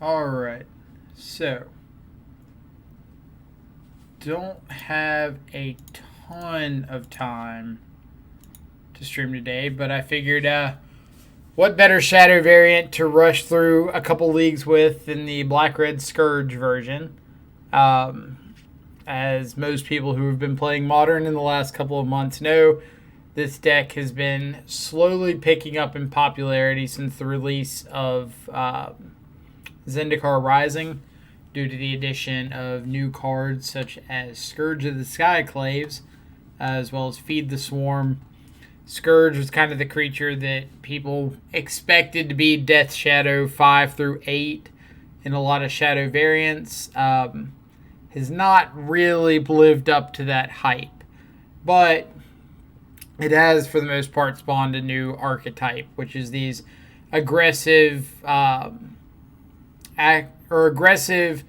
All right. So, don't have a ton of time to stream today, but I figured what better Shadow variant to rush through a couple leagues with than the Black-Red Scourge version. As most people who have been playing Modern in the last couple of months know, this deck has been slowly picking up in popularity since the release of Zendikar Rising, due to the addition of new cards such as Scourge of the Skyclaves, as well as Feed the Swarm. Scourge was kind of the creature that people expected to be Death Shadow 5 through 8 in a lot of Shadow variants. Has not really lived up to that hype, but it has, for the most part, spawned a new archetype, which is these aggressive aggressive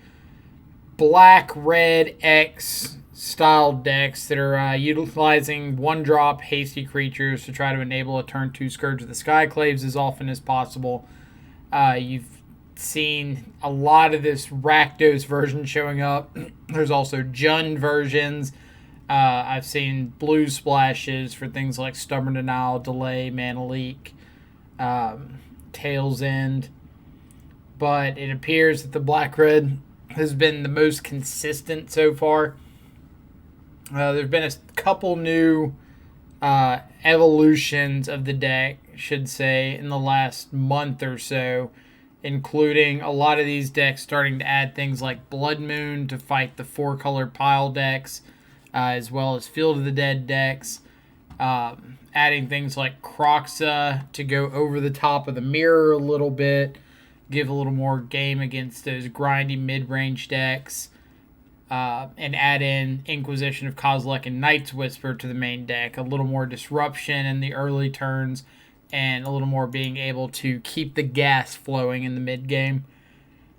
black red X style decks that are utilizing 1-drop hasty creatures to try to enable a turn 2 Scourge of the Skyclaves as often as possible. You've seen a lot of this Rakdos version showing up. There's also Jund versions. I've seen blue splashes for things like Stubborn Denial, Delay, Mana Leak, Tail's End. But it appears that the Black-Red has been the most consistent so far. There's been a couple new evolutions of the deck, should say, in the last month or so, including a lot of these decks starting to add things like Blood Moon to fight the 4-color pile decks, as well as Field of the Dead decks, adding things like Croxa to go over the top of the mirror a little bit, give a little more game against those grindy mid-range decks, and add in Inquisition of Kozilek and Night's Whisper to the main deck. A little more disruption in the early turns, and a little more being able to keep the gas flowing in the mid-game.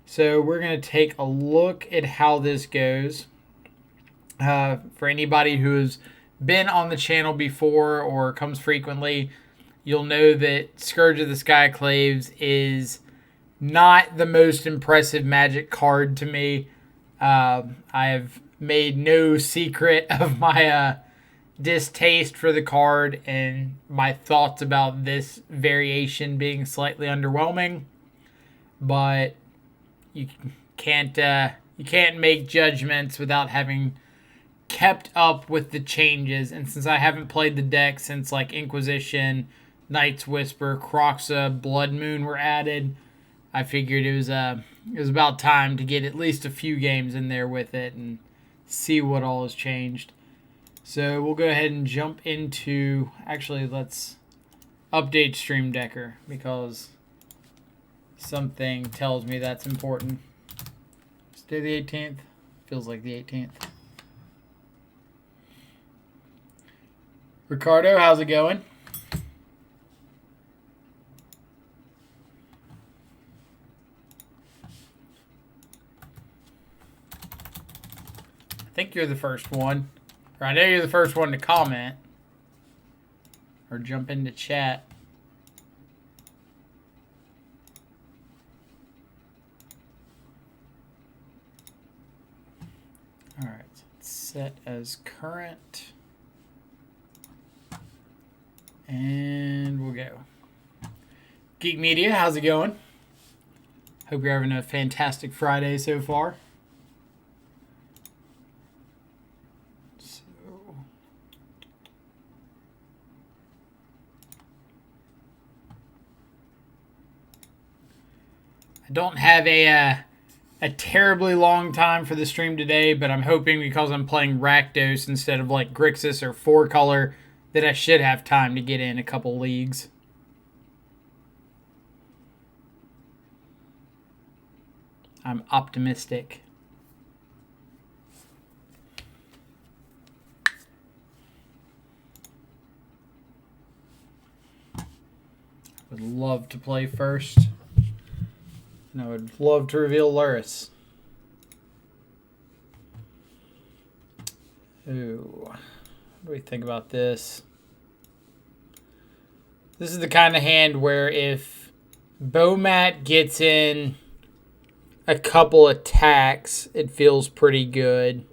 So we're going to take a look at how this goes. For anybody who has been on the channel before or comes frequently, you'll know that Scourge of the Skyclaves is not the most impressive Magic card to me. I have made no secret of my distaste for the card and my thoughts about this variation being slightly underwhelming. But you can't make judgments without having kept up with the changes. And since I haven't played the deck since like Inquisition, Night's Whisper, Croxa, Blood Moon were added, I figured it was about time to get at least a few games in there with it and see what all has changed. So we'll go ahead and jump into... Actually, let's update Stream Decker because something tells me that's important. Stay the 18th. Feels like the 18th. Ricardo, how's it going? I think you're the first one. Or I know you're the first one to comment. Or jump into chat. Alright, so it's set as current. And we'll go. Geek Media, how's it going? Hope you're having a fantastic Friday so far. I don't have a terribly long time for the stream today, but I'm hoping because I'm playing Rakdos instead of like Grixis or 4-color that I should have time to get in a couple leagues. I'm optimistic. I would love to play first. And I would love to reveal Luris. Ooh. What do we think about this? This is the kind of hand where if Bomat gets in a couple attacks, it feels pretty good.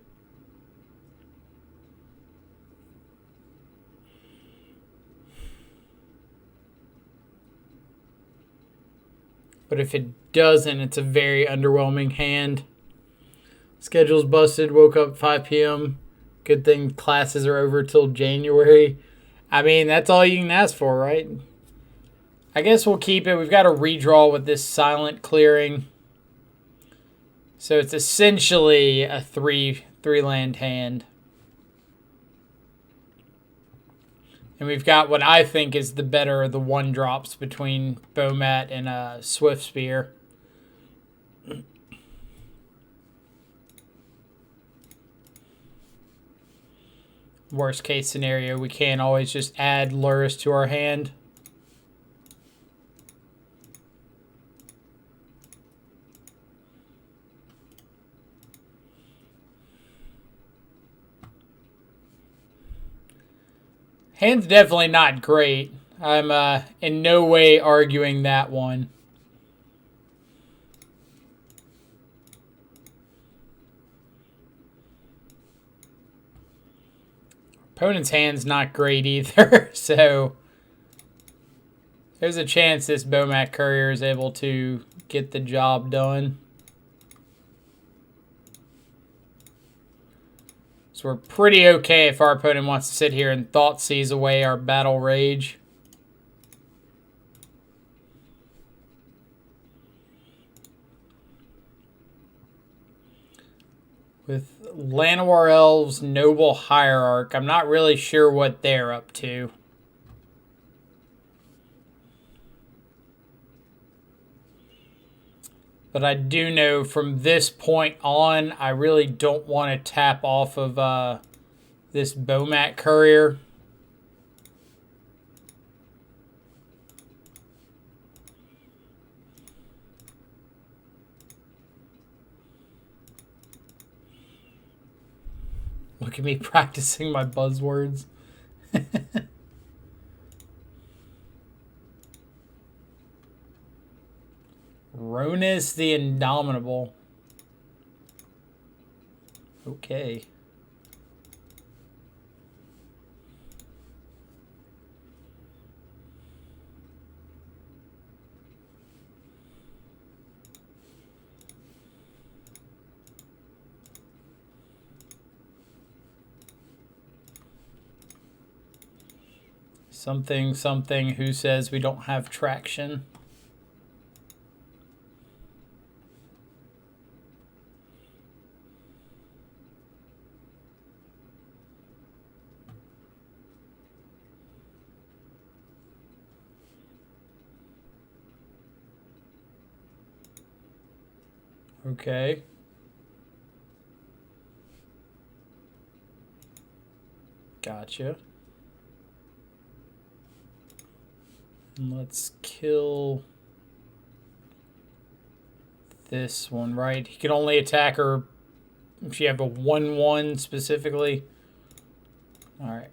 But if it doesn't, it's a very underwhelming hand. Schedule's busted. Woke up 5 p.m. Good thing classes are over till January. I mean, that's all you can ask for, right? I guess we'll keep it. We've got a redraw with this silent clearing. So it's essentially a three land hand. And we've got what I think is the better of the 1-drops between Bomat and Swift Spear. Worst case scenario, we can't always just add Luris to our hand. Hand's definitely not great. I'm in no way arguing that one. Opponent's hand's not great either, so there's a chance this Bomat Courier is able to get the job done. So we're pretty okay if our opponent wants to sit here and Thoughtseize away our Battle Rage. With Llanowar Elves, Noble Hierarch, I'm not really sure what they're up to. But I do know from this point on, I really don't want to tap off of this Bomat Courier. Look at me practicing my buzzwords. Ronus the Indomitable. Okay. Something who says we don't have traction. Okay. Gotcha. And let's kill this one, right? He can only attack her if you have a 1/1 specifically. All right.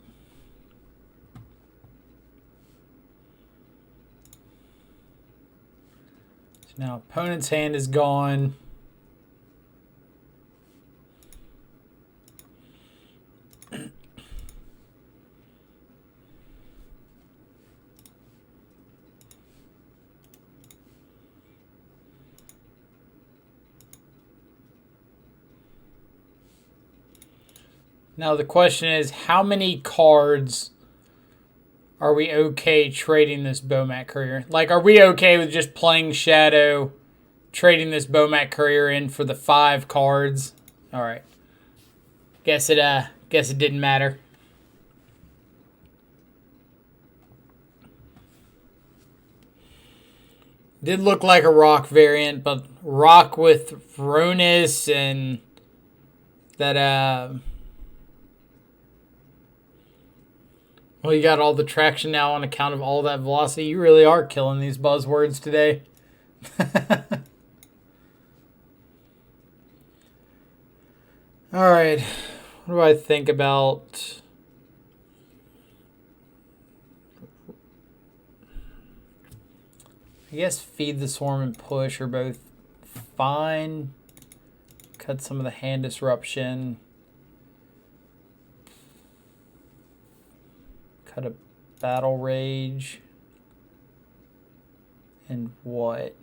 So now opponent's hand is gone. Now the question is, how many cards are we okay trading this Bomat Courier? Like, are we okay with just playing Shadow, trading this Bomat Courier in for the 5 cards? All right. Guess it didn't matter. Did look like a rock variant, but rock with Ronus and that well, you got all the traction now on account of all that velocity. You really are killing these buzzwords today. All right. What do I think about... I guess Feed the Swarm and Push are both fine. Cut some of the hand disruption. Cut a Battle Rage. And what?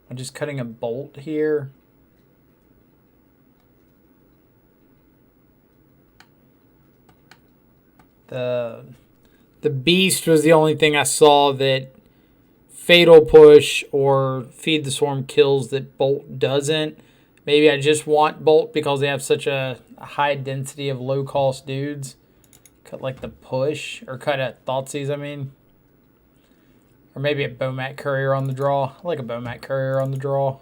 I'm just cutting a bolt here. The Beast was the only thing I saw that Fatal Push or Feed the Swarm kills that Bolt doesn't. Maybe I just want Bolt because they have such a high density of low-cost dudes. Cut like the Push, or cut a Thoughtseize, I mean. Or maybe a Bomat Courier on the draw. I like a Bomat Courier on the draw.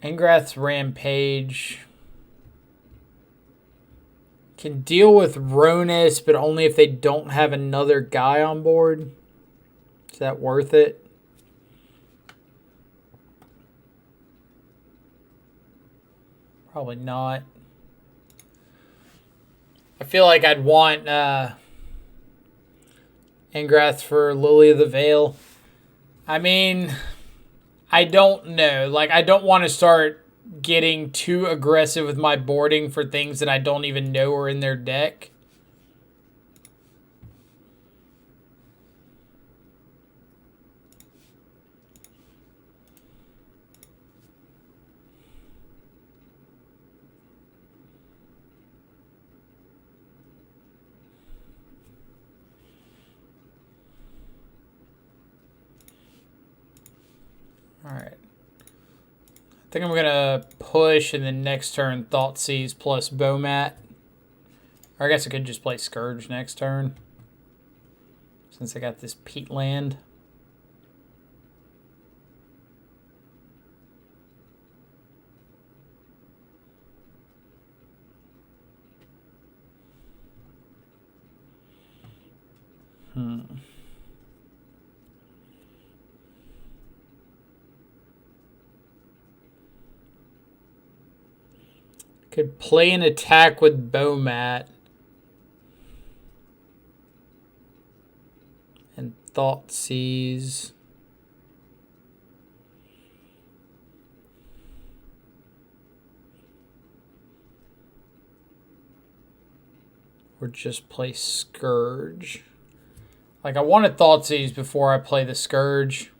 Ingrath's Rampage can deal with Ronus, but only if they don't have another guy on board. Is that worth it? Probably not. I feel like I'd want Ingrath for Lily of the Veil. I mean, I don't know. Like, I don't want to start getting too aggressive with my boarding for things that I don't even know are in their deck. All right. I think I'm going to push and then next turn Thoughtseize plus Bomat. Or I guess I could just play Scourge next turn. Since I got this Peat land. Could play an attack with Bomat. And Thoughtseize. Or just play Scourge. Like, I wanted Thoughtseize before I play the Scourge.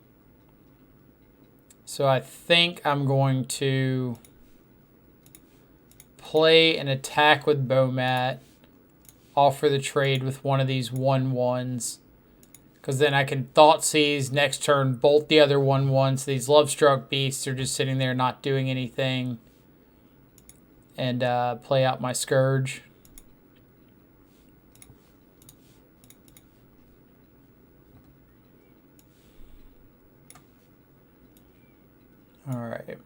So I think I'm going to play an attack with Bomat, offer the trade with one of these 1/1s, because then I can Thoughtseize next turn, bolt the other 1/1, so these Lovestruck Beasts are just sitting there not doing anything, and play out my Scourge. All right.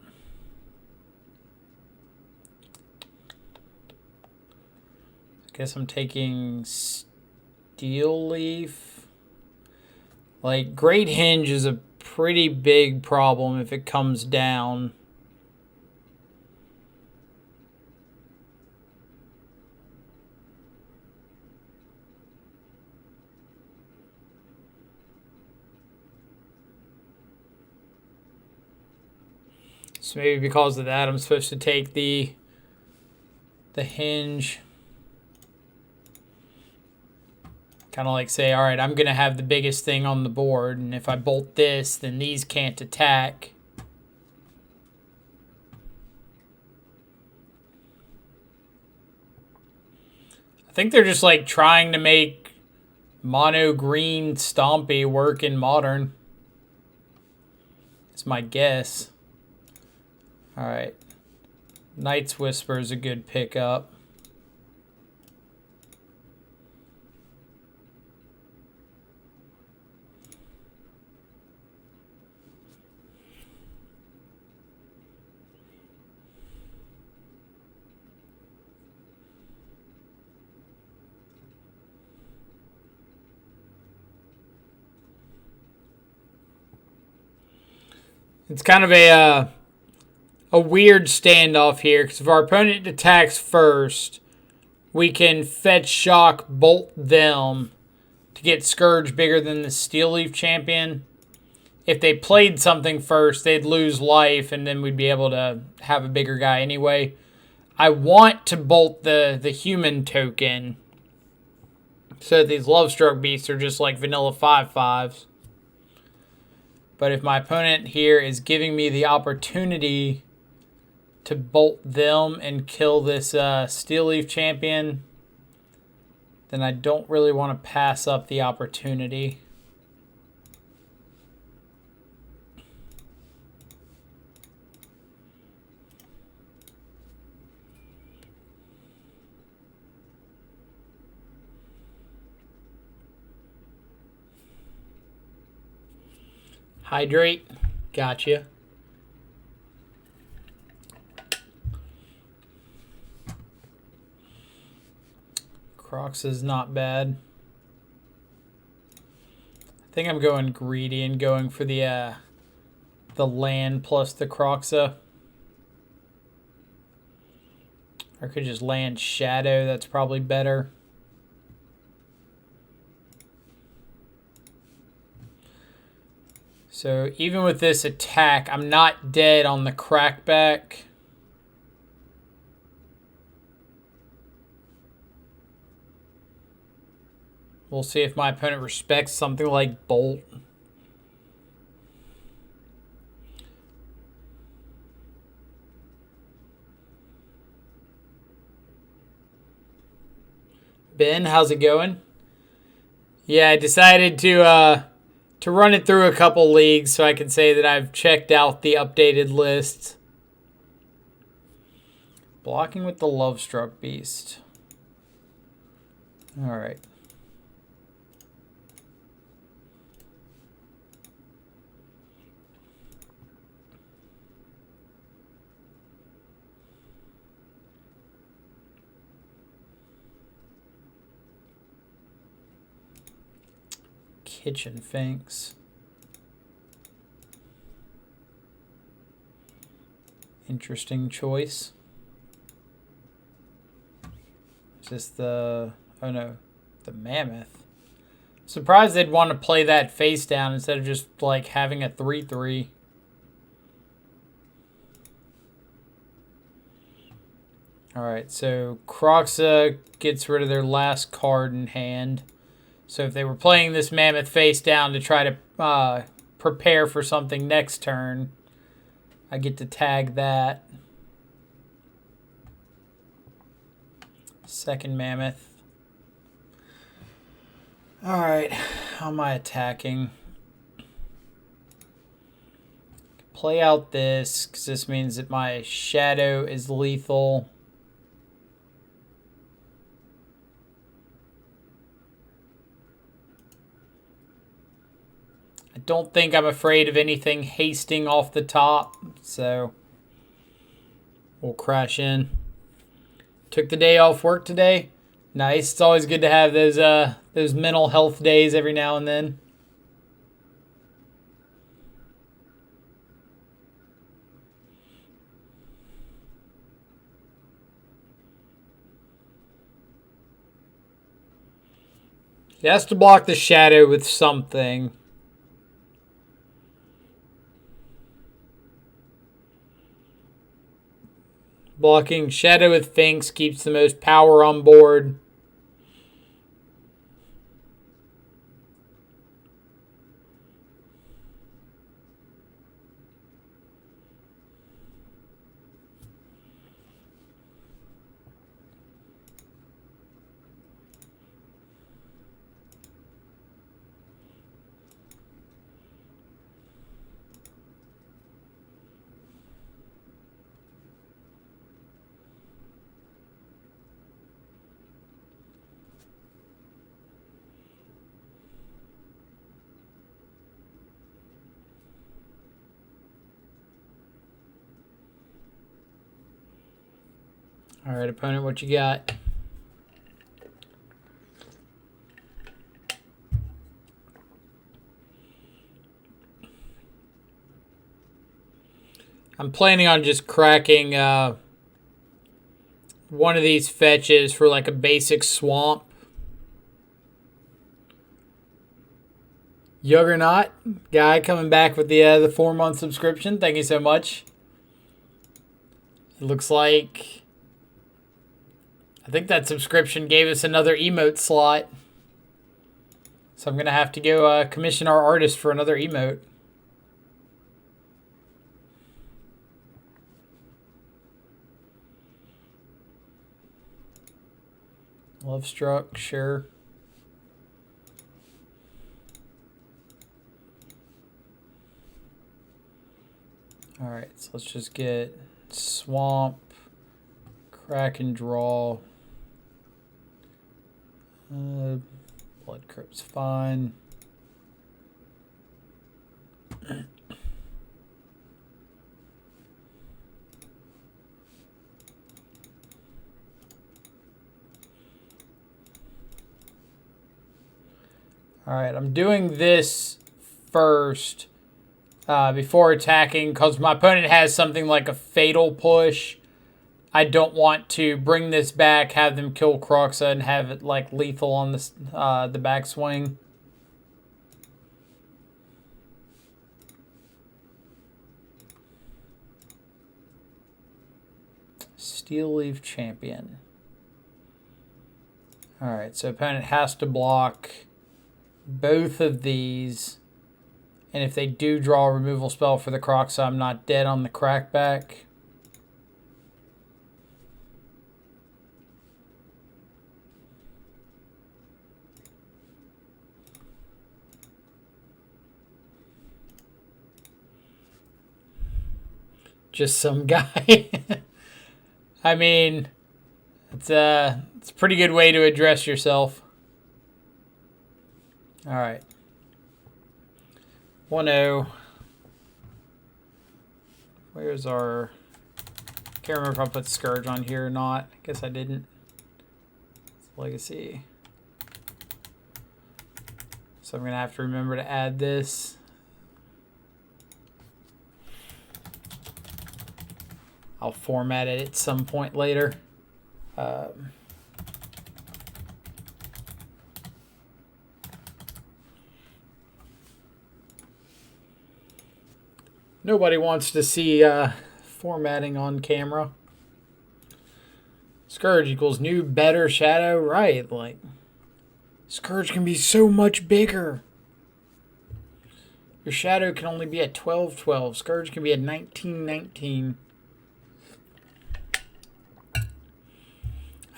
Guess I'm taking Steel Leaf. Like, Great Hinge is a pretty big problem if it comes down. So maybe because of that, I'm supposed to take the Hinge. Kind of like say, all right, I'm going to have the biggest thing on the board, and if I bolt this, then these can't attack. I think they're just like trying to make mono green Stompy work in Modern. It's my guess. All right. Night's Whisper is a good pickup. It's kind of a a weird standoff here, because if our opponent attacks first, we can fetch, shock, bolt them to get Scourge bigger than the Steel Leaf Champion. If they played something first, they'd lose life, and then we'd be able to have a bigger guy anyway. I want to bolt the human token so that these Lovestruck Beasts are just like vanilla 5/5s. But if my opponent here is giving me the opportunity to bolt them and kill this Steel Leaf Champion, then I don't really want to pass up the opportunity. Hydrate. Gotcha. Crocs is not bad. I think I'm going greedy and going for the land plus the Croxa. Or I could just land Shadow. That's probably better. So even with this attack, I'm not dead on the crackback. We'll see if my opponent respects something like Bolt. Ben, how's it going? Yeah, I decided to run it through a couple leagues so I can say that I've checked out the updated list. Blocking with the Lovestruck Beast. All right. Kitchen Finks. Interesting choice. Is this the... oh no, the Mammoth. Surprised they'd want to play that face down instead of just like having a 3/3. Alright, so Croxa gets rid of their last card in hand. So if they were playing this Mammoth face down to try to prepare for something next turn, I get to tag that. Second Mammoth. Alright, how am I attacking? Play out this, because this means that my Shadow is lethal. I don't think I'm afraid of anything hasting off the top, so we'll crash in. Took the day off work today. Nice. It's always good to have those mental health days every now and then. He has to block the Shadow with something. Blocking Shadow with Finks keeps the most power on board. All right, opponent, what you got? I'm planning on just cracking one of these fetches for like a basic swamp. Juggernaut guy coming back with the 4-month subscription. Thank you so much. It looks like I think that subscription gave us another emote slot. So I'm going to have to go commission our artist for another emote. Love struck, sure. Alright, so let's just get swamp, crack and draw. Blood crypt's fine. Alright, I'm doing this first before attacking because my opponent has something like a fatal push. I don't want to bring this back, have them kill Croxa, and have it like lethal on the backswing. Steel Leaf Champion. Alright, so opponent has to block both of these. And if they do draw a removal spell for the Croxa, I'm not dead on the crackback. Just some guy. I mean, it's a pretty good way to address yourself. All right. 1-0. Where's our... Can't remember if I put Scourge on here or not. I guess I didn't. It's Legacy. So I'm going to have to remember to add this. I'll format it at some point later. Nobody wants to see formatting on camera. Scourge equals new, better shadow. Right, like, Scourge can be so much bigger. Your shadow can only be at 12/12. Scourge can be at 19/19.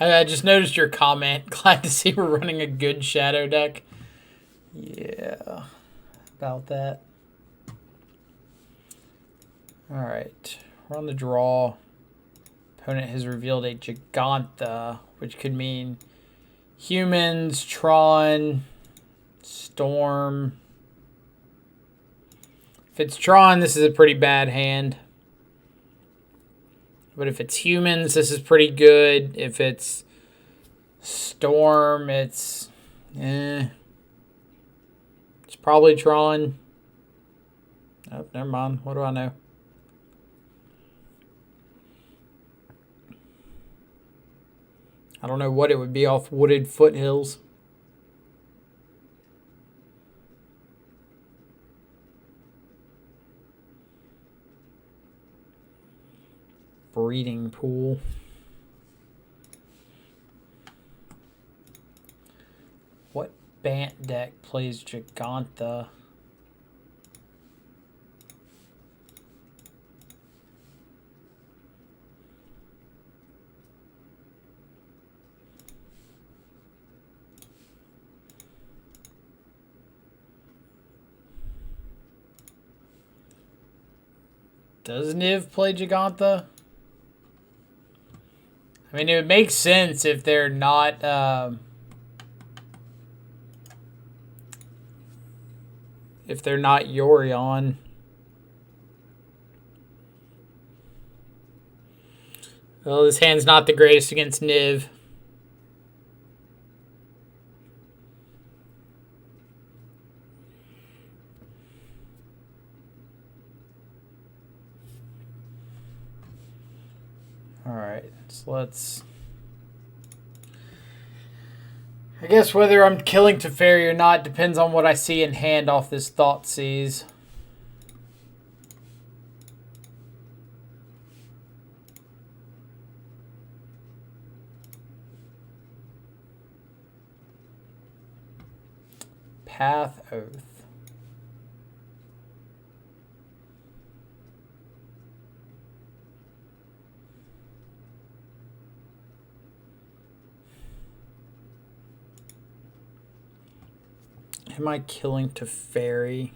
I just noticed your comment. Glad to see we're running a good shadow deck. Yeah, about that. Alright, we're on the draw. Opponent has revealed a Gigantha, which could mean humans, Tron, Storm. If it's Tron, this is a pretty bad hand. But if it's humans, this is pretty good. If it's Storm, it's It's probably Tron. Oh, never mind. What do I know? I don't know what it would be off wooded foothills. Breeding pool. What Bant deck plays Gigantha? Does Niv play Gigantha? I mean, it would make sense if they're not... if they're not Yorion. Well, this hand's not the greatest against Niv. Alright, so let's... I guess whether I'm killing Teferi or not depends on what I see in hand off this Thoughtseize. Path Oath. Am I killing Teferi?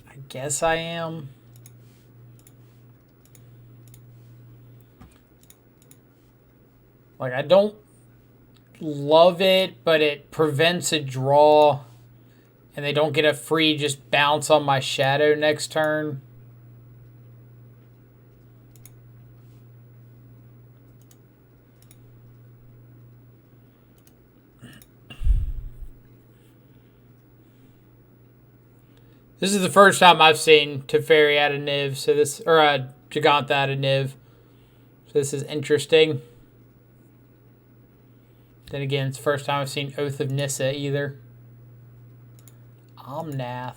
I guess I am. Like, I don't love it, but it prevents a draw, and they don't get a free just bounce on my shadow next turn. This is the first time I've seen Teferi out of Niv, so this, or Giganta out of Niv. So this is interesting. Then again, it's the first time I've seen Oath of Nissa either. Omnath.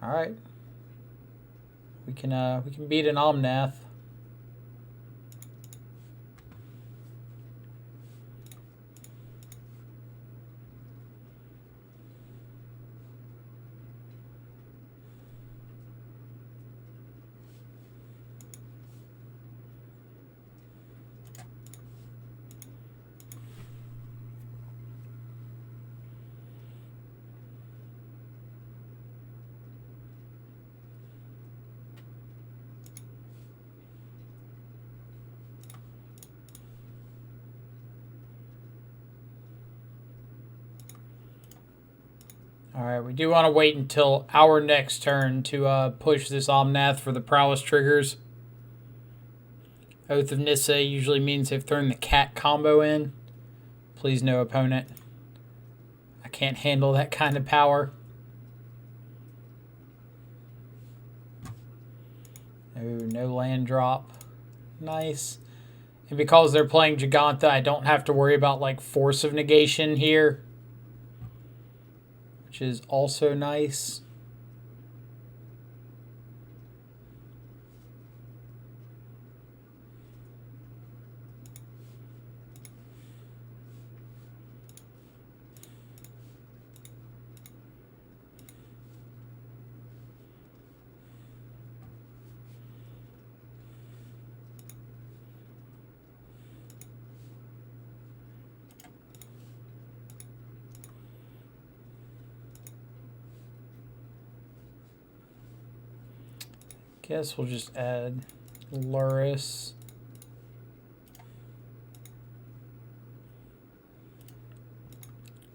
All right. We can beat an Omnath. Alright, we do want to wait until our next turn to push this Omnath for the Prowess triggers. Oath of Nissa usually means they've thrown the cat combo in. Please no, opponent. I can't handle that kind of power. Oh, no land drop. Nice. And because they're playing Giganta, I don't have to worry about like Force of Negation here, which is also nice. Guess we'll just add Luris.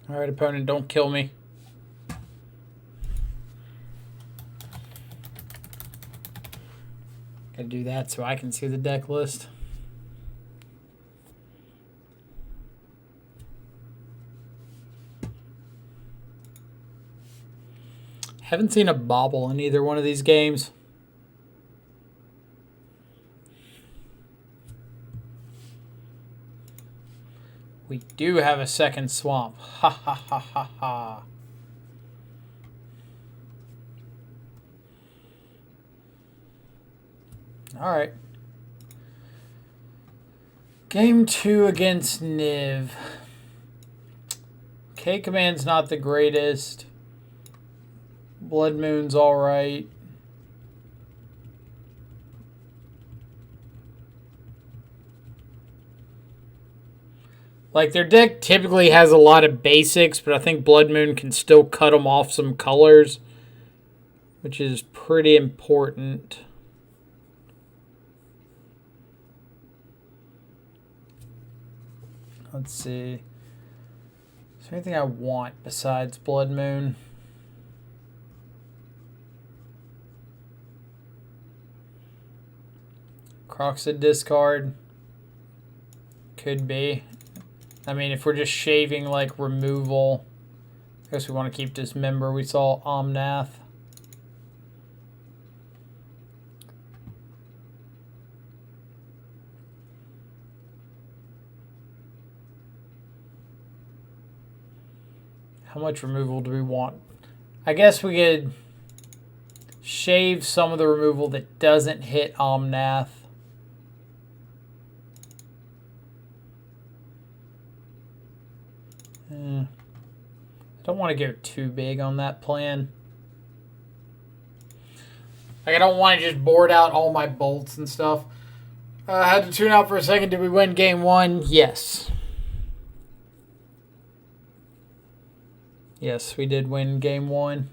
Alright, opponent, don't kill me. Gotta do that so I can see the deck list. Haven't seen a bobble in either one of these games. We do have a second swamp. Ha ha ha ha ha. Alright. Game 2 against Niv. K-Command's not the greatest. Blood Moon's alright. Like, their deck typically has a lot of basics, but I think Blood Moon can still cut them off some colors, which is pretty important. Let's see. Is there anything I want besides Blood Moon? Croxid discard. Could be. I mean, if we're just shaving like removal, I guess we want to keep Dismember. We saw Omnath. How much removal do we want? I guess we could shave some of the removal that doesn't hit Omnath. I don't want to go too big on that plan. Like, I don't want to just board out all my bolts and stuff. I had to tune out for a second. Did we win game one? Yes. Yes, we did win game one.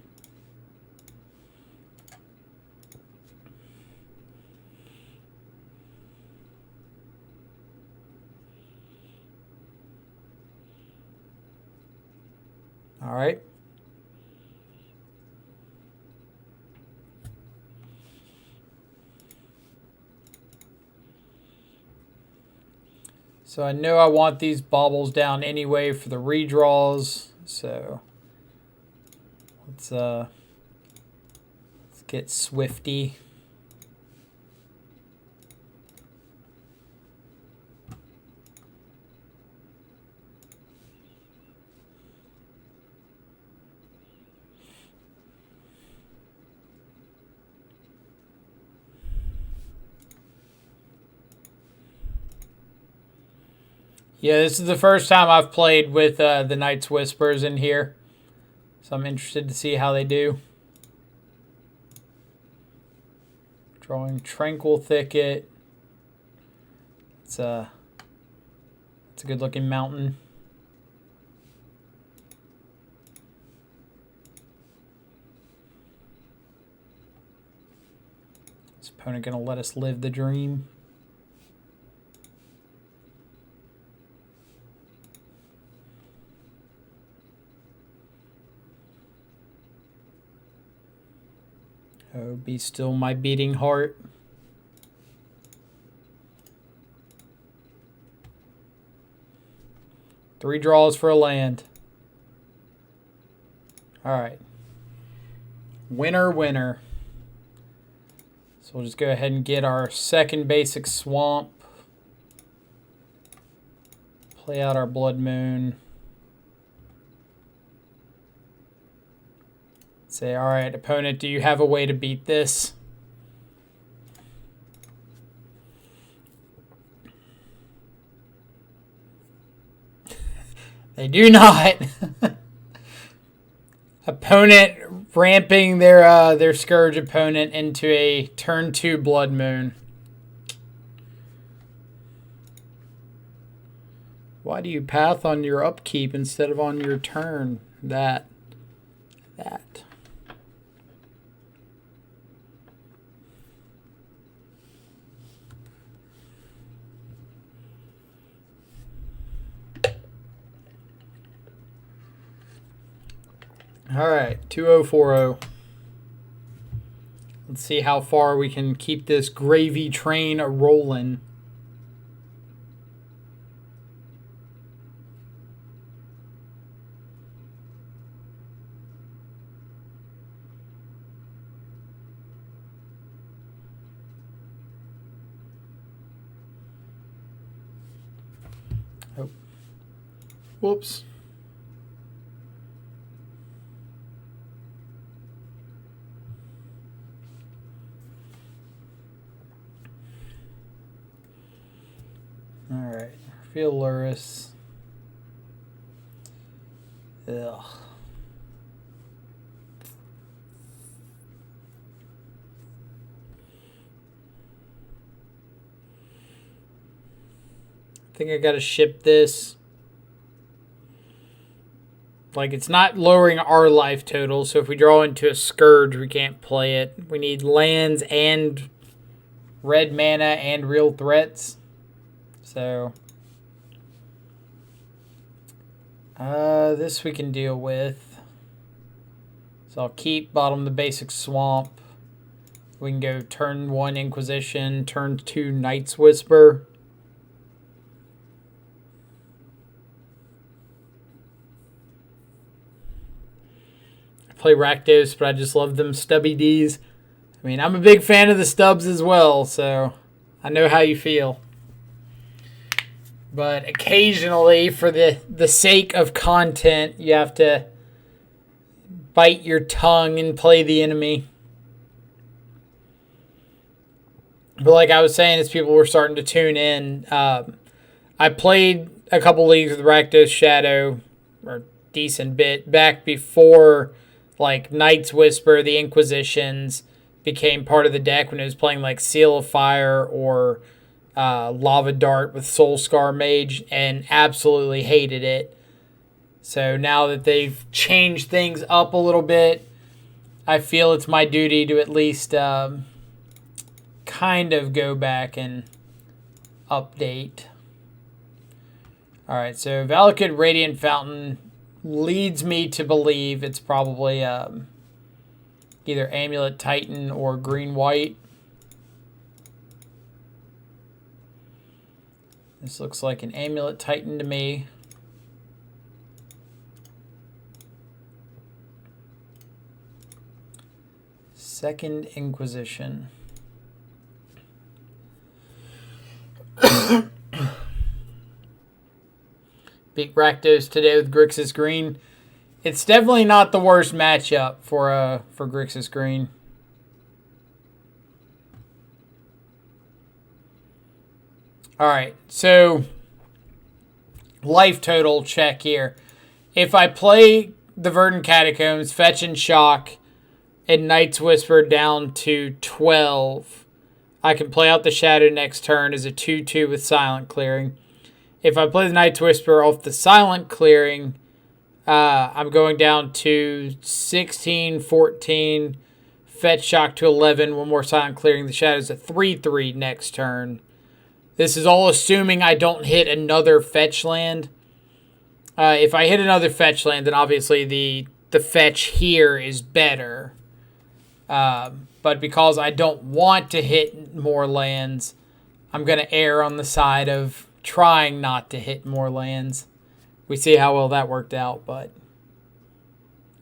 All right. So I know I want these baubles down anyway for the redraws. So let's get swifty. Yeah, this is the first time I've played with the Night's Whispers in here. So I'm interested to see how they do. Drawing Tranquil Thicket. It's a good looking mountain. This opponent gonna let us live the dream. Oh, be still my beating heart. Three draws for a land. All right. Winner, winner. So we'll just go ahead and get our second basic swamp. Play out our Blood Moon. Say, all right, opponent, do you have a way to beat this? They do not. Opponent ramping their Scourge opponent into a turn 2 Blood Moon. Why do you path on your upkeep instead of on your turn? That. All right, 2040. Let's see how far we can keep this gravy train rolling. Oh. Whoops. Alright, feel Luris. Ugh. I think I gotta ship this. Like, it's not lowering our life total, so if we draw into a Scourge, we can't play it. We need lands and red mana and real threats. So, this we can deal with. So I'll keep bottom the basic swamp. We can go turn 1 Inquisition, turn 2 Night's Whisper. play Rakdos, but I just love them stubby Ds. I mean, I'm a big fan of the stubs as well, so I know how you feel. But occasionally, for the sake of content, you have to bite your tongue and play the enemy. But like I was saying, as people were starting to tune in, I played a couple leagues with Rakdos Shadow, or decent bit, back before like Knight's Whisper, the Inquisitions became part of the deck when it was playing like Seal of Fire or Lava Dart with Soul Scar Mage, and absolutely hated it. So now that they've changed things up a little bit, I feel it's my duty to at least kind of go back and update. Alright, so Valakut Radiant Fountain leads me to believe it's probably either Amulet Titan or Green-White. This looks like an Amulet Titan to me. Second Inquisition. Beat Rakdos today with Grixis Green. It's definitely not the worst matchup for Grixis Green. Alright, so life total check here. If I play the Verdant Catacombs, Fetch and Shock, and Knight's Whisper down to 12, I can play out the Shadow next turn as a 2-2 with Silent Clearing. If I play the Knight's Whisper off the Silent Clearing, I'm going down to 16, 14, Fetch Shock to 11, one more Silent Clearing. The Shadow's a 3-3 next turn. This is all assuming I don't hit another fetch land. If I hit another fetch land, then obviously the fetch here is better. But because I don't want to hit more lands, I'm going to err on the side of trying not to hit more lands. We see how well that worked out, but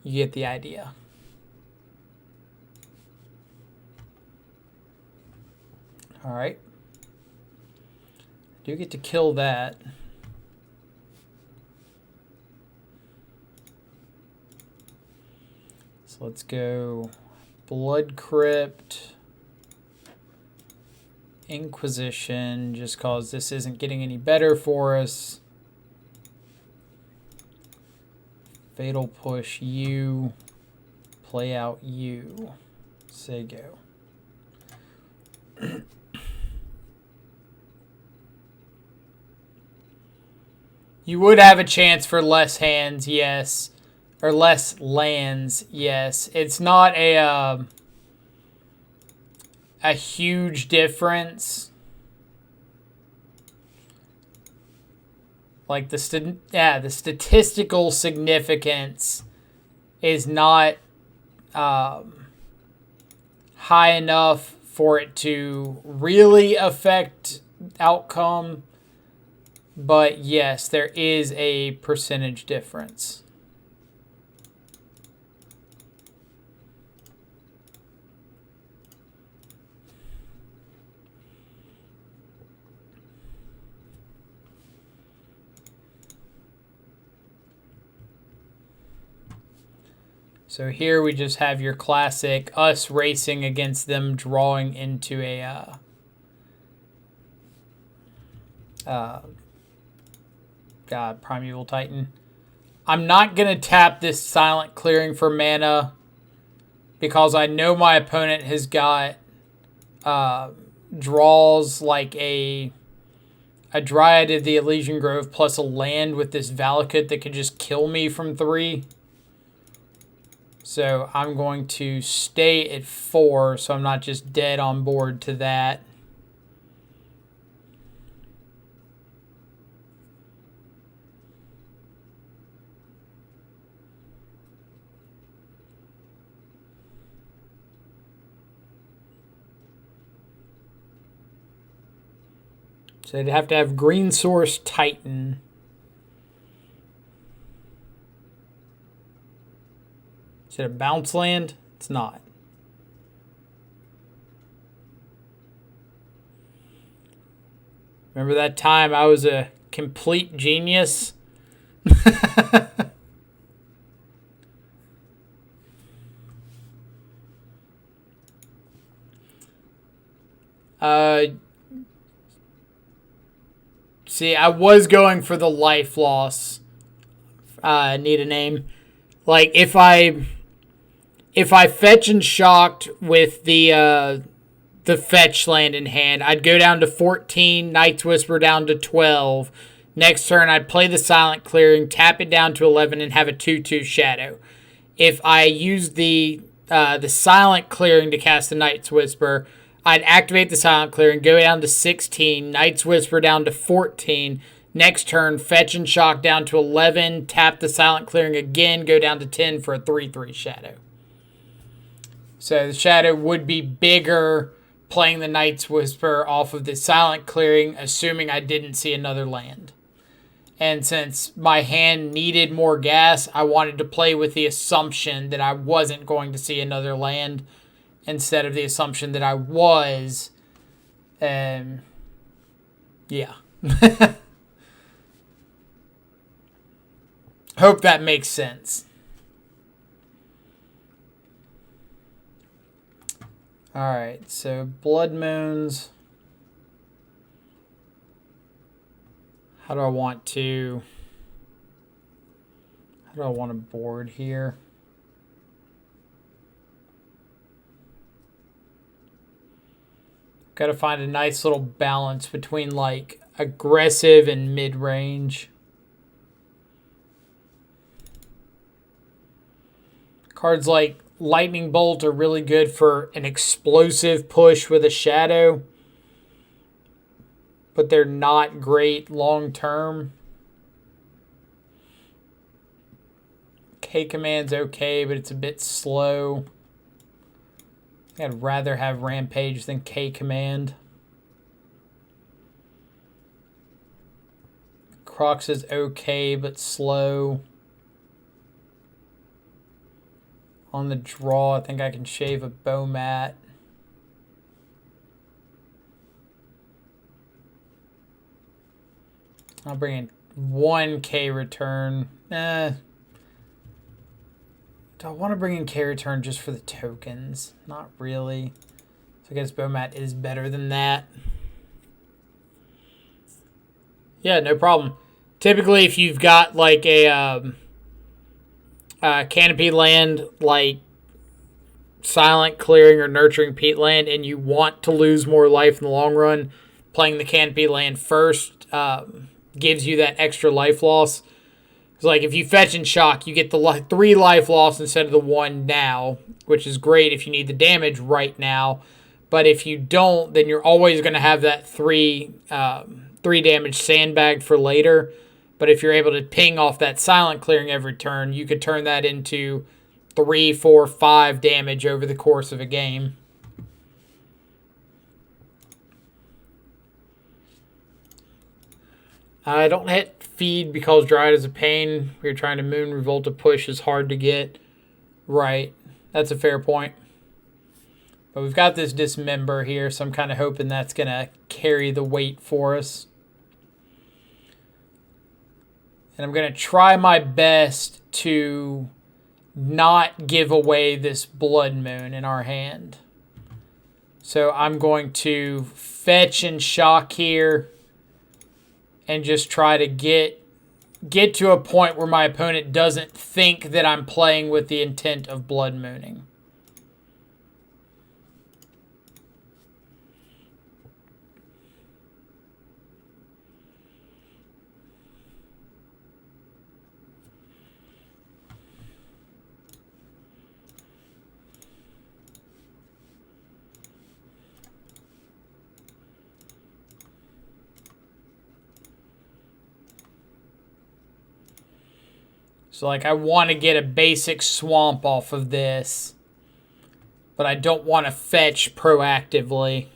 you get the idea. All right. Do get to kill that. So let's go Blood Crypt, Inquisition, just cause this isn't getting any better for us. Fatal Push you, play out you. Say go. You would have a chance for less hands, yes. Or less lands, yes. It's not a huge difference. Like the statistical significance is not high enough for it to really affect outcome. But yes, there is a percentage difference. So here we just have your classic us racing against them, drawing into a Primeval Titan. I'm not going to tap this Silent Clearing for mana because I know my opponent has got draws like a Dryad of the Elysian Grove plus a land with this Valakut that could just kill me from 3. So I'm going to stay at 4 so I'm not just dead on board to that. So they'd have to have Green Source Titan. Is it a bounce land? It's not. Remember that time I was a complete genius? See, I was going for the life loss. Need a name. Like if I fetch and shocked with the fetch land in hand, I'd go down to 14, Night's Whisper down to 12. Next turn, I'd play the Silent Clearing, tap it down to 11, and have a 2/2 Shadow. If I used the Silent Clearing to cast the Night's Whisper, I'd activate the Silent Clearing, go down to 16, Night's Whisper down to 14. Next turn, fetch and shock down to 11, tap the Silent Clearing again, go down to 10 for a 3/3 Shadow. So the Shadow would be bigger playing the Night's Whisper off of the Silent Clearing, assuming I didn't see another land. And since my hand needed more gas, I wanted to play with the assumption that I wasn't going to see another land instead of the assumption that I was. Yeah. Hope that makes sense. Alright, so Blood Moons. How do I want to board here? Got to find a nice little balance between like aggressive and mid-range. Cards like Lightning Bolt are really good for an explosive push with a shadow, but they're not great long term. K-Command's okay, but it's a bit slow. I'd rather have Rampage than K-Command. Crocs is okay, but slow. On the draw, I think I can shave a Bowmat. I'll bring in 1K return. Do I want to bring in K return just for the tokens? Not really. So I guess Bowmat is better than that. Yeah, no problem. Typically, if you've got like a canopy land like Silent Clearing or Nurturing Peatland, and you want to lose more life in the long run, playing the canopy land first gives you that extra life loss. It's like if you fetch and shock, you get the 3 life loss instead of the 1 now, which is great if you need the damage right now. But if you don't, then you're always going to have that 3 damage sandbagged for later. But if you're able to ping off that Silent Clearing every turn, you could turn that into 3, 4, 5 damage over the course of a game. I don't hit feed because Dryad is a pain. We're trying to Moon Revolt. A push is hard to get. Right. That's a fair point. But we've got this Dismember here, so I'm kind of hoping that's going to carry the weight for us. And I'm going to try my best to not give away this Blood Moon in our hand. So I'm going to fetch and shock here and just try to get to a point where my opponent doesn't think that I'm playing with the intent of Blood Mooning. So, like, I want to get a basic swamp off of this, but I don't want to fetch proactively.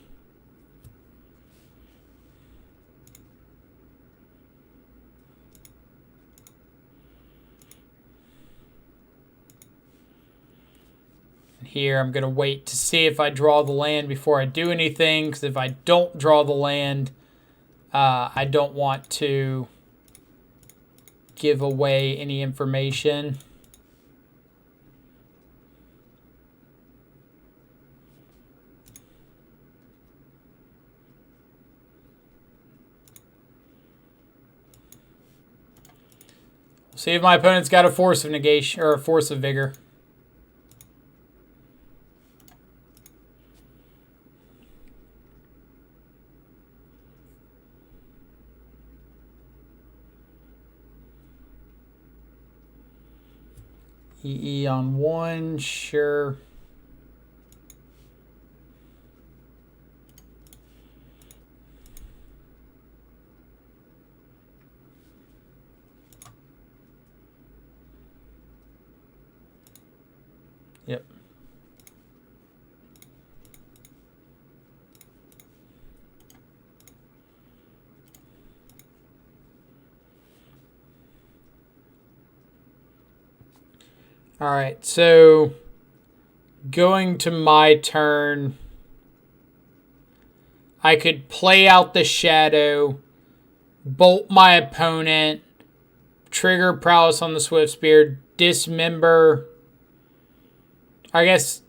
here. I'm going to wait to see if I draw the land before I do anything, because if I don't draw the land, I don't want to give away any information. See if my opponent's got a force of negation or a force of vigor. EE on 1, sure. Yep. All right, so going to my turn, I could play out the shadow, bolt my opponent, trigger prowess on the swift spear, dismember. I guess.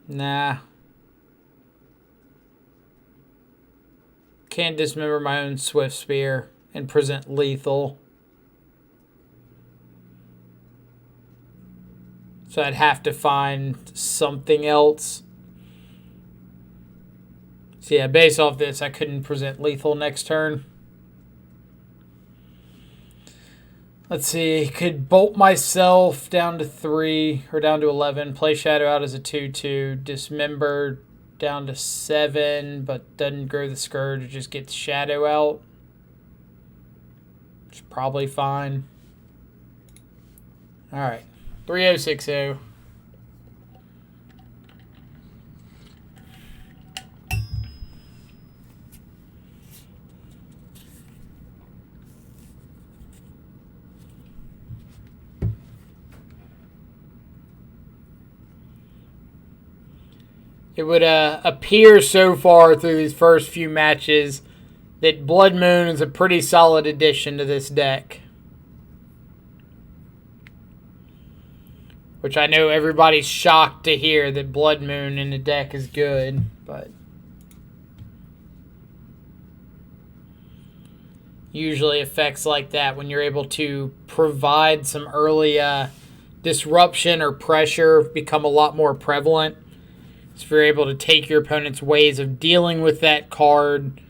Nah. Can't dismember my own swift spear and present lethal. So I'd have to find something else. So yeah, based off this, I couldn't present lethal next turn. Let's see, could bolt myself down to 3 or down to 11, play shadow out as a 2/2, dismember down to 7, but doesn't grow the Scourge, it just gets shadow out. Which is probably fine. Alright, 3060. It would appear so far through these first few matches that Blood Moon is a pretty solid addition to this deck. Which I know everybody's shocked to hear that Blood Moon in the deck is good, but usually effects like that, when you're able to provide some early disruption or pressure, become a lot more prevalent. So if you're able to take your opponent's ways of dealing with that card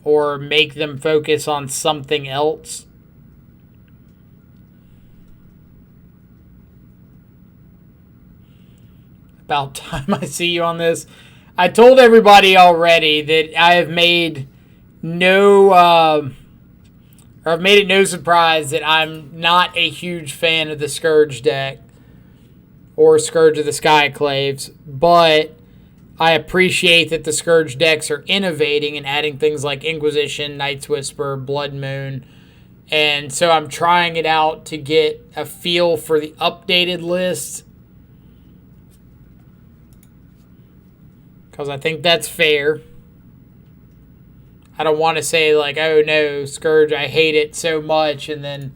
or make them focus on something else. About time I see you on this. I told everybody already that I have made I've made it no surprise that I'm not a huge fan of the Scourge deck or Scourge of the Skyclaves, but I appreciate that the Scourge decks are innovating and adding things like Inquisition, Night's Whisper, Blood Moon, and so I'm trying it out to get a feel for the updated list, because I think that's fair. I don't want to say like, oh no, Scourge, I hate it so much, and then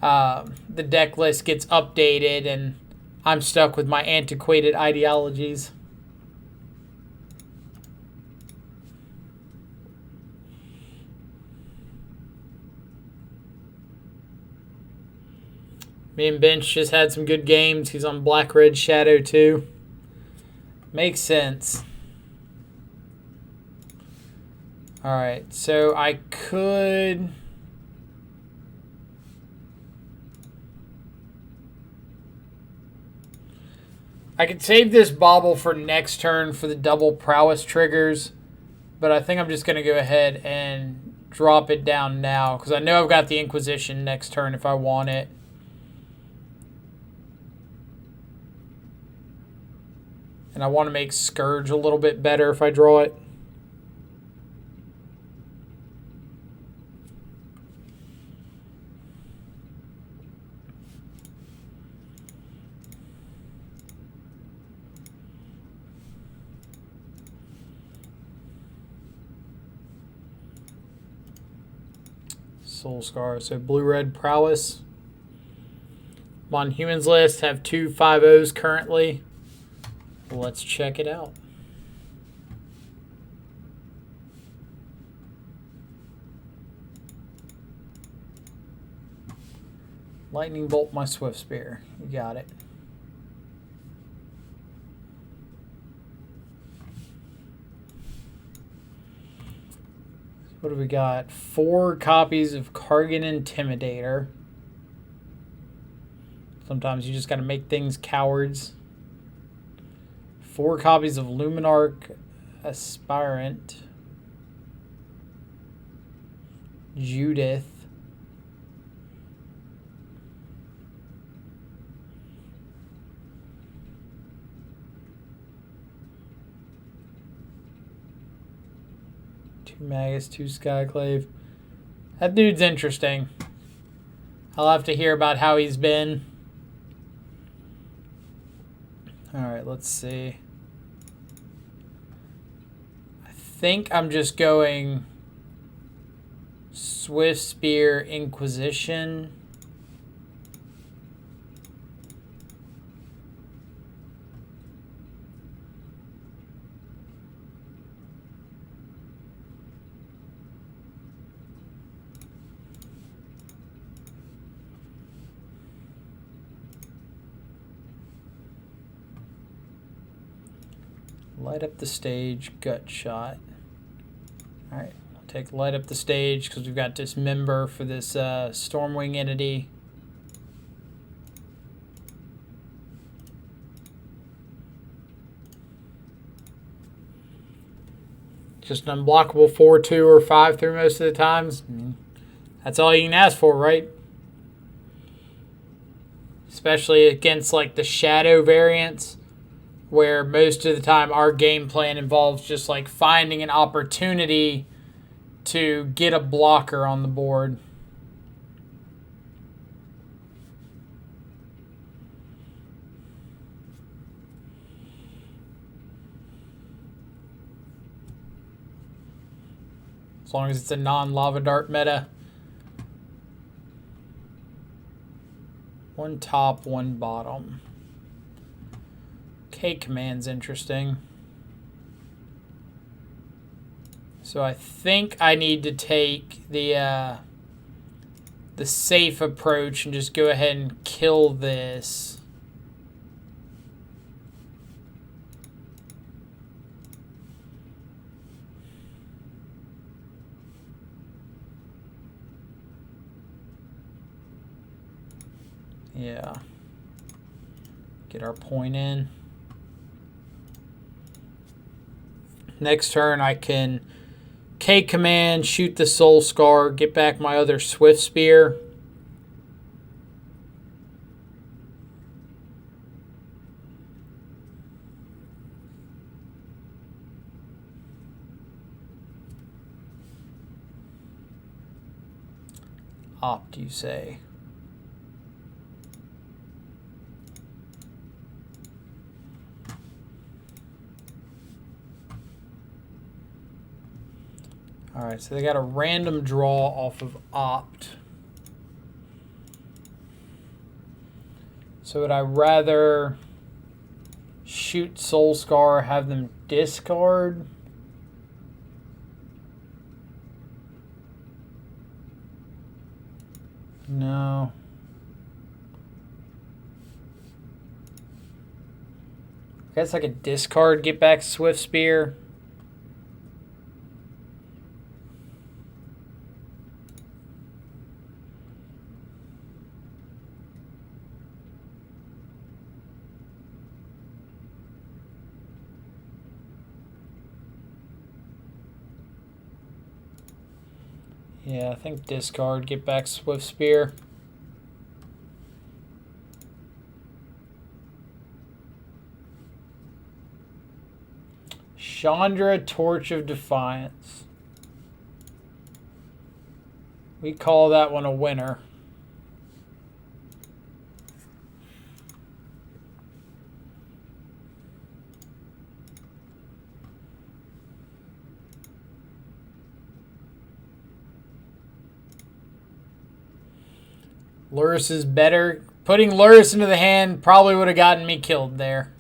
the deck list gets updated and I'm stuck with my antiquated ideologies. Me and Bench just had some good games. He's on Black Red Shadow too. Makes sense. Alright, so I could... save this bauble for next turn for the double prowess triggers, but I think I'm just going to go ahead and drop it down now, because I know I've got the Inquisition next turn if I want it. And I want to make Scourge a little bit better if I draw it. Soul Scar. So blue-red prowess. I'm on humans list, have 2 5-0s currently. Let's check it out. Lightning bolt my Swift Spear. You got it. What do we got? 4 copies of Kargan Intimidator. Sometimes you just got to make things cowards. 4 copies of Luminarch Aspirant. Judith. Magus, 2 Skyclave. That dude's interesting. I'll have to hear about how he's been. Alright, let's see. I think I'm just going Swift Spear Inquisition. Light up the stage, gut shot. Alright, I'll take light up the stage because we've got Dismember for this Stormwing entity. Just an unblockable 4/2 or 5/3 most of the times. I mean, that's all you can ask for, right? Especially against like the shadow variants, where most of the time our game plan involves just like finding an opportunity to get a blocker on the board. As long as it's a non-lava dart meta. 1 top, 1 bottom. K command's interesting. So I think I need to take the safe approach and just go ahead and kill this. Yeah. Get our point in. Next turn I can K command, shoot the Soul Scar, get back my other Swift Spear. Opt, you say? Alright, so they got a random draw off of Opt. So would I rather shoot Soul Scar, have them discard? No. I guess I could discard, get back Swift Spear. Yeah, I think discard, get back Swift Spear. Chandra, Torch of Defiance. We call that one a winner. Luris is better. Putting Luris into the hand probably would have gotten me killed there.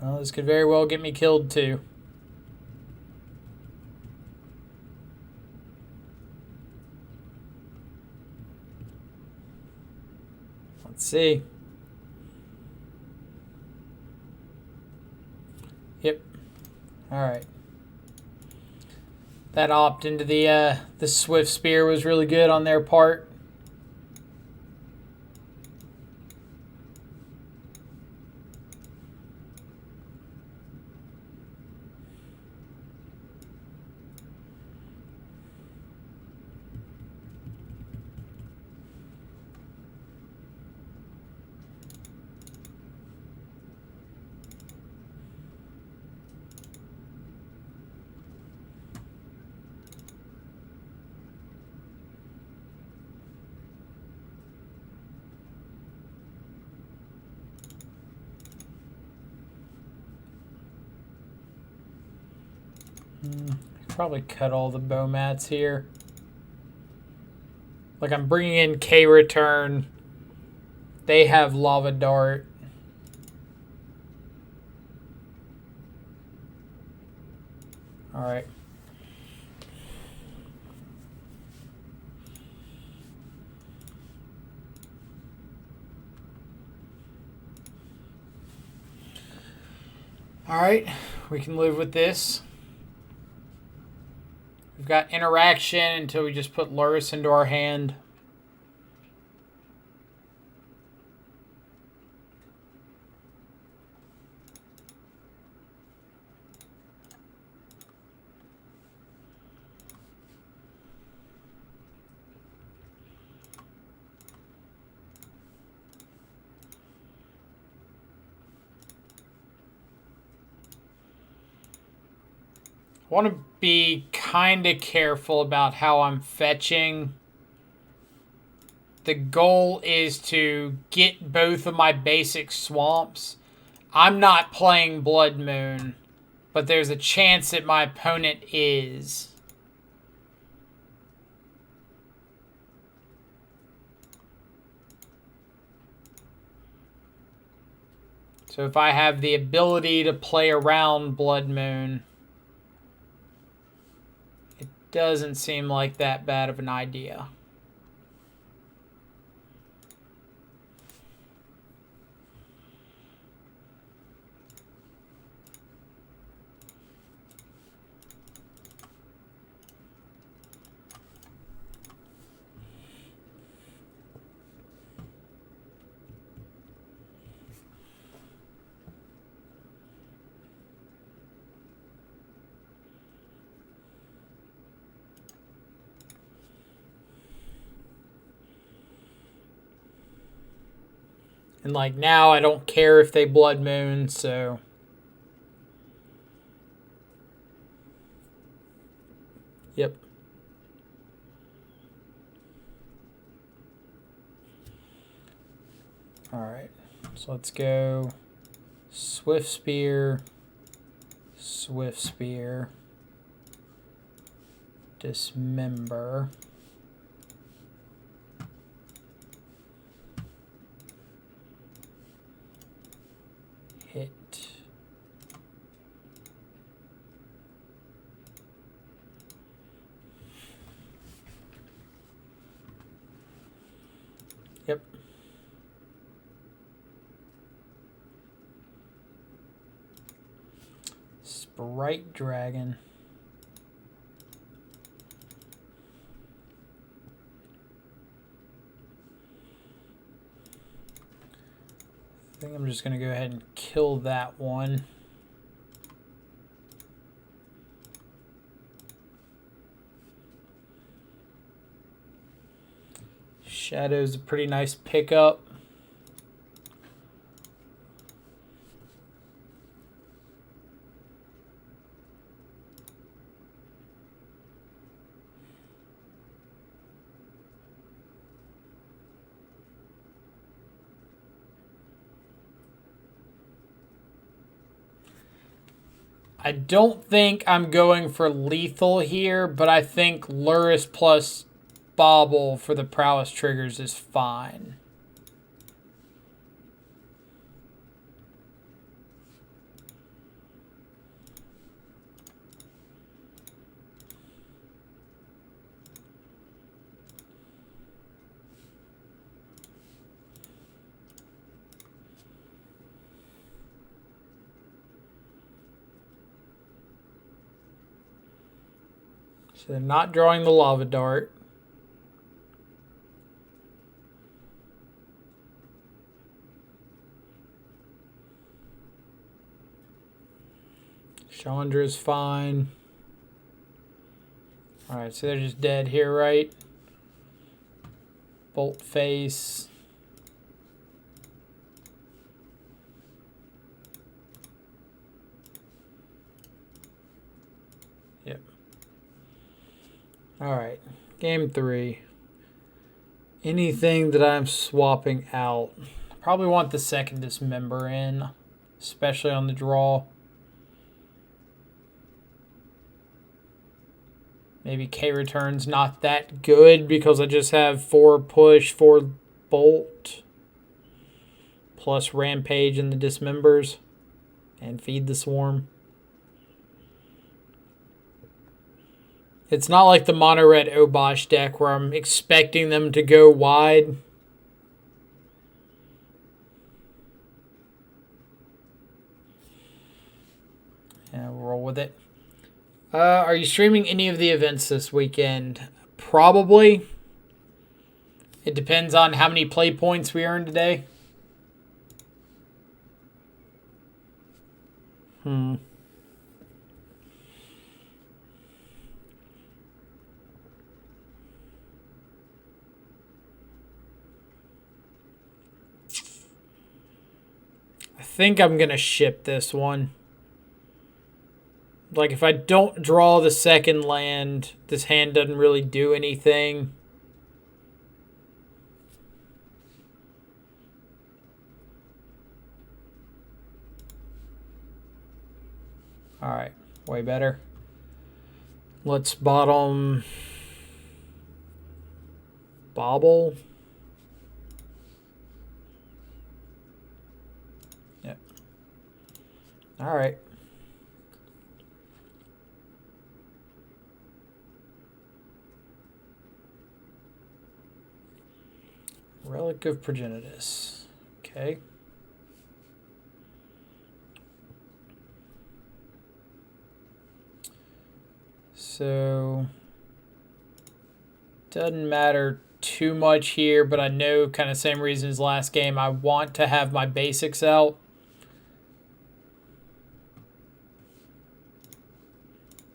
Well, this could very well get me killed too. Let's see. Yep. All right. That opt into the Swift Spear was really good on their part. Probably cut all the bow mats here. Like I'm bringing in K-Return. They have Lava Dart. All right. All right, we can live with this. We've got interaction until we just put Luris into our hand. I want to be kind of careful about how I'm fetching. The goal is to get both of my basic swamps. I'm not playing Blood Moon, but there's a chance that my opponent is. So if I have the ability to play around Blood Moon, it doesn't seem like that bad of an idea. And like now, I don't care if they Blood Moon, so. Yep. Alright, so let's go Swift Spear, Swift Spear, Dismember. Hit. Yep. Sprite Dragon. I think I'm just going to go ahead and kill that one. Shadow's a pretty nice pickup. I don't think I'm going for lethal here, but I think Luris plus Bobble for the prowess triggers is fine. So they're not drawing the lava dart. Chandra's fine. Alright, so they're just dead here, right? Bolt face. Yep. Alright, game 3. Anything that I'm swapping out. Probably want the second Dismember in, especially on the draw. Maybe K-Return's not that good because I just have 4 push, 4 bolt, plus Rampage and the Dismembers, and Feed the Swarm. It's not like the Mono Red Obosh deck where I'm expecting them to go wide. Yeah, we'll roll with it. Are you streaming any of the events this weekend? Probably. It depends on how many play points we earn today. I think I'm going to ship this one. Like, if I don't draw the second land, this hand doesn't really do anything. Alright, way better. Let's bottom Bobble. Yep. Alright. Relic of Progenitus. Okay. So, doesn't matter too much here, but I know kind of same reason as last game. I want to have my basics out.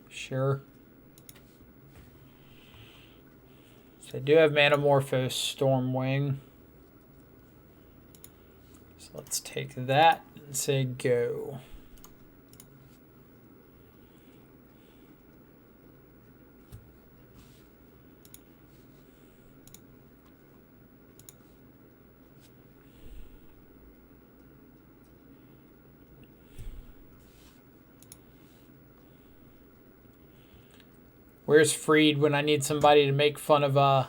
Sure. So I do have Manamorphose Stormwing. So let's take that and say go. Where's Freed when I need somebody to make fun of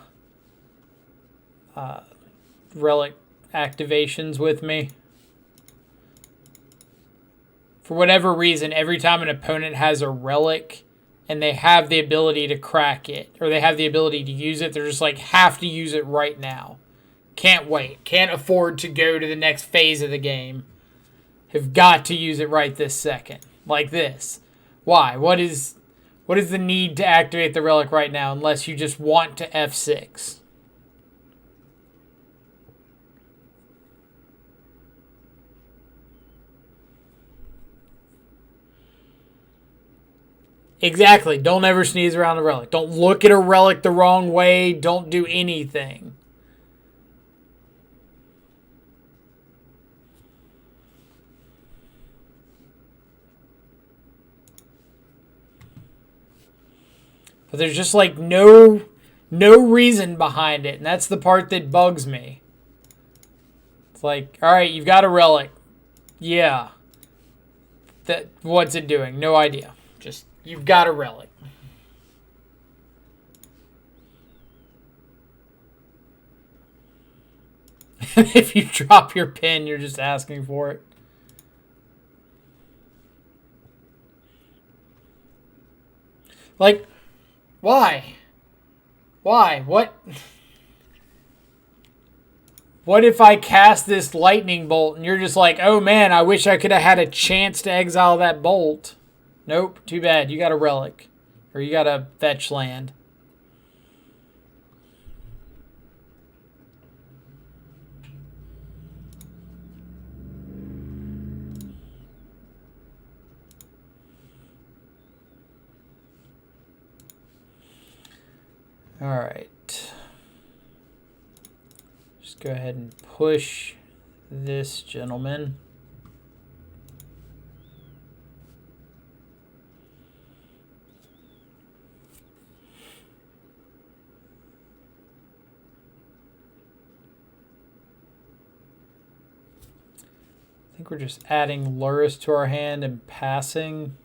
relic activations with me? For whatever reason, every time an opponent has a relic and they have the ability to crack it, or they have the ability to use it, they're just like, have to use it right now. Can't wait. Can't afford to go to the next phase of the game. Have got to use it right this second. Like this. Why? What is the need to activate the relic right now unless you just want to F6? Exactly. Don't ever sneeze around a relic. Don't look at a relic the wrong way. Don't do anything. But there's just like no reason behind it, and that's the part that bugs me. It's like, all right, you've got a relic. Yeah. What's it doing? No idea. Just you've got a relic. If you drop your pin, you're just asking for it. Like, why? Why? What if I cast this lightning bolt and you're just like, oh man, I wish I could have had a chance to exile that bolt. Nope, too bad. You got a relic. Or you got a fetch land. Alright. Just go ahead and push this gentleman. I think we're just adding Luris to our hand and passing.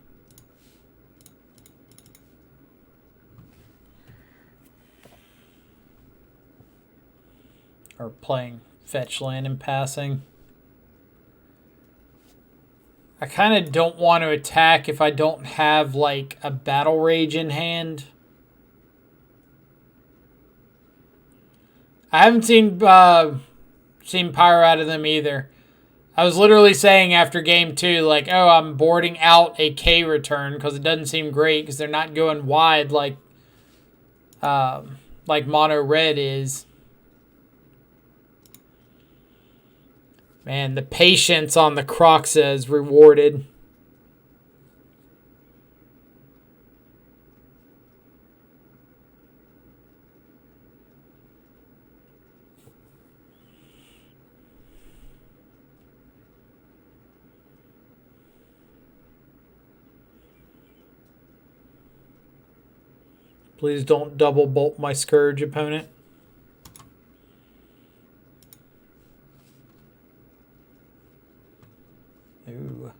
Or playing fetch land and passing. I kind of don't want to attack if I don't have like a battle rage in hand. I haven't seen Pyro out of them either. I was literally saying after game 2, like, oh, I'm boarding out a K return because it doesn't seem great because they're not going wide like mono red is. Man, the patience on the Croxa is rewarded. Please don't double bolt my Scourge opponent. Ooh.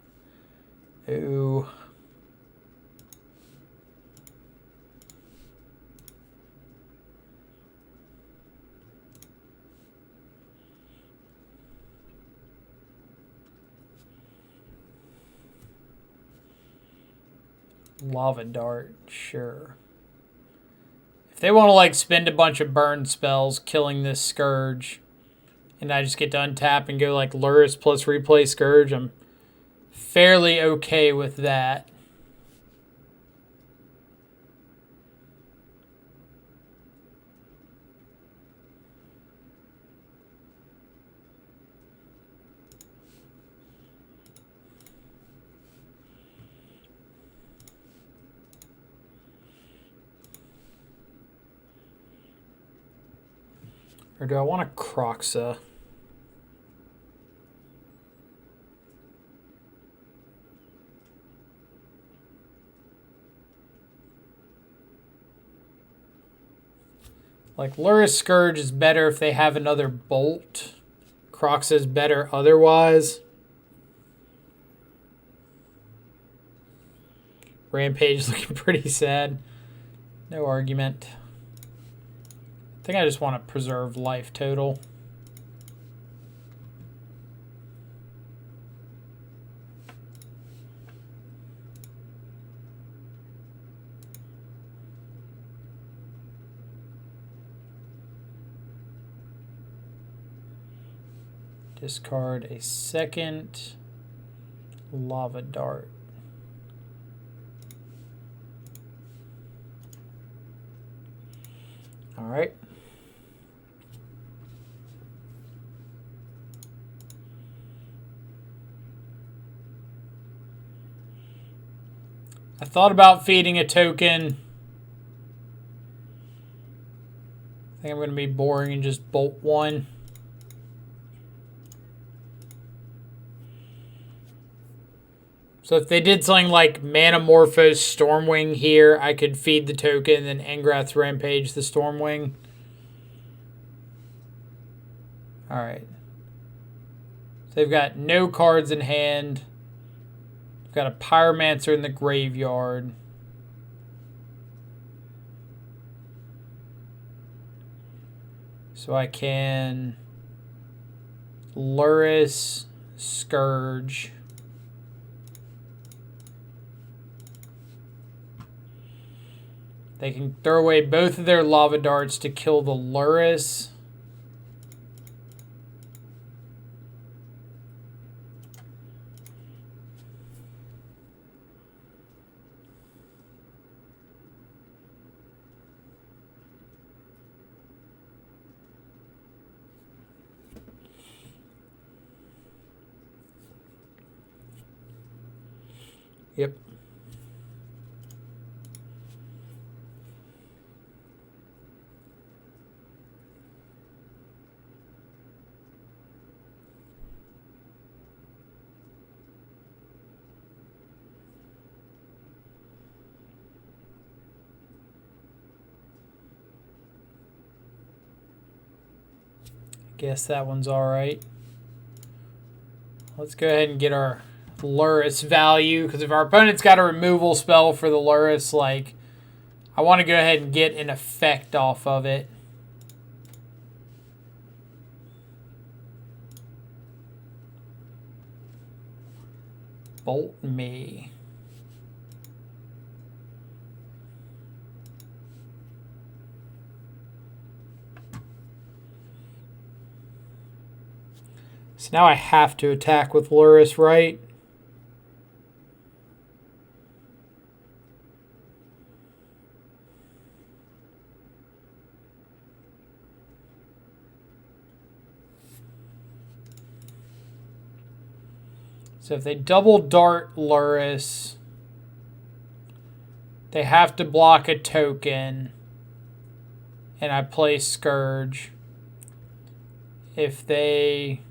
Ooh. Lava Dart, sure. If they want to like spend a bunch of burn spells killing this Scourge, and I just get to untap and go like Luris plus replay Scourge, I'm fairly okay with that. Or do I want a Croxa? Like, Luris Scourge is better if they have another bolt. Croxa is better otherwise. Rampage looking pretty sad. No argument. I think I just want to preserve life total. Discard a second Lava Dart. All right. I thought about feeding a token. I think I'm going to be boring and just bolt one. So if they did something like Manamorphose Stormwing here, I could feed the token and then Engrath's Rampage the Stormwing. Alright. So they've got no cards in hand. They've got a Pyromancer in the graveyard. So I can Luris, Scourge. They can throw away both of their Lava Darts to kill the Luris. Yep. Guess that one's alright. Let's go ahead and get our Luris value, because if our opponent's got a removal spell for the Luris, like, I want to go ahead and get an effect off of it. Bolt me. So now I have to attack with Luris, right? So if they double dart Luris, they have to block a token, and I play Scourge. If they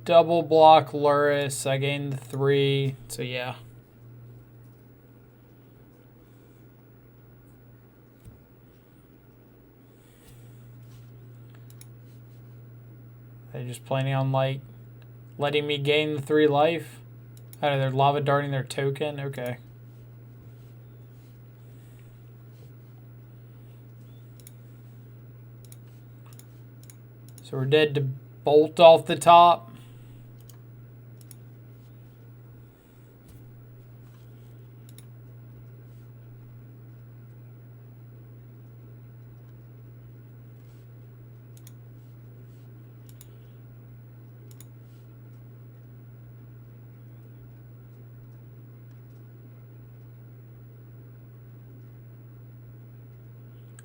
double block Luris, I gain the 3, so yeah. They're just planning on, like, letting me gain the 3 life? Oh, they're lava darting their token? Okay. So we're dead to bolt off the top.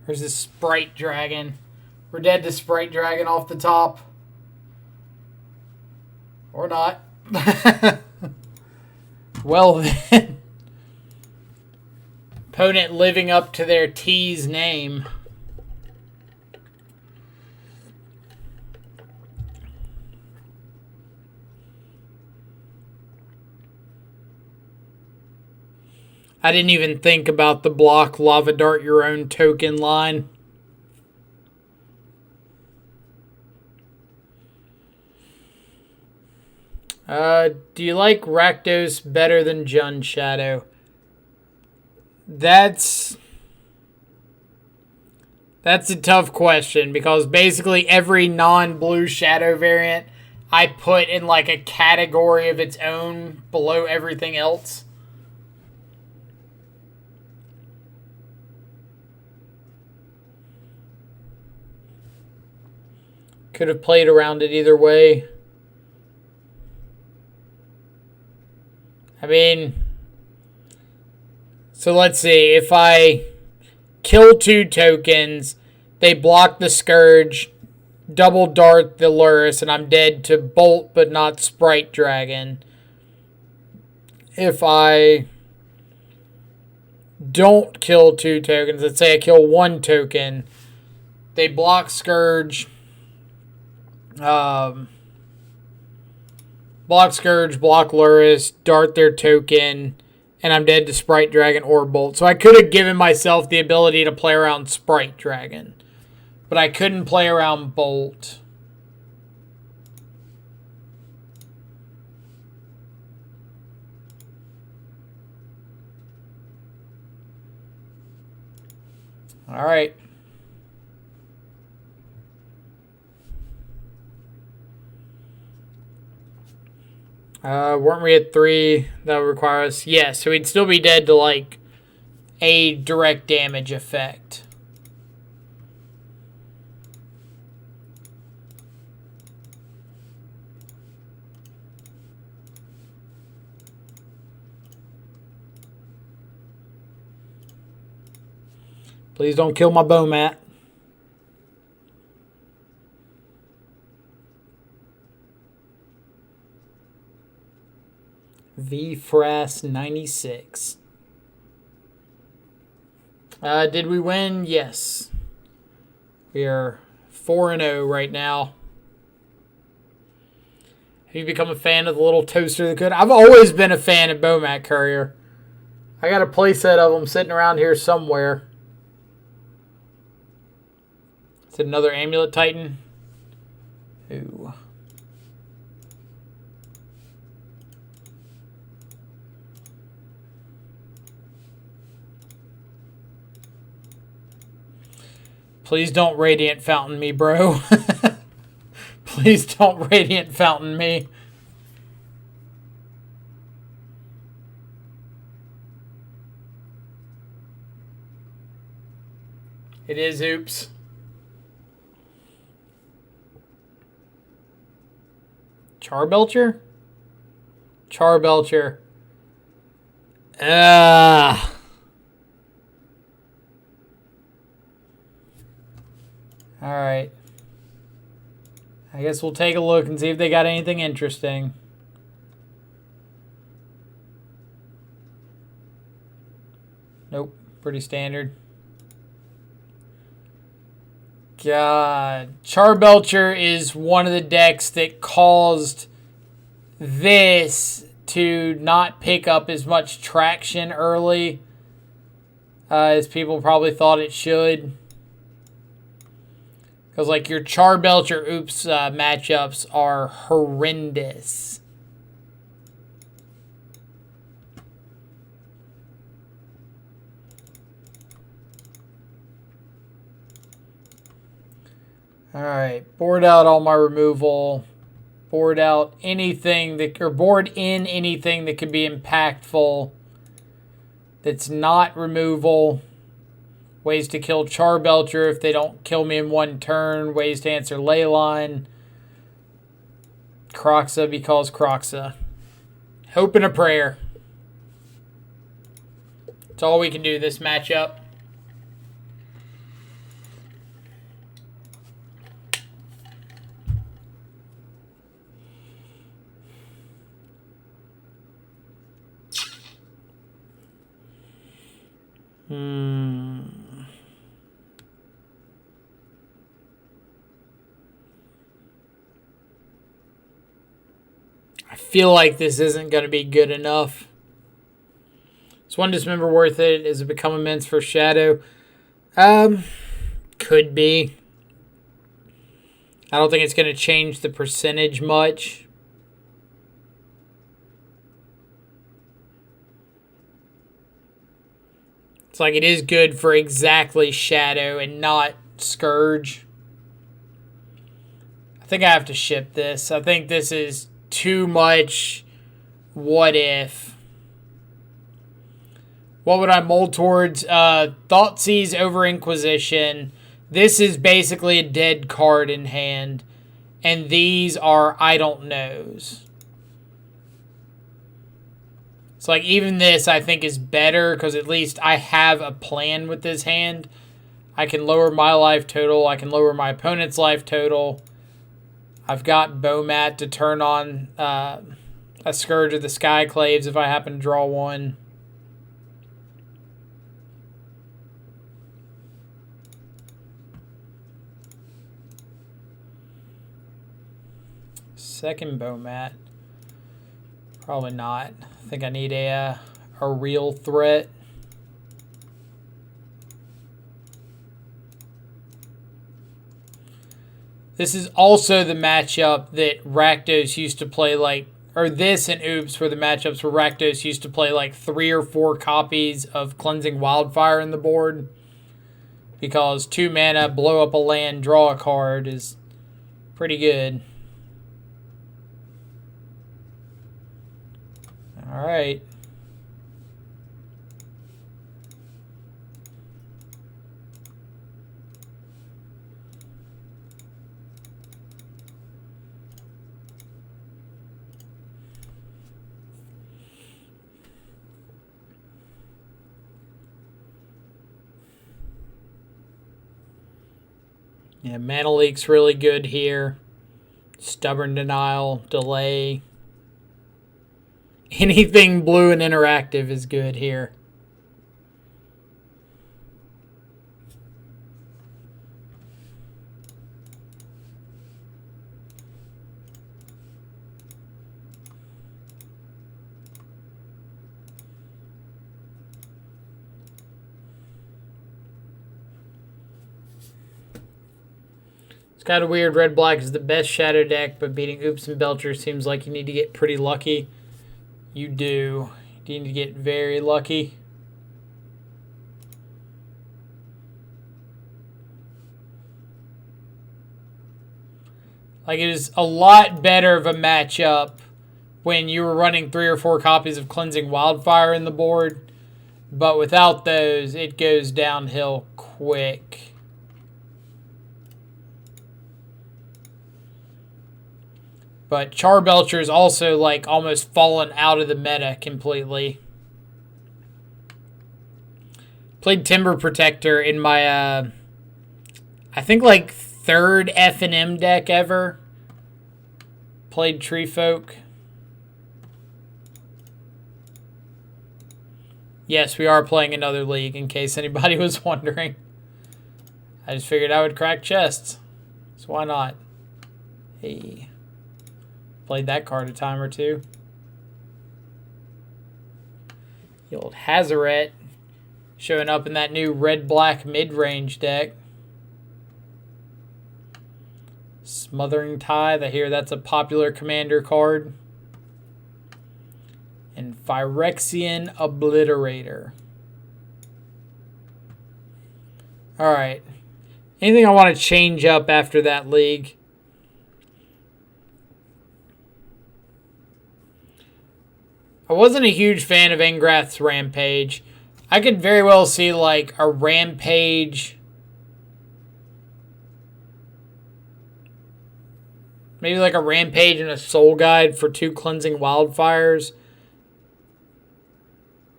There's this Sprite Dragon. We're dead to Sprite Dragon off the top. Or not. Well then. Opponent living up to their T's name. I didn't even think about the block Lava Dart your own token line. Do you like Rakdos better than Jund Shadow? That's a tough question, because basically every non-blue Shadow variant I put in like a category of its own below everything else. Could have played around it either way. I mean, so let's see. If I kill 2 tokens, they block the Scourge, double dart the Luris, and I'm dead to Bolt but not Sprite Dragon. if I don't kill 2 tokens, let's say I kill 1 token, they block Scourge, block Luris, dart their token, and I'm dead to Sprite Dragon or Bolt. So I could have given myself the ability to play around Sprite Dragon, but I couldn't play around Bolt. All right. Weren't we at 3? That would require us. Yeah, so we'd still be dead to, like, a direct damage effect. Please don't kill my Bomat. VFRAS 96. Did we win? Yes. We are 4-0 right now. Have you become a fan of the little toaster that could? I've always been a fan of Bomat Courier. I got a playset of them sitting around here somewhere. Is it another Amulet Titan? Ooh. Please don't Radiant Fountain me, bro. Please don't Radiant Fountain me. It is oops. Charbelcher? Charbelcher. Alright. I guess we'll take a look and see if they got anything interesting. Nope. Pretty standard. God. Charbelcher is one of the decks that caused this to not pick up as much traction early as people probably thought it should. Because, like, your Charbelcher oops matchups are horrendous. Alright, board out all my removal. Board out anything that, or board in anything that could be impactful that's not removal. Ways to kill Charbelcher if they don't kill me in 1 turn. Ways to answer Leyline. Croxa because Croxa. Hope and a prayer. That's all we can do this matchup. I feel like this isn't going to be good enough. Is 1 Dismember worth it? Is it become immense for Shadow? Could be. I don't think it's going to change the percentage much. It's like it is good for exactly Shadow and not Scourge. I think I have to ship this. I think this is too much what if. What would I mold towards? Thoughtseize over Inquisition. This is basically a dead card in hand. And these are I don't knows. It's like even this I think is better because at least I have a plan with this hand. I can lower my life total. I can lower my opponent's life total. I've got Bomat to turn on a Scourge of the Skyclaves if I happen to draw one. Second Bomat. Probably not. I think I need a real threat. This is also the matchup that Rakdos used to play like, or this and Oops were the matchups where Rakdos used to play like 3 or 4 copies of Cleansing Wildfire in the board. Because 2 mana, blow up a land, draw a card is pretty good. Alright. Yeah, Mana Leak's really good here. Stubborn Denial, Delay. Anything blue and interactive is good here. It's kind of weird. Red-Black is the best Shadow deck, but beating Oops and Belcher seems like you need to get pretty lucky. You do. You need to get very lucky. Like, it is a lot better of a matchup when you were running 3 or 4 copies of Cleansing Wildfire in the board. But without those, it goes downhill quick. But Charbelcher's also like almost fallen out of the meta completely. Played Timber Protector in my, I think like 3rd F&M deck ever. Played Tree Folk. Yes, we are playing another league in case anybody was wondering. I just figured I would crack chests. So why not? Hey. Played that card a time or two. The old Hazaret showing up in that new red-black mid-range deck. Smothering Tithe, I hear that's a popular commander card. And Phyrexian Obliterator. Alright. Anything I want to change up after that league? I wasn't a huge fan of Engrath's Rampage. I could very well see like a Rampage. Maybe like a Rampage and a Soul Guide for 2 Cleansing Wildfires.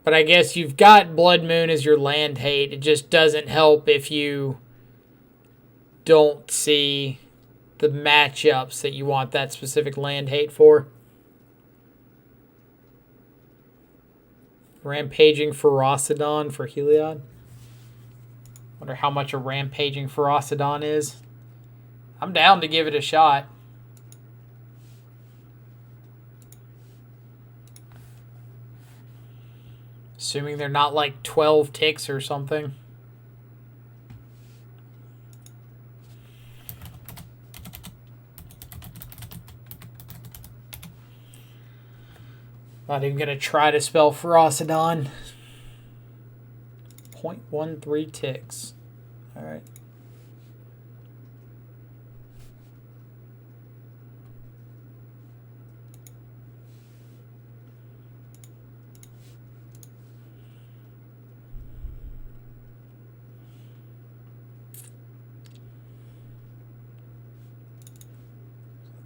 But I guess you've got Blood Moon as your land hate. It just doesn't help if you don't see the matchups that you want that specific land hate for. Rampaging Ferocidon for Heliod. Wonder how much a Rampaging Ferocidon is. I'm down to give it a shot. Assuming they're not like 12 ticks or something. Not even going to try to spell Ferocidon. 0.13 ticks. Alright.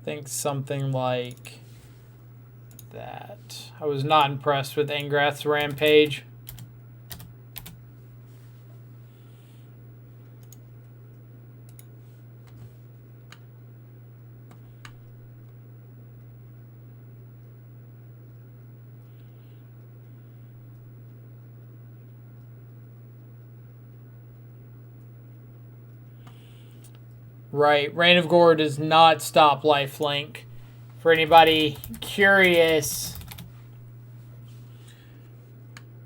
I think something like that. I was not impressed with Engrath's Rampage. Right. Reign of Gore does not stop lifelink. For anybody curious,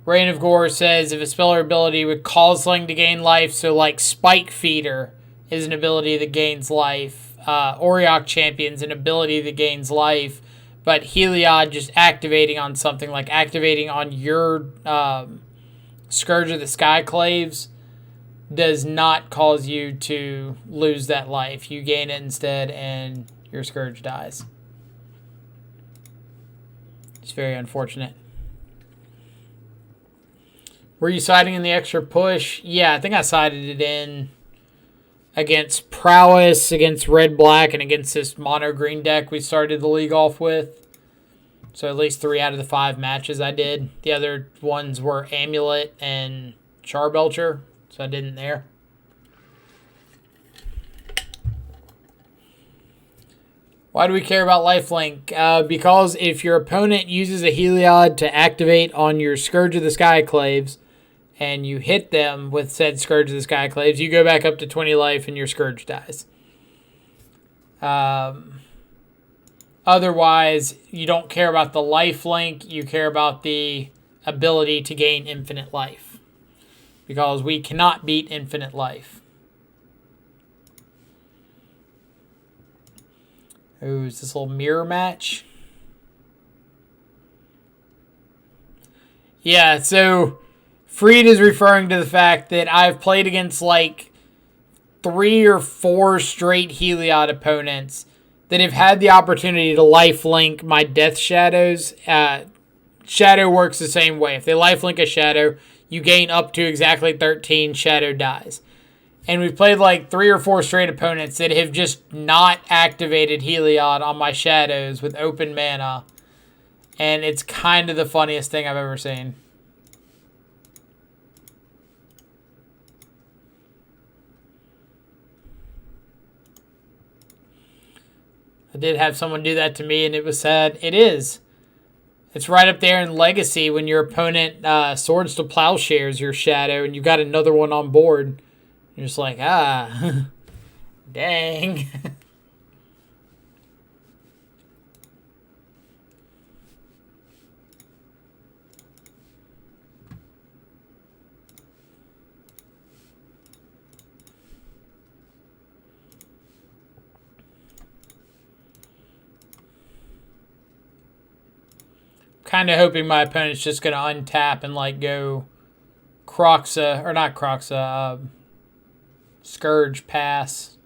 Reign of Gore says if a spell or ability would cause something to gain life, so like Spike Feeder is an ability that gains life, Auriok Champion's an ability that gains life, but Heliod just activating on something, like activating on your Scourge of the Skyclaves, does not cause you to lose that life. You gain it instead, and your Scourge dies. It's very unfortunate. Were you siding in the extra push? Yeah, I think I sided it in against Prowess, against Red-Black, and against this mono-green deck we started the league off with. So at least 3 out of the 5 matches I did. The other ones were Amulet and Charbelcher, so I didn't there. Why do we care about lifelink? Because if your opponent uses a Heliod to activate on your Scourge of the Skyclaves, and you hit them with said Scourge of the Skyclaves, you go back up to 20 life and your Scourge dies. Otherwise, you don't care about the lifelink, you care about the ability to gain infinite life. Because we cannot beat infinite life. Ooh, is this little mirror match? Yeah, so Freed is referring to the fact that I've played against like 3 or 4 straight Heliod opponents that have had the opportunity to lifelink my Death Shadows. Shadow works the same way. If they lifelink a Shadow, you gain up to exactly 13, Shadow dies. And we've played like 3 or 4 straight opponents that have just not activated Heliod on my Shadows with open mana. And it's kind of the funniest thing I've ever seen. I did have someone do that to me, and it was sad. It is. It's right up there in Legacy when your opponent Swords to Plowshares your Shadow, and you've got another one on board. You're just like, dang. Kind of hoping my opponent's just going to untap and like go Croxa, or not Croxa, Scourge pass.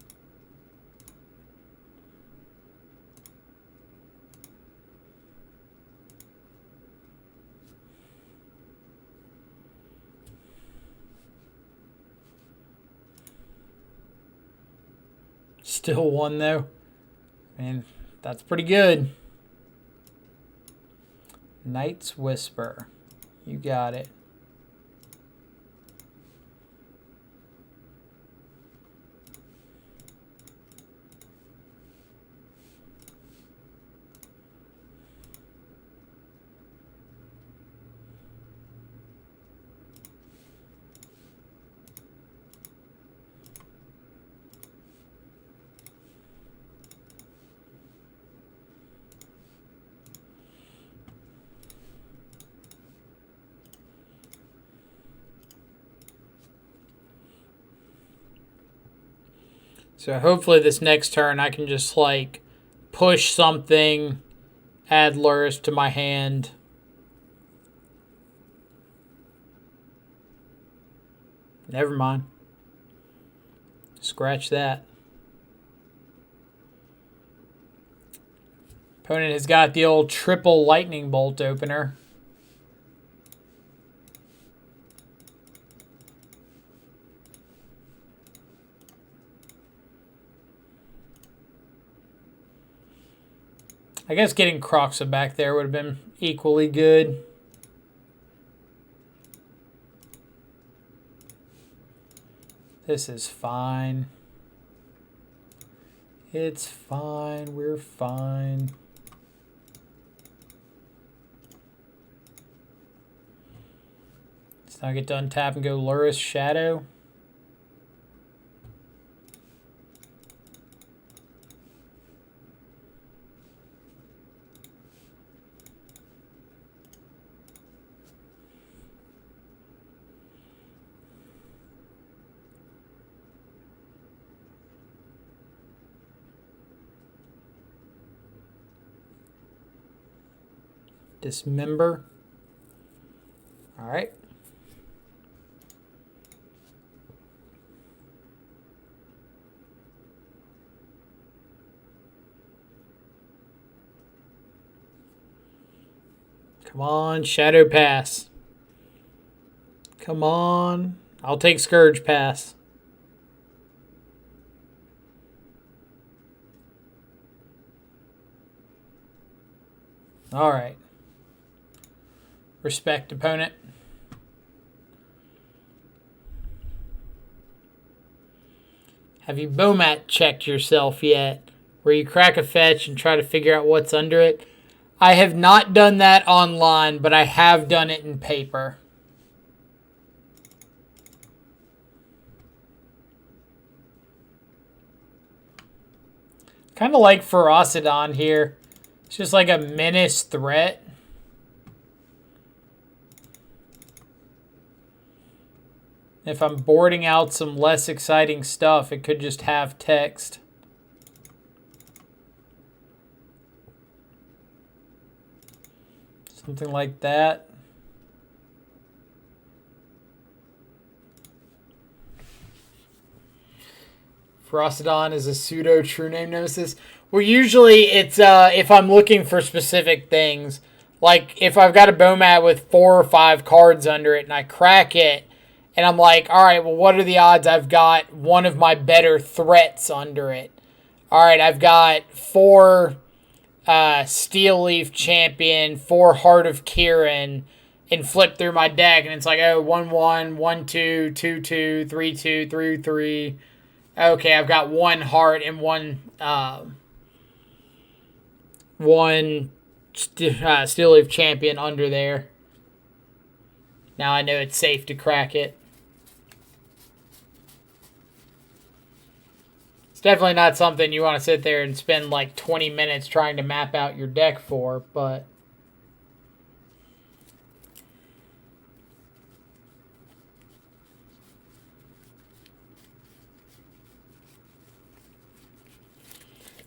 Still won though. Man, that's pretty good. Night's Whisper. You got it. So hopefully this next turn I can just like push something, add Lurrus to my hand. Never mind. Scratch that. Opponent has got the old triple lightning bolt opener. I guess getting Croxa back there would have been equally good. This is fine. It's fine. We're fine. Let's now get done tap and go Lurrus Shadow. Dismember. All right. Come on, Shadow Pass. Come on. I'll take Scourge Pass. All right. Respect, opponent. Have you Bomat checked yourself yet? Where you crack a fetch and try to figure out what's under it? I have not done that online, but I have done it in paper. Kind of like Ferocidon here. It's just like a menace threat. If I'm boarding out some less exciting stuff, it could just have text. Something like that. Ferocidon is a pseudo true name nemesis. Well, usually it's if I'm looking for specific things. Like if I've got a Bomat with 4 or 5 cards under it and I crack it, and I'm like, all right, well, what are the odds I've got one of my better threats under it? All right, I've got 4 Steel Leaf Champion, 4 Heart of Kirin, and flip through my deck, and it's like, oh, 1-1, 1-2, 2-2, 3-2, 3-3. Okay, I've got 1 Heart and 1 Steel Leaf Champion under there. Now I know it's safe to crack it. Definitely not something you want to sit there and spend like 20 minutes trying to map out your deck for, but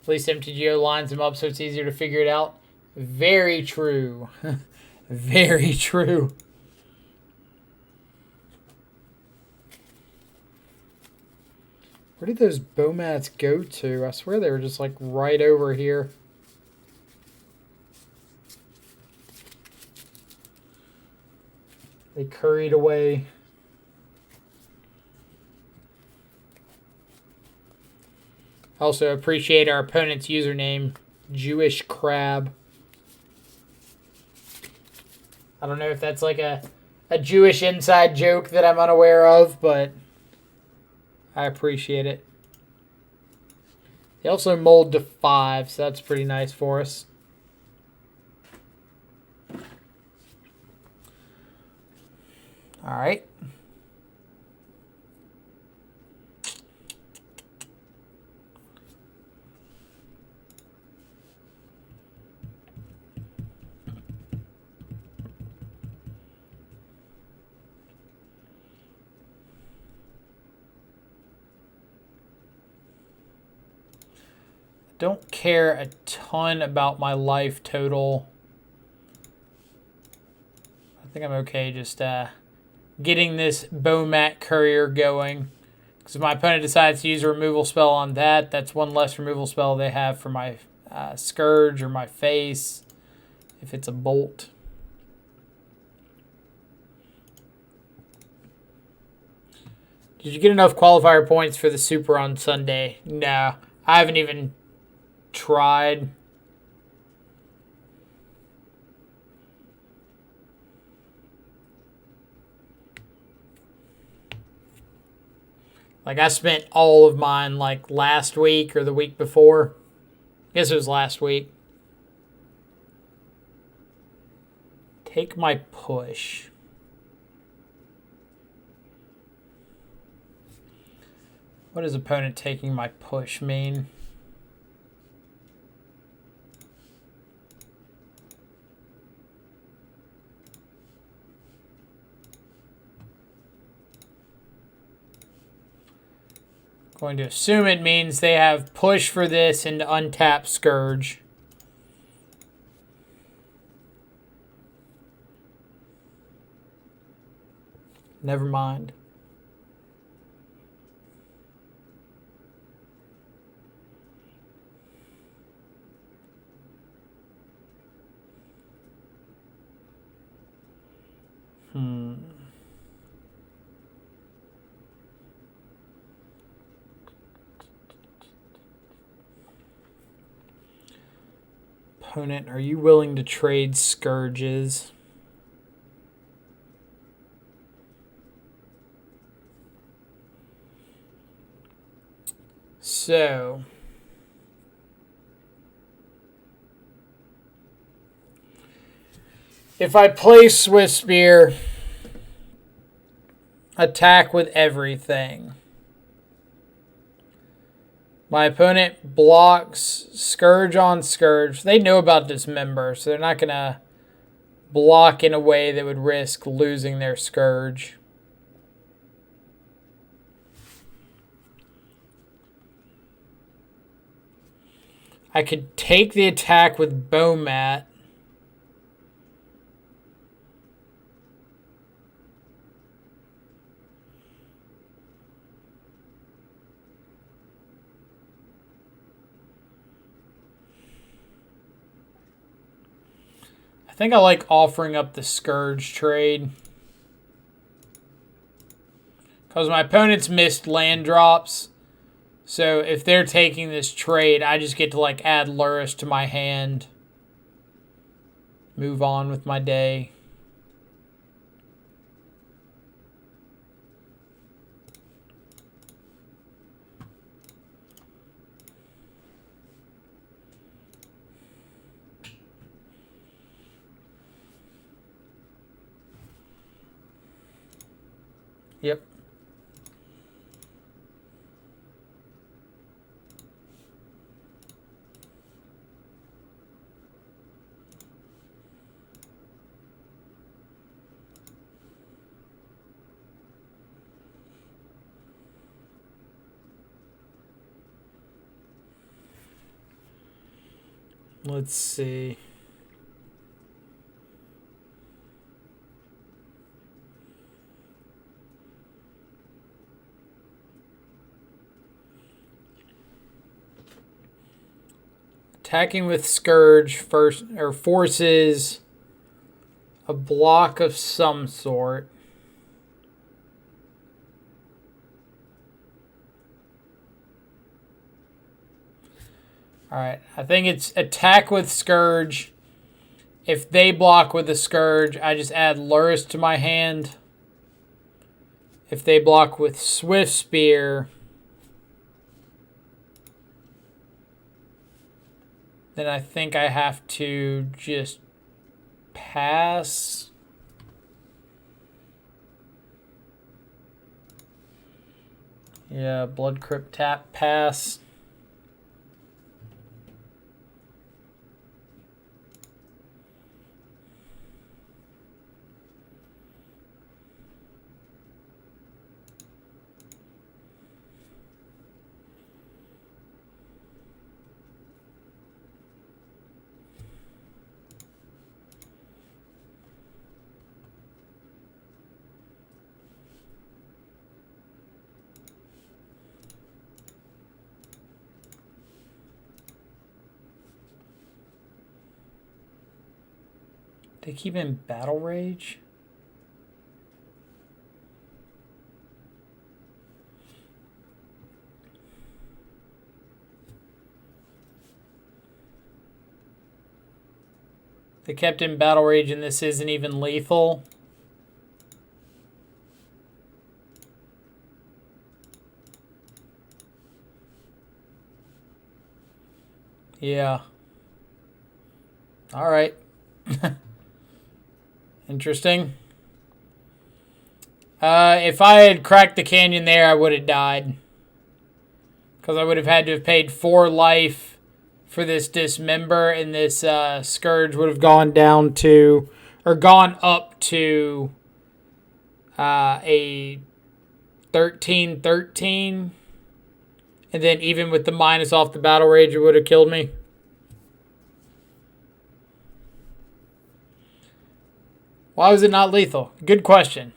at least MTGO lines them up so it's easier to figure it out. Very true. Very true. Where did those Bomats go to? I swear they were just like right over here. They curried away. Also appreciate our opponent's username, Jewish Crab. I don't know if that's like a Jewish inside joke that I'm unaware of, but I appreciate it. They also mold to 5, so that's pretty nice for us. All right. Don't care a ton about my life total. I think I'm okay just getting this Bomat Courier going. Because if my opponent decides to use a removal spell on that, that's 1 less removal spell they have for my Scourge or my face, if it's a bolt. Did you get enough qualifier points for the Super on Sunday? No, I haven't even tried. Like I spent all of mine like last week or the week before. I guess it was last week. Take my push. What does opponent taking my push mean? Going to assume it means they have push for this and untap Scourge. Never mind. Opponent, are you willing to trade Scourges? So, if I play Swift Spear, attack with everything. My opponent blocks Scourge on Scourge. They know about Dismember, so they're not going to block in a way that would risk losing their Scourge. I could take the attack with Bowmat. I think I like offering up the Scourge trade. Because my opponent's missed land drops. So if they're taking this trade, I just get to like add Lurrus to my hand. Move on with my day. Yep. Let's see. Attacking with Scourge first or forces a block of some sort. Alright, I think it's attack with Scourge. If they block with the Scourge, I just add Lurrus to my hand. If they block with Swift Spear, then I think I have to just pass. Yeah, Blood Crypt tap, pass. They keep in Battle Rage? They kept in Battle Rage and this isn't even lethal? Yeah. All right. Interesting. If I had cracked the canyon there, I would have died. Because I would have had to have paid 4 life for this Dismember, and this Scourge would have gone down to, or gone up to a 13-13. And then even with the minus off the Battle Rage, it would have killed me. Why was it not lethal? Good question.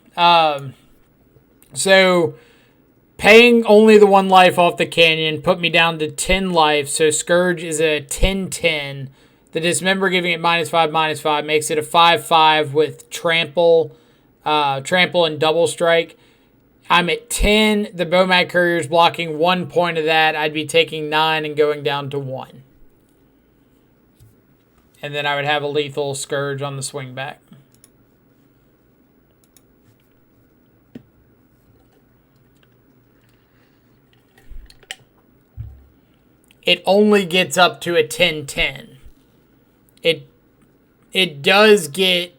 So paying only the 1 life off the canyon put me down to 10 life. So Scourge is a 10/10. The Dismember giving it -5/-5 makes it a 5/5 with trample and double strike. I'm at 10. The Bomad Courier's blocking 1 point of that. I'd be taking 9 and going down to 1. And then I would have a lethal Scourge on the swing back. It only gets up to a 10/10. It does get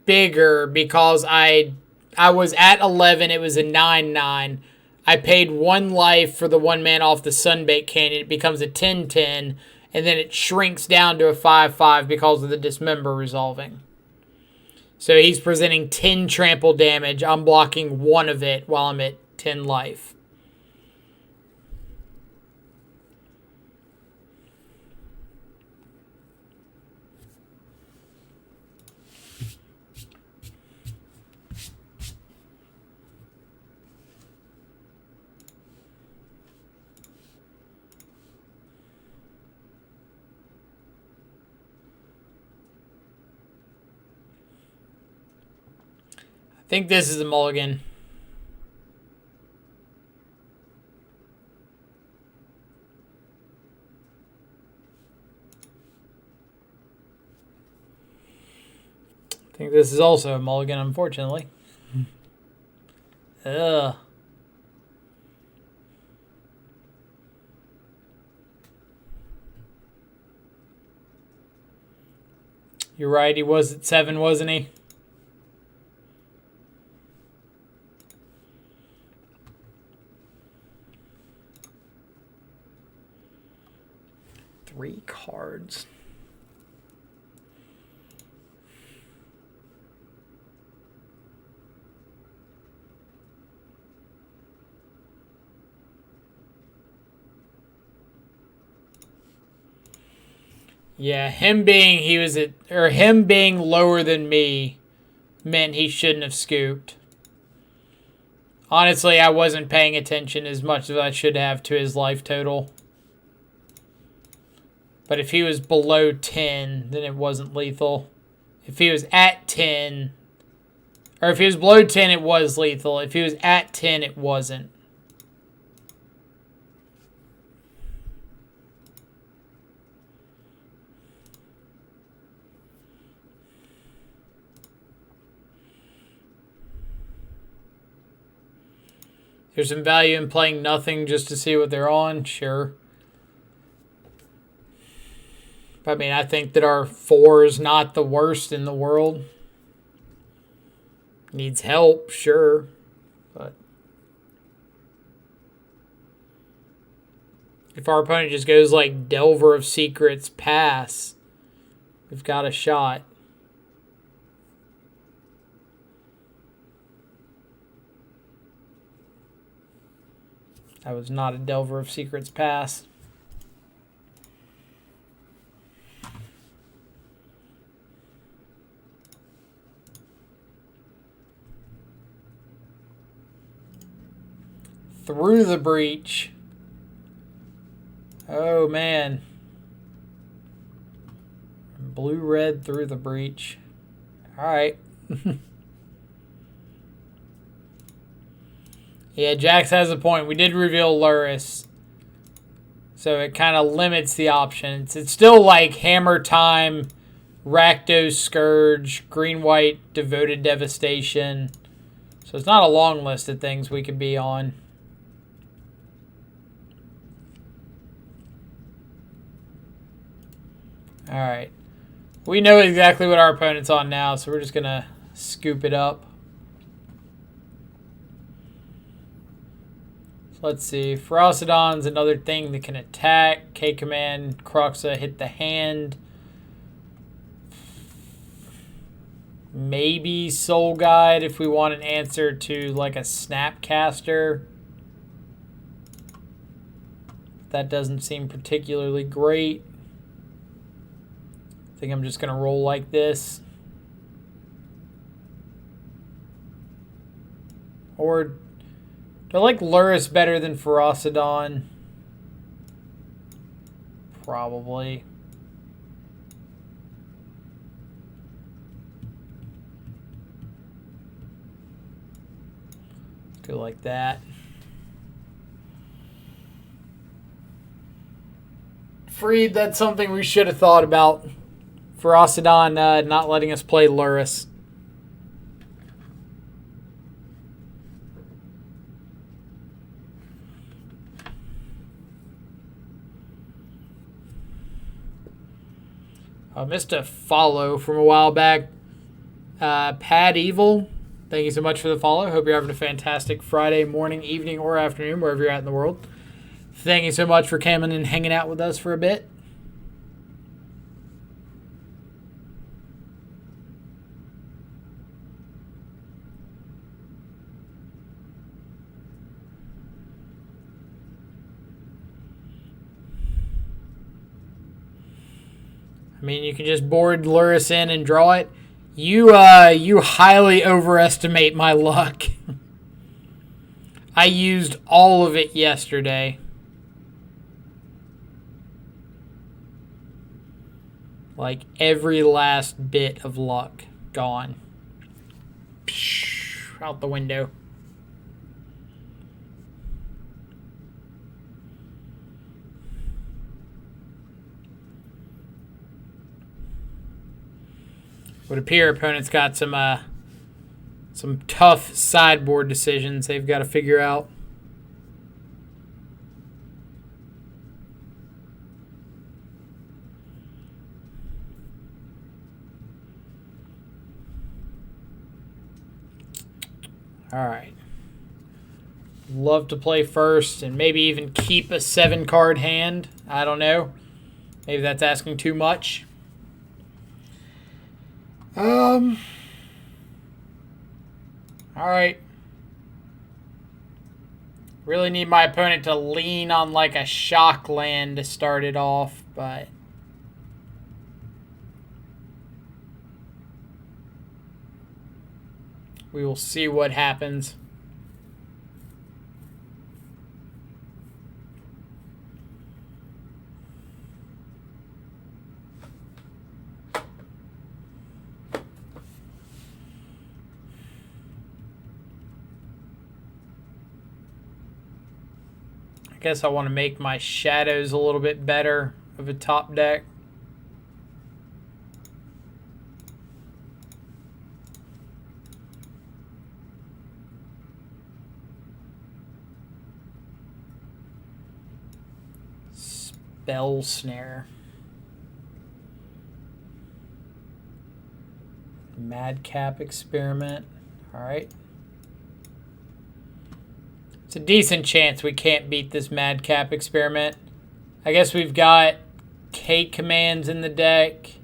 bigger because I was at 11. It was a 9/9. I paid 1 life for the 1 man off the Sunbait Canyon. It becomes a 10/10, and then it shrinks down to a 5/5 because of the Dismember resolving. So he's presenting 10 trample damage. I'm blocking 1 of it while I'm at 10 life. I think this is a mulligan. I think this is also a mulligan, unfortunately. Ugh. You're right, he was at 7, wasn't he? Three cards. Yeah, him being lower than me meant he shouldn't have scooped. Honestly, I wasn't paying attention as much as I should have to his life total. But if he was below 10, then it wasn't lethal. If he was at 10, or if he was below 10, it was lethal. If he was at 10, it wasn't. There's some value in playing nothing just to see what they're on, sure. I mean, I think that our 4 is not the worst in the world. Needs help, sure. But if our opponent just goes like Delver of Secrets, pass, we've got a shot. That was not a Delver of Secrets pass. Through the breach. Oh, man. Blue-red through the breach. All right. Yeah, Jax has a point. We did reveal Luris. So it kind of limits the options. It's still like Hammer Time, Rakdos, Scourge, Green-White, Devoted Devastation. So it's not a long list of things we could be on. Alright. We know exactly what our opponent's on now, so we're just going to scoop it up. Let's see. Ferocidon's another thing that can attack. K-Command, Croxa hit the hand. Maybe Soul Guide if we want an answer to like a Snapcaster. That doesn't seem particularly great. I think I'm just going to roll like this. Or do I like Lurrus better than Ferocidon? Probably. Go like that. Freed, that's something we should have thought about. Ferocidon not letting us play Lurrus. I missed a follow from a while back. Pad Evil, thank you so much for the follow. Hope you're having a fantastic Friday morning, evening, or afternoon, wherever you're at in the world. Thank you so much for coming and hanging out with us for a bit. I mean, you can just board Lurrus in and draw it. You highly overestimate my luck. I used all of it yesterday. Like every last bit of luck gone. Psh, out the window. Would appear opponents got some tough sideboard decisions they've got to figure out. All right. Love to play first and maybe even keep a 7-card hand. I don't know. Maybe that's asking too much. All right. Really need my opponent to lean on like a shock land to start it off, but we will see what happens. I guess I want to make my shadows a little bit better of a top deck. Spell Snare. Madcap Experiment. All right. It's a decent chance we can't beat this Madcap Experiment. I guess we've got K commands in the deck.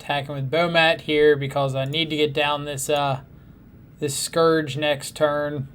Attacking with Bomat here because I need to get down this this Scourge next turn.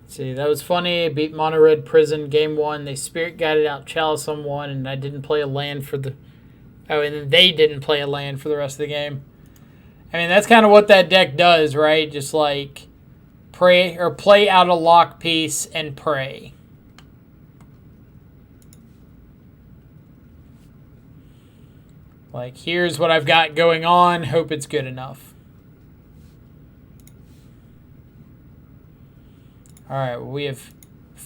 See, that was funny. I beat Mono Red Prison game 1. They Spirit Guided out Chalice on 1, and I didn't play a land for the... Oh, and then they didn't play a land for the rest of the game. I mean, that's kind of what that deck does, right? Just like pray or play out a lock piece and pray. Like, here's what I've got going on. Hope it's good enough. All right, well, we have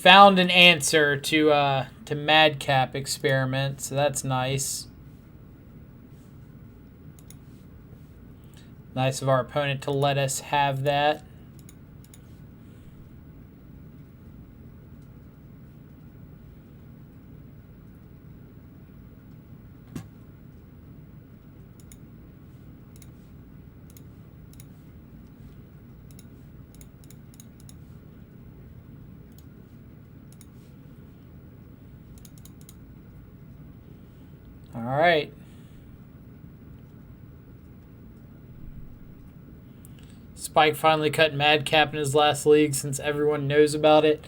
found an answer to Madcap experiment, so that's nice. Nice of our opponent to let us have that. All right. Spike finally cut Madcap in his last league since everyone knows about it.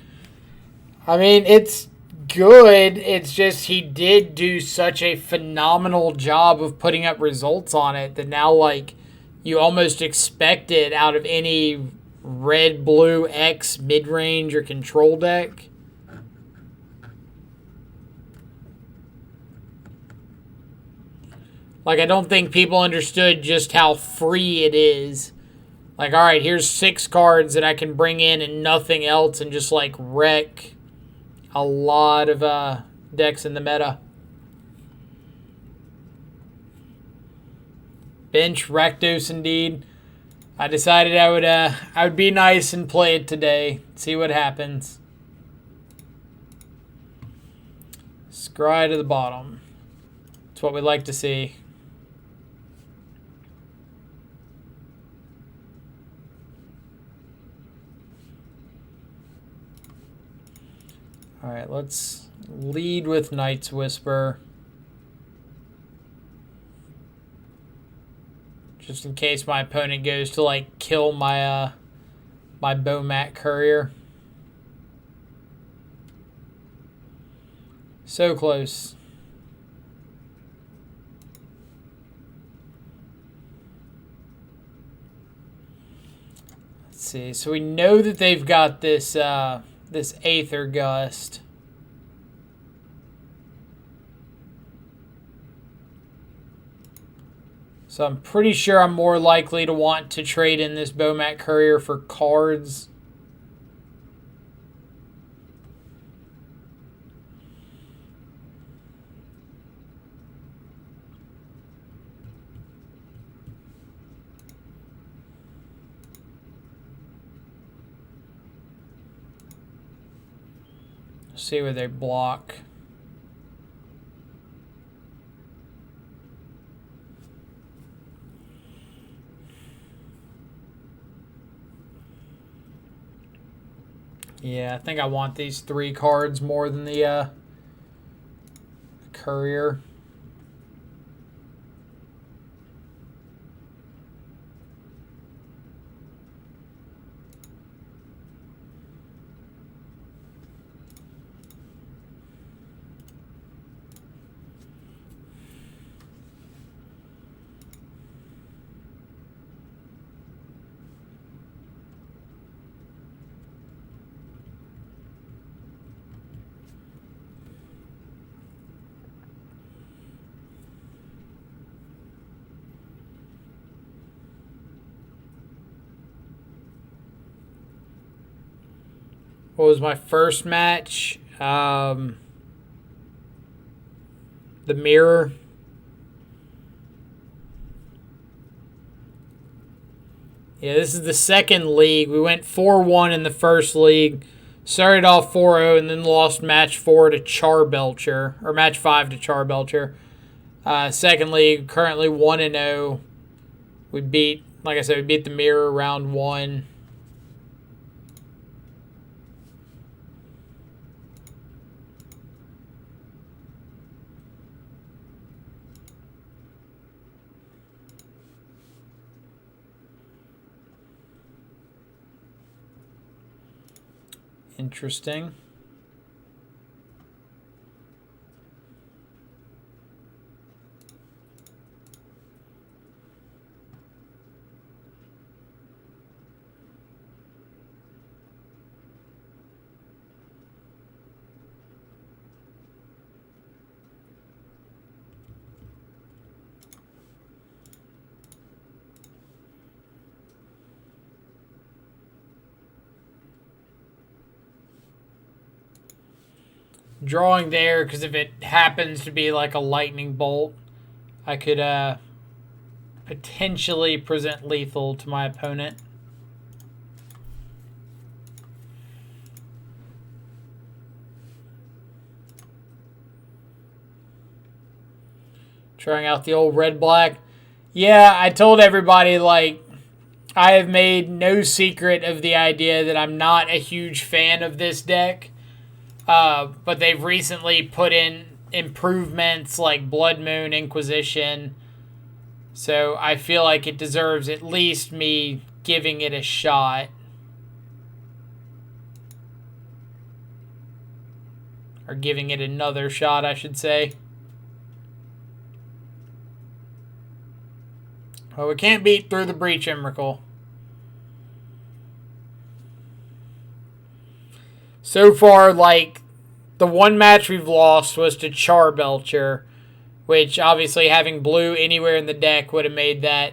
I mean, it's good. It's just he did do such a phenomenal job of putting up results on it that now, like, you almost expect it out of any red, blue, X, mid-range, or control deck. Like, I don't think people understood just how free it is. Like, all right, here's 6 cards that I can bring in and nothing else and just, like, wreck a lot of decks in the meta. Bench Rakdos indeed. I decided I would be nice and play it today. See what happens. Scry to the bottom. That's what we like to see. All right, let's lead with Knight's Whisper. Just in case my opponent goes to, like, kill my my Bomat Courier. So close. Let's see. So we know that they've got this this Aether Gust. So I'm pretty sure I'm more likely to want to trade in this Bomat Courier for cards. See where they block. Yeah, I think I want these 3 cards more than the Courier. What was my first match? The Mirror. Yeah, this is the second league. We went 4-1 in the first league. Started off 4-0 and then lost match 4 to Charbelcher. Or match 5 to Charbelcher. Second league, currently 1-0. We beat, like I said, we beat the Mirror round 1. Interesting. drawing there because if it happens to be like a lightning bolt, I could potentially present lethal to my opponent. Trying out the old red-black. Yeah, I told everybody, like, I have made no secret of the idea that I'm not a huge fan of this deck. But they've recently put in improvements like Blood Moon, Inquisition. So I feel like it deserves at least me giving it a shot. Or giving it another shot, I should say. Well, we can't beat Through the Breach, Emrakul. So far, like, the one match we've lost was to Charbelcher, which obviously having blue anywhere in the deck would have made that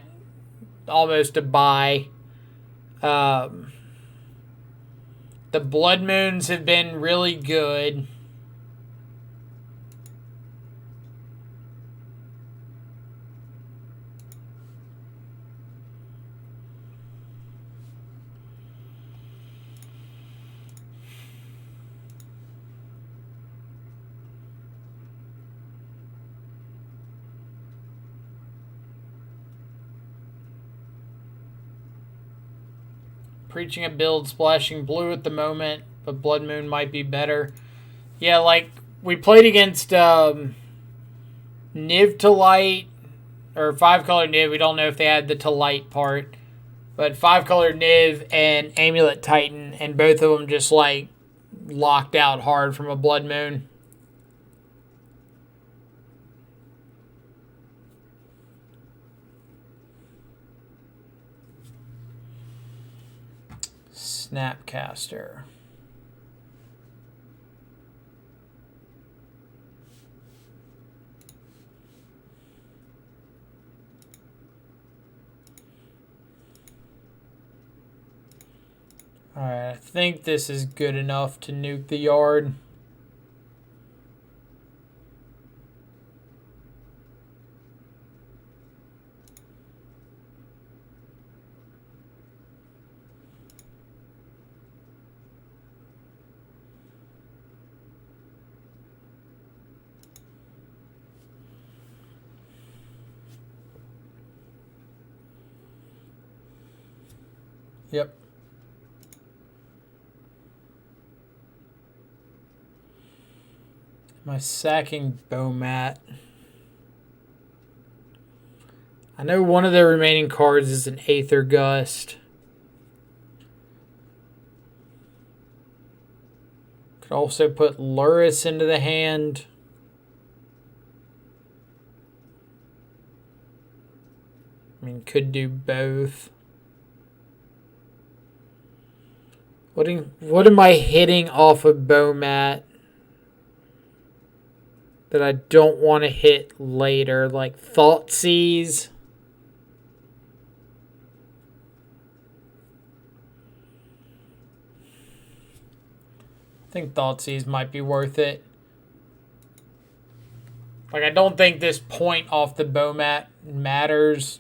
almost a buy. The Blood Moons have been really good. Preaching a build splashing blue at the moment, but Blood Moon might be better. Yeah, like, we played against Niv to Light, or 5-color Niv. We don't know if they had the to Light part. But 5-color Niv and Amulet Titan, and both of them just, like, locked out hard from a Blood Moon. Snapcaster. Alright, I think this is good enough to nuke the yard. Yep. My sacking Bowmat. I know one of the remaining cards is an Aether Gust. Could also put Luris into the hand. I mean, could do both. What am I hitting off of Bowmat that I don't want to hit later? Like Thoughtseize. I think Thoughtseize might be worth it. Like, I don't think this point off the Bowmat matters.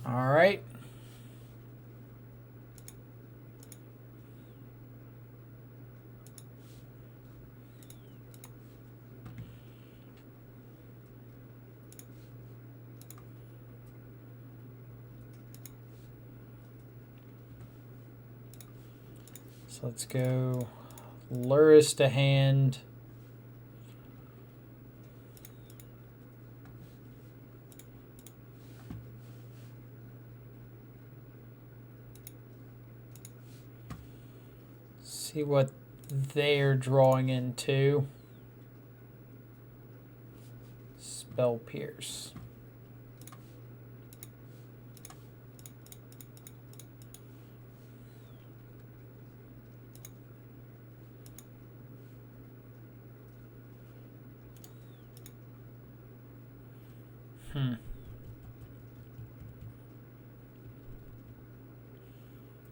All right. So let's go Luris to hand. See what they're drawing into. Spell Pierce.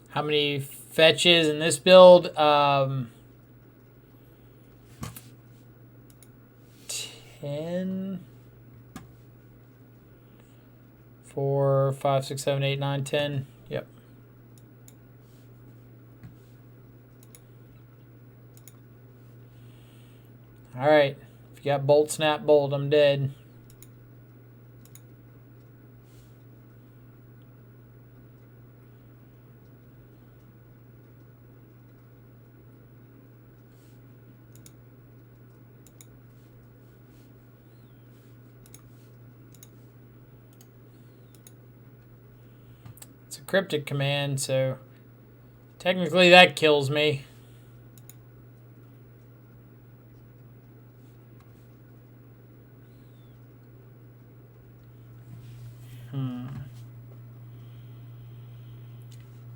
How many fetches in this build? 10, 4, 5, 6, 7, 8, 9, 10. Yep. All right. If you got bolt, snap, bolt, I'm dead. It's a cryptic command, so technically that kills me.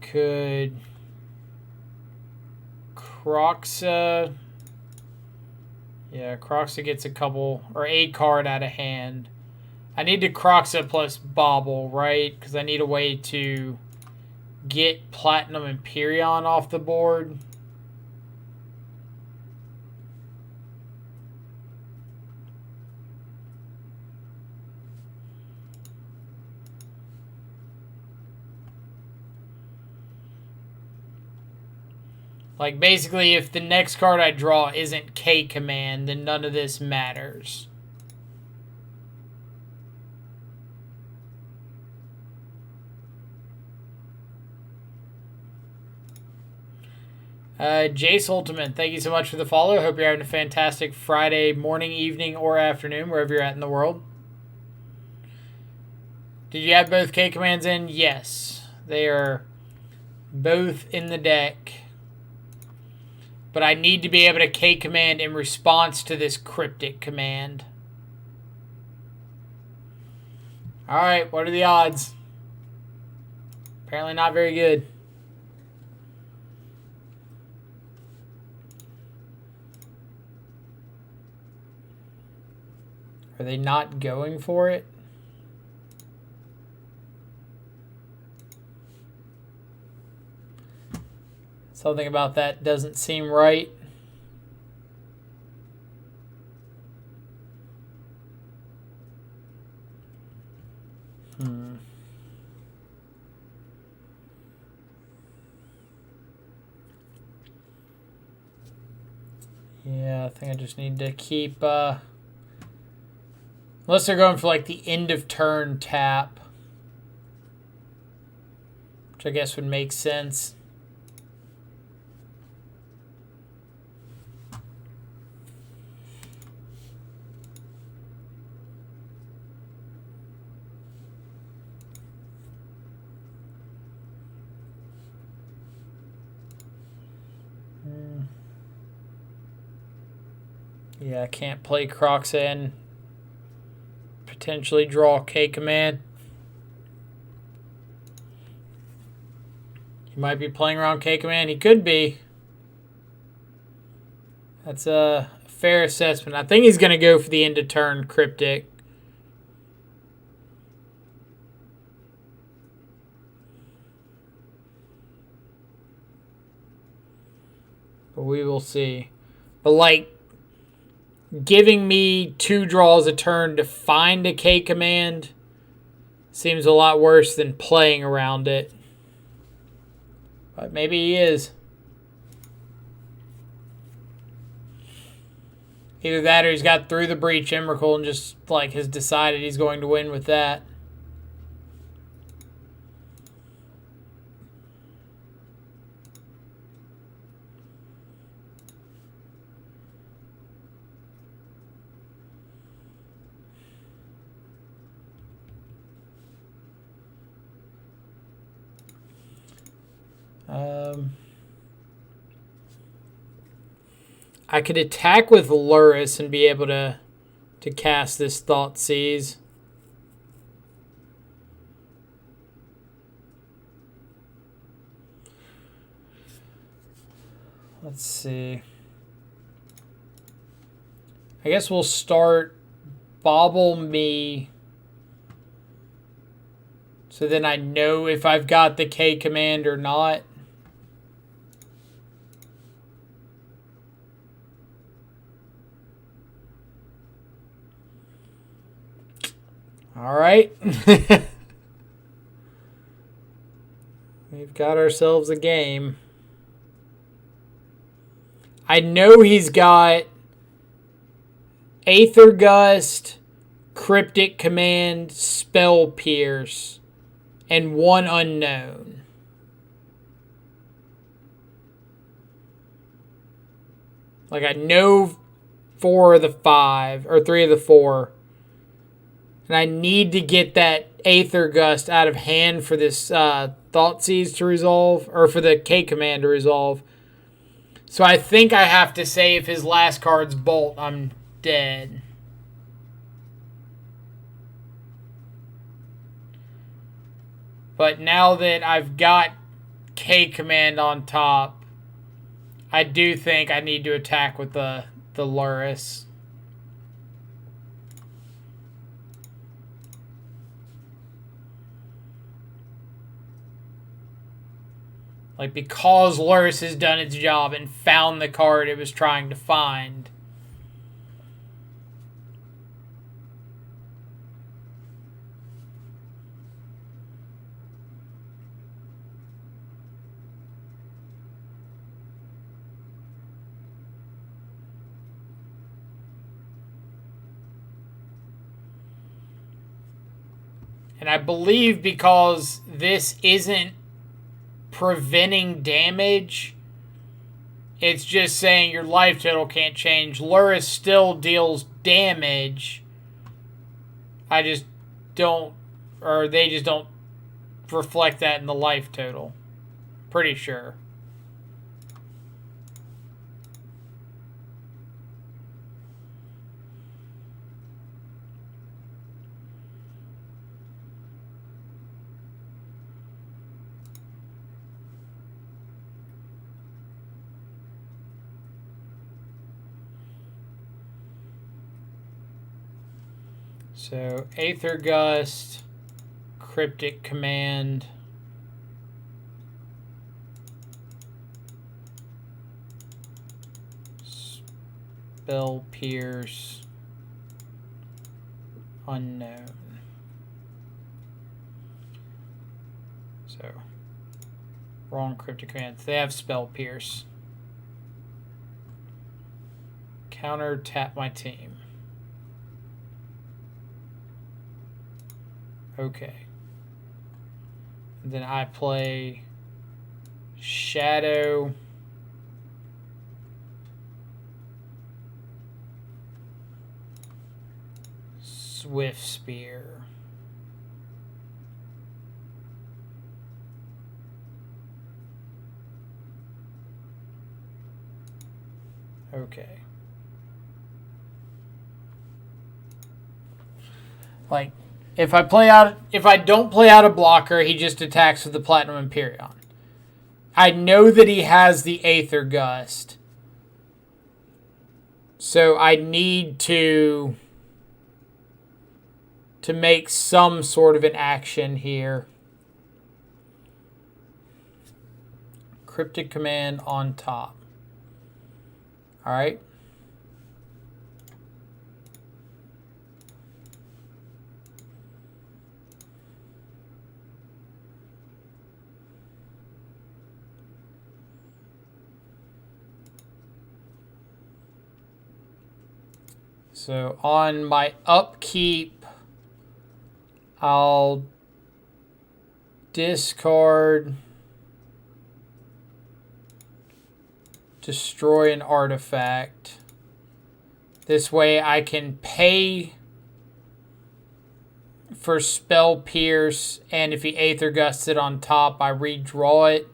Could Croxa... Yeah, Croxa gets a couple, or a card out of hand. I need to Croxa plus Bobble, right? Because I need a way to get Platinum Empyrean off the board. Like, basically, if the next card I draw isn't K Command, then none of this matters. Jace Ultimate, thank you so much for the follow. Hope you're having a fantastic Friday morning, evening, or afternoon, wherever you're at in the world. Did you have both K Commands in? Yes. They are both in the deck. But I need to be able to K Command in response to this cryptic command. Alright, what are the odds? Apparently not very good. Are they not going for it? Something about that doesn't seem right. Yeah, I think I just need to keep... unless they're going for like the end of turn tap. Which I guess would make sense. Yeah, I can't play Croxa and potentially draw K Command. He might be playing around K Command. He could be. That's a fair assessment. I think he's going to go for the end of turn cryptic. But we will see. But like, giving me 2 draws a turn to find a K Command seems a lot worse than playing around it. But maybe he is. Either that or he's got Through the Breach Emrakul and just like has decided he's going to win with that. I could attack with Luris and be able to cast this Thoughtseize. Let's see. I guess we'll start Bobble me So then I know if I've got the K command or not. All right. We've got ourselves a game. I know he's got Aether Gust, Cryptic Command, Spell Pierce, and one unknown. Like, I know 4 of the 5, or 3 of the 4. And I need to get that Aether Gust out of hand for this Thoughtseize to resolve, or for the K command to resolve. So I think I have to say if his last card's Bolt, I'm dead. But now that I've got K command on top, I do think I need to attack with the Lurrus. Like, because Lurrus has done its job and found the card it was trying to find. And I believe because this isn't preventing damage, it's just saying your life total can't change. Lurrus still deals damage. I just don't, or they just don't reflect that in the life total. Pretty sure. So, Aether Gust, Cryptic Command, Spell Pierce, Unknown. So, wrong Cryptic Command. They have Spell Pierce. Counter tap my team. Okay. And then I play Shadow, Swift Spear. Okay. Like, if I don't play out a blocker, he just attacks with the Platinum Empyrean. I know that he has the Aether Gust. So I need to make some sort of an action here. Cryptic Command on top. Alright. So on my upkeep, I'll discard, destroy an artifact. This way I can pay for Spell Pierce, and if he Aether Gusts it on top, I redraw it.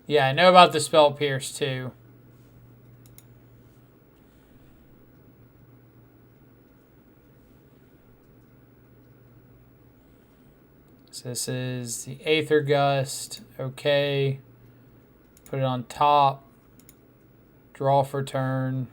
Yeah, I know about the Spell Pierce too. So this is the Aether Gust. Okay. Put it on top. Draw for turn.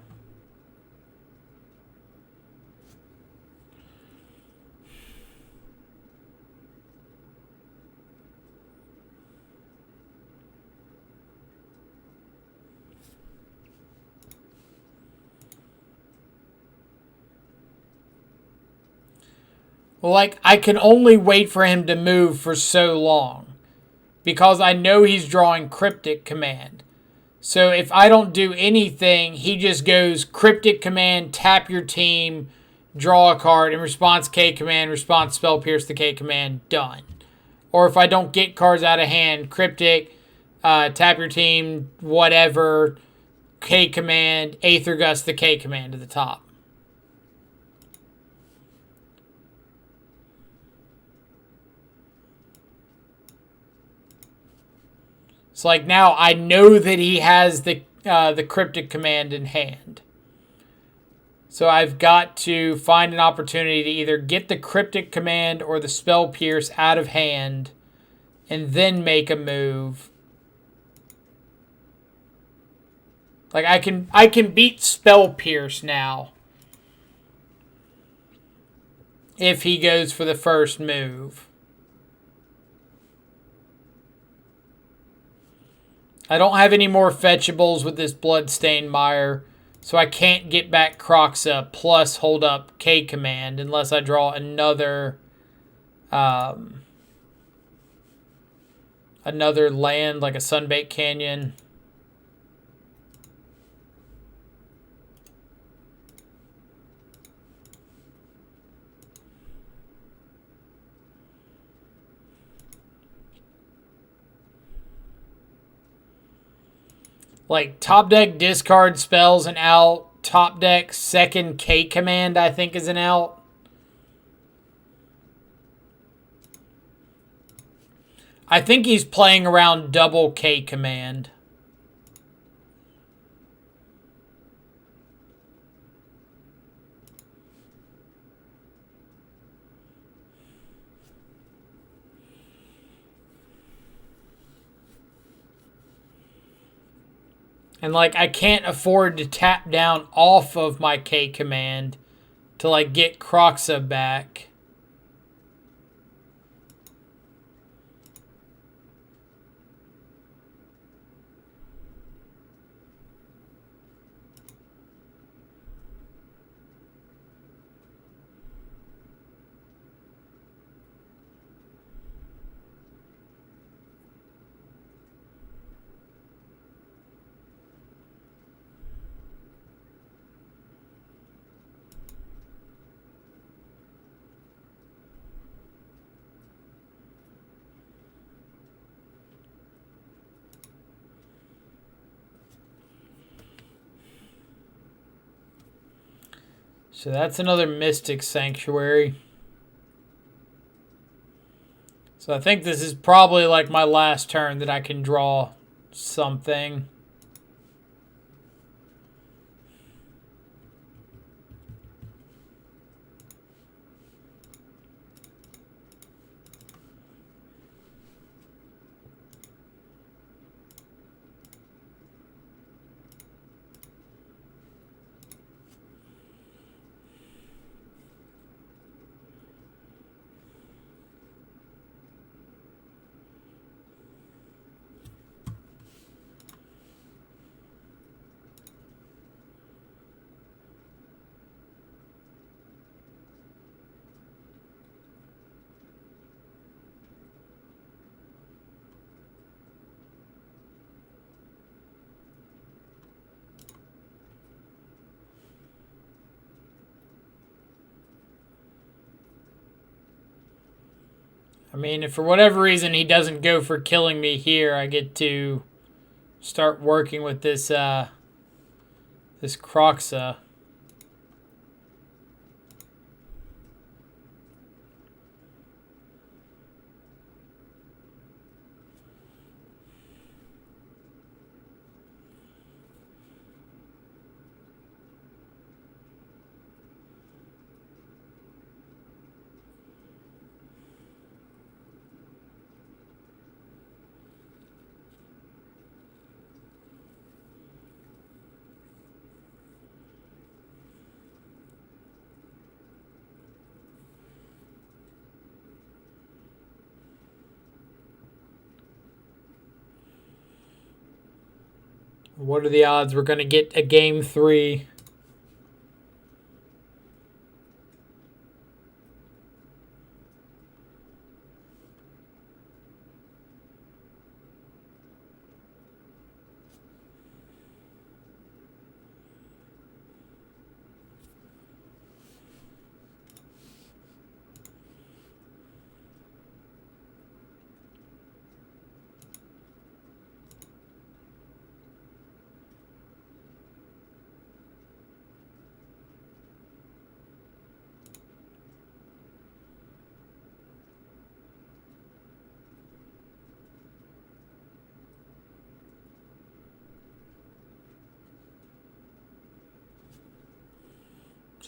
Like, I can only wait for him to move for so long. Because I know he's drawing Cryptic Command. So if I don't do anything, he just goes Cryptic Command, tap your team, draw a card, in response K Command, response Spell Pierce the K Command, done. Or if I don't get cards out of hand, Cryptic, tap your team, whatever, K Command, Aether Gust the K Command to the top. So like now I know that he has the Cryptic Command in hand. So I've got to find an opportunity to either get the Cryptic Command or the Spell Pierce out of hand and then make a move. Like I can beat Spell Pierce now if he goes for the first move. I don't have any more fetchables with this Bloodstained Mire, so I can't get back Kroxa plus hold up K Command unless I draw another another land like a Sunbaked Canyon. Like, top deck discard spells and out. Top deck second K Command, I think, is an out. I think he's playing around double K Command. And, like, I can't afford to tap down off of my K Command to, like, get Kroxa back. So that's another Mystic Sanctuary. So I think this is probably like my last turn that I can draw something. I mean, if for whatever reason he doesn't go for killing me here, I get to start working with this this Kroxa. What are the odds we're going to get a game 3?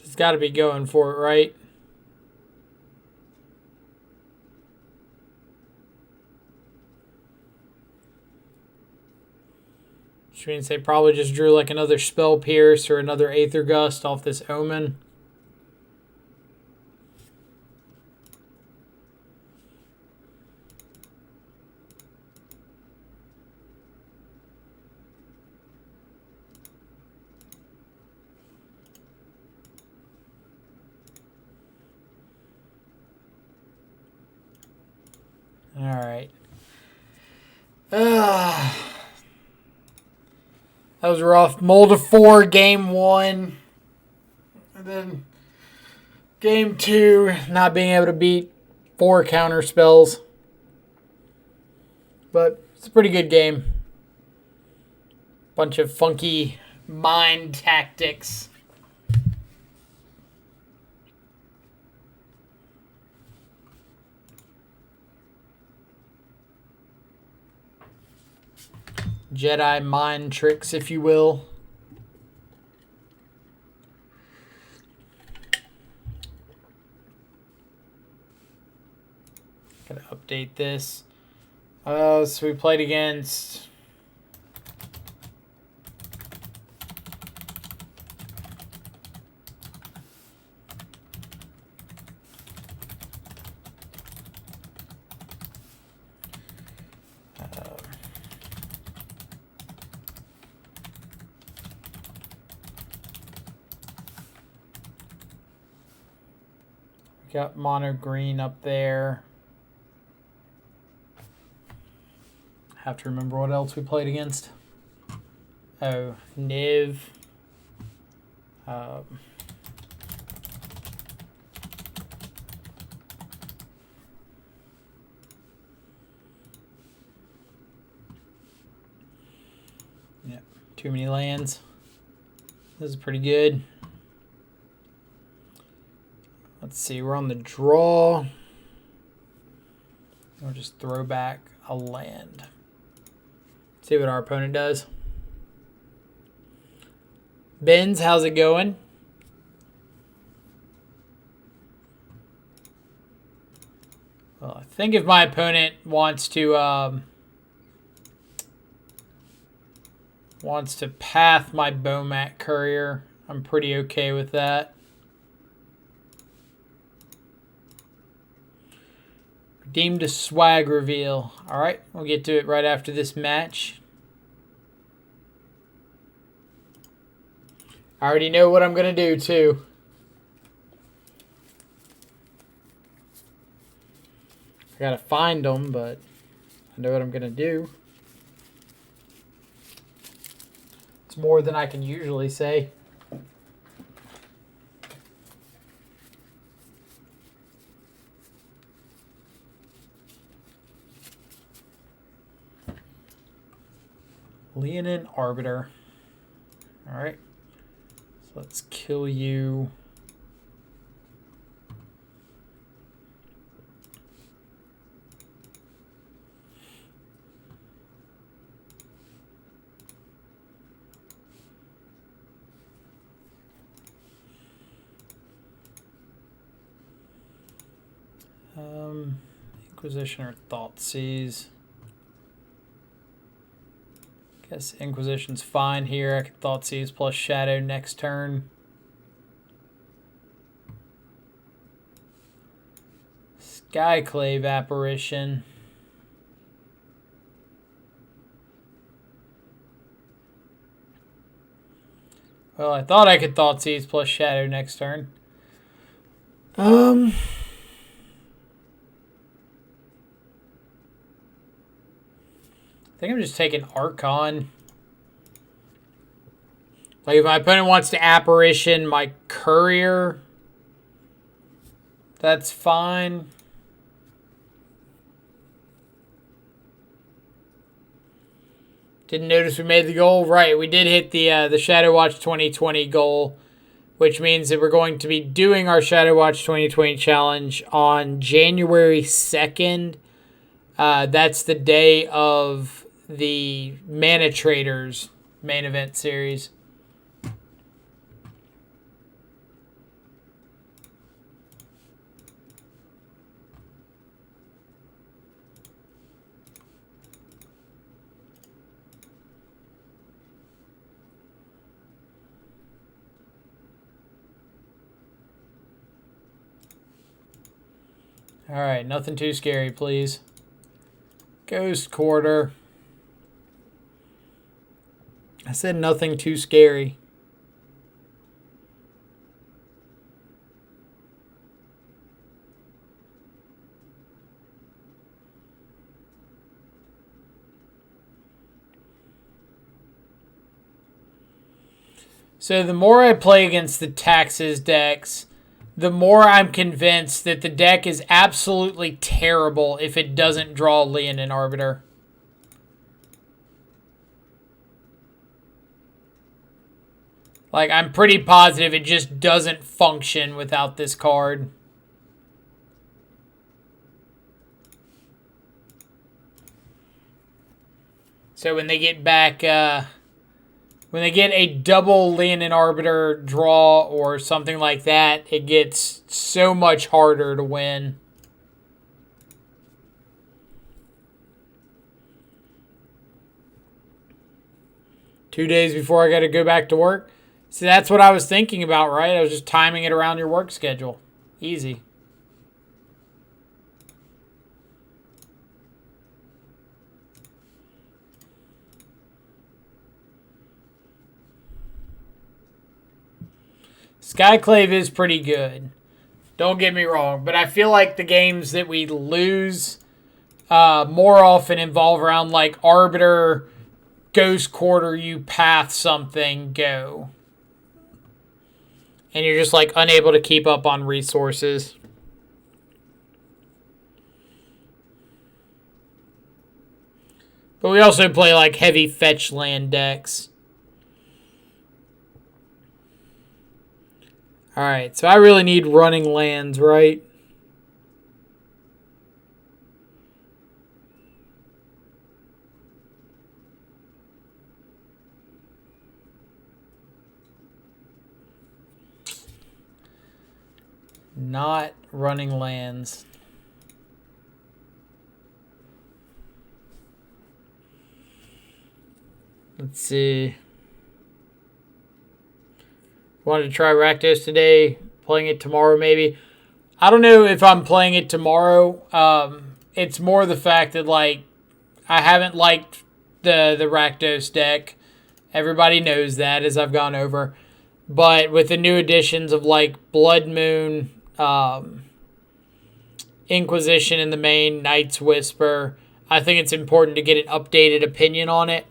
It's got to be going for it, right? Which means they probably just drew like another Spell Pierce or another Aether Gust off this Omen. All right. That was rough. Mold of 4, game 1. And then game 2, not being able to beat 4 counter spells. But it's a pretty good game. Bunch of funky mind tactics. Jedi mind tricks, if you will. Gotta update this. So we played against got mono green up there. Have to remember what else we played against. Oh, Niv. Yeah, too many lands. This is pretty good. Let's see, we're on the draw. We'll just throw back a land. See what our opponent does. Benz, how's it going? Well, I think if my opponent wants to path my Bomat Courier, I'm pretty okay with that. Redeemed a swag reveal. All right, we'll get to it right after this match. I already know what I'm going to do, too. I got to find them, but I know what I'm going to do. It's more than I can usually say. Leonin Arbiter. All right. So let's kill you. Inquisition or Thoughtseize. Guess Inquisition's fine here. I could Thoughtseize plus Shadow next turn. Skyclave Apparition. Well, I thought I could Thoughtseize plus Shadow next turn. I think I'm just taking Archon. Like, if my opponent wants to Apparition my Courier, that's fine. Didn't notice we made the goal. Right, we did hit the Shadow Watch 2020 goal, which means that we're going to be doing our Shadow Watch 2020 challenge on January 2nd. That's the day of the Mana Traders main event series. Alright, nothing too scary, please. Ghost Quarter. I said nothing too scary. So the more I play against the Taxes decks, the more I'm convinced that the deck is absolutely terrible if it doesn't draw Leonin Arbiter. Like, I'm pretty positive it just doesn't function without this card. So when they get back, when they get a double Leonin Arbiter draw or something like that, it gets so much harder to win. Two days before I got to go back to work. See, that's what I was thinking about, right? I was just timing it around your work schedule. Easy. Skyclave is pretty good. Don't get me wrong. But I feel like the games that we lose more often involve around like Arbiter, Ghost Quarter, you path something, go. And you're just like unable to keep up on resources. But we also play like heavy fetch land decks. Alright, so I really need running lands, right? Not running lands. Let's see. Wanted to try Rakdos today. Playing it tomorrow, maybe. I don't know if I'm playing it tomorrow. It's more the fact that, like, I haven't liked the Rakdos deck. Everybody knows that, as I've gone over. But with the new additions of, like, Blood Moon, Inquisition in the main, Night's Whisper, I think it's important to get an updated opinion on it.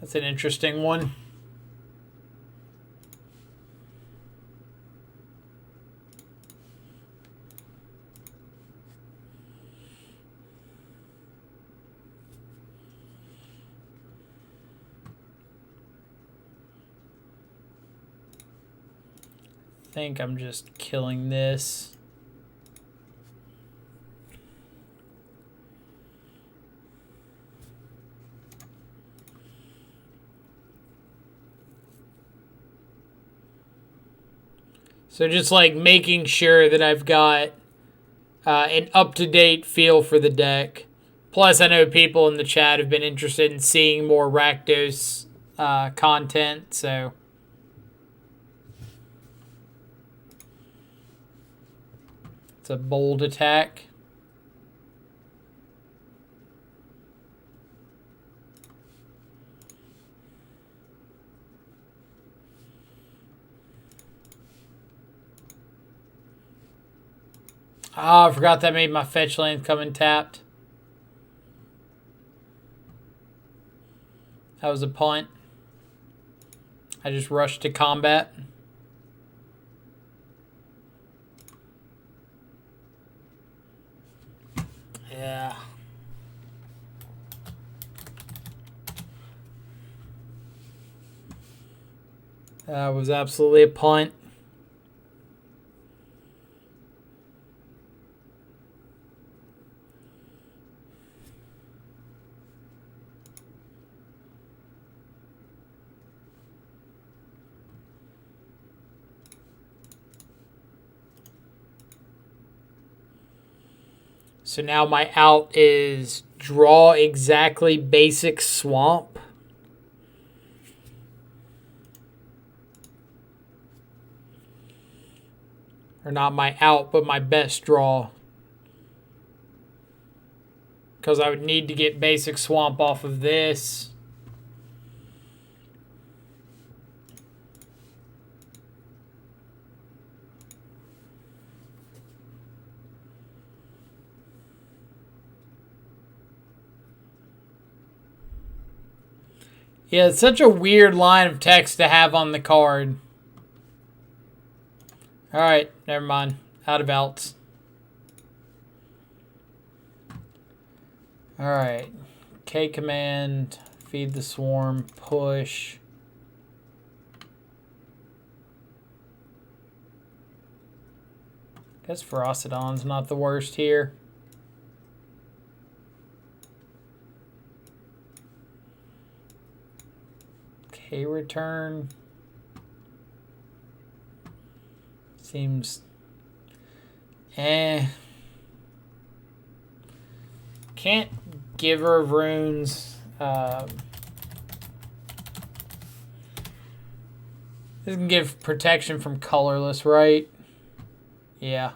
That's an interesting one. I think I'm just killing this. So just like making sure that I've got an up-to-date feel for the deck. Plus, I know people in the chat have been interested in seeing more Rakdos content, so... It's a bold attack. Ah, I forgot that made my fetch land come in tapped. That was a punt. I just rushed to combat. Yeah. That was absolutely a punt. So now my out is draw exactly basic swamp. Or not my out, but my best draw. Because I would need to get basic swamp off of this. Yeah, it's such a weird line of text to have on the card. Alright, never mind. Out of outs. Alright. K command, feed the swarm, push. Guess Ferocidon's not the worst here. K return. Seems can't Giver of Runes. This can give protection from colorless, right? Yeah.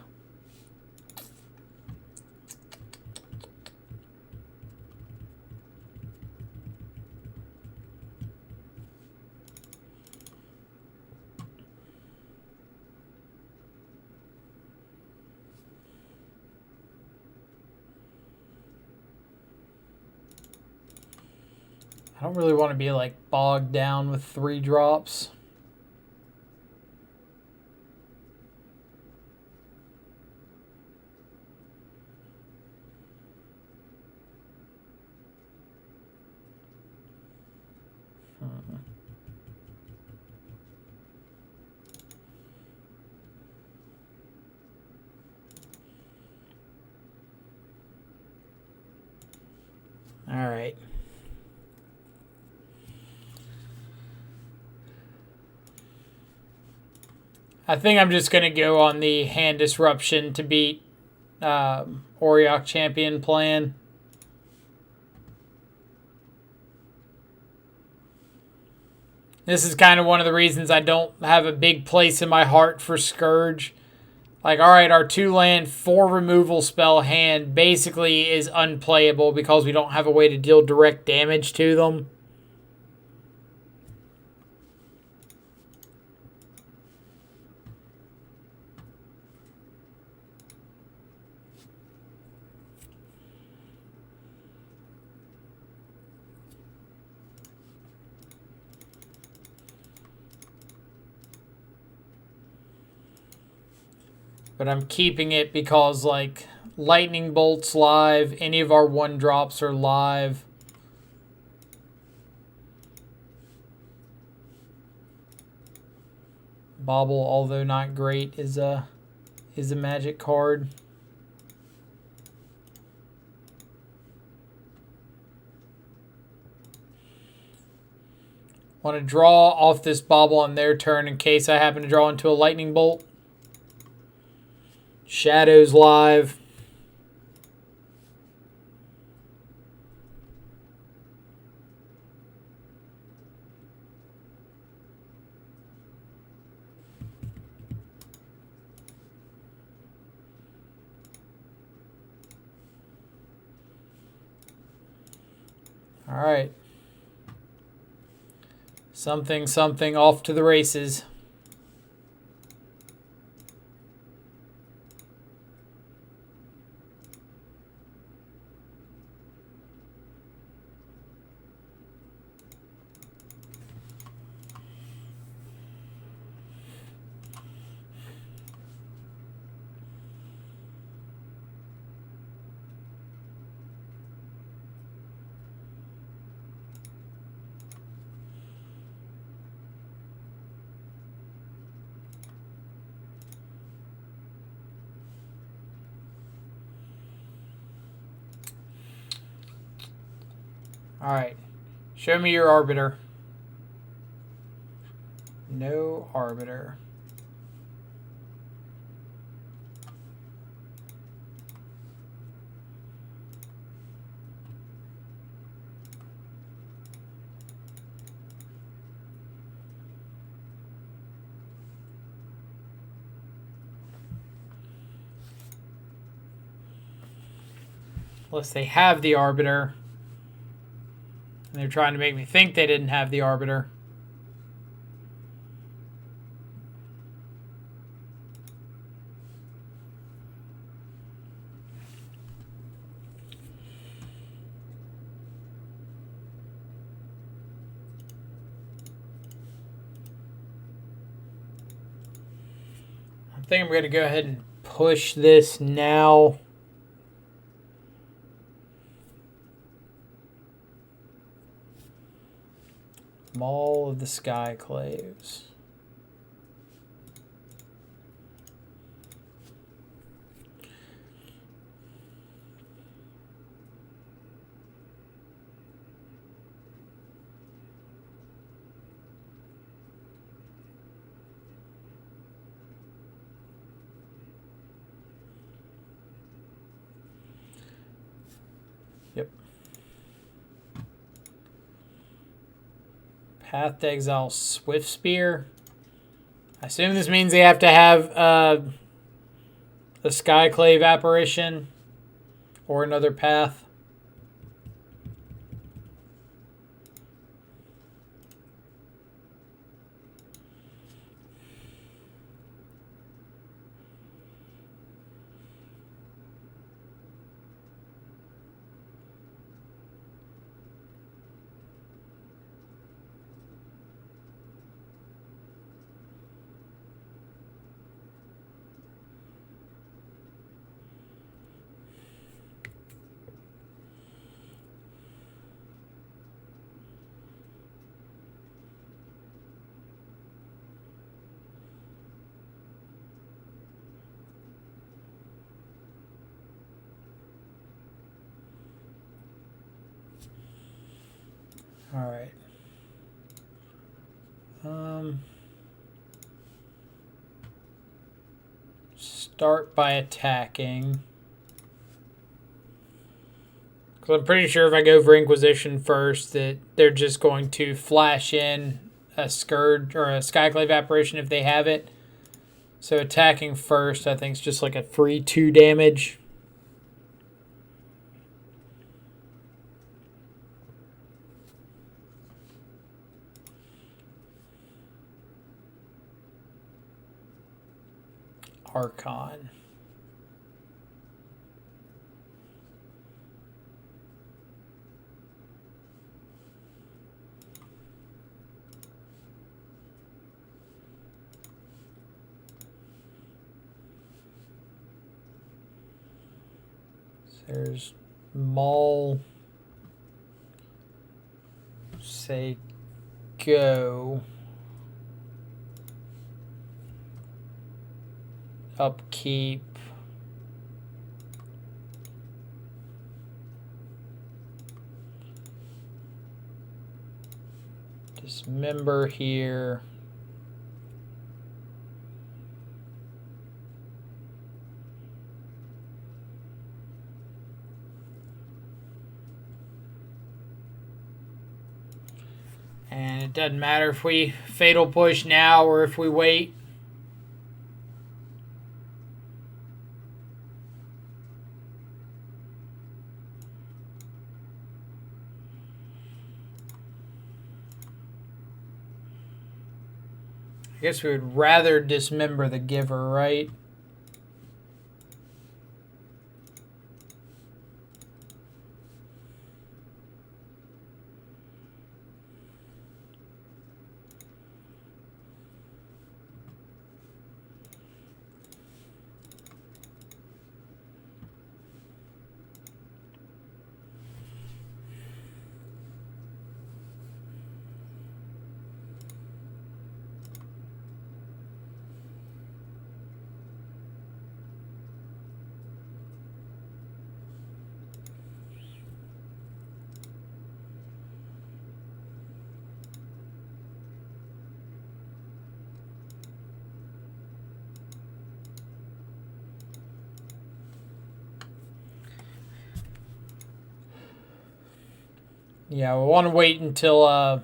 I don't really want to be like bogged down with 3 drops. All right. I think I'm just going to go on the hand disruption to beat Auriok champion plan. This is kind of one of the reasons I don't have a big place in my heart for Scourge. Like, alright, our 2-land, 4 removal spell hand basically is unplayable because we don't have a way to deal direct damage to them. But I'm keeping it because, like, Lightning Bolt's live. Any of our 1-drops are live. Bobble, although not great, is a magic card. Want to draw off this Bobble on their turn in case I happen to draw into a Lightning Bolt. Shadows live. All right. Something, something, off to the races. Alright. Show me your Arbiter. No Arbiter. Unless they have the Arbiter. And they're trying to make me think they didn't have the Arbiter. I think I'm going to go ahead and push this now. Maul of the Skyclaves. Yep. Path to Exile Swift Spear. I assume this means they have to have the Skyclave apparition or another path. All right. Start by attacking. Because I'm pretty sure if I go for Inquisition first, that they're just going to flash in a Scourge or a Skyclave apparition if they have it. So attacking first, I think, is just like a free 2 damage. Archon. There's Maul. Say go. Upkeep. Dismember here. And it doesn't matter if we fatal push now or if we wait. I guess we would rather dismember the giver, right? Yeah, we want to wait until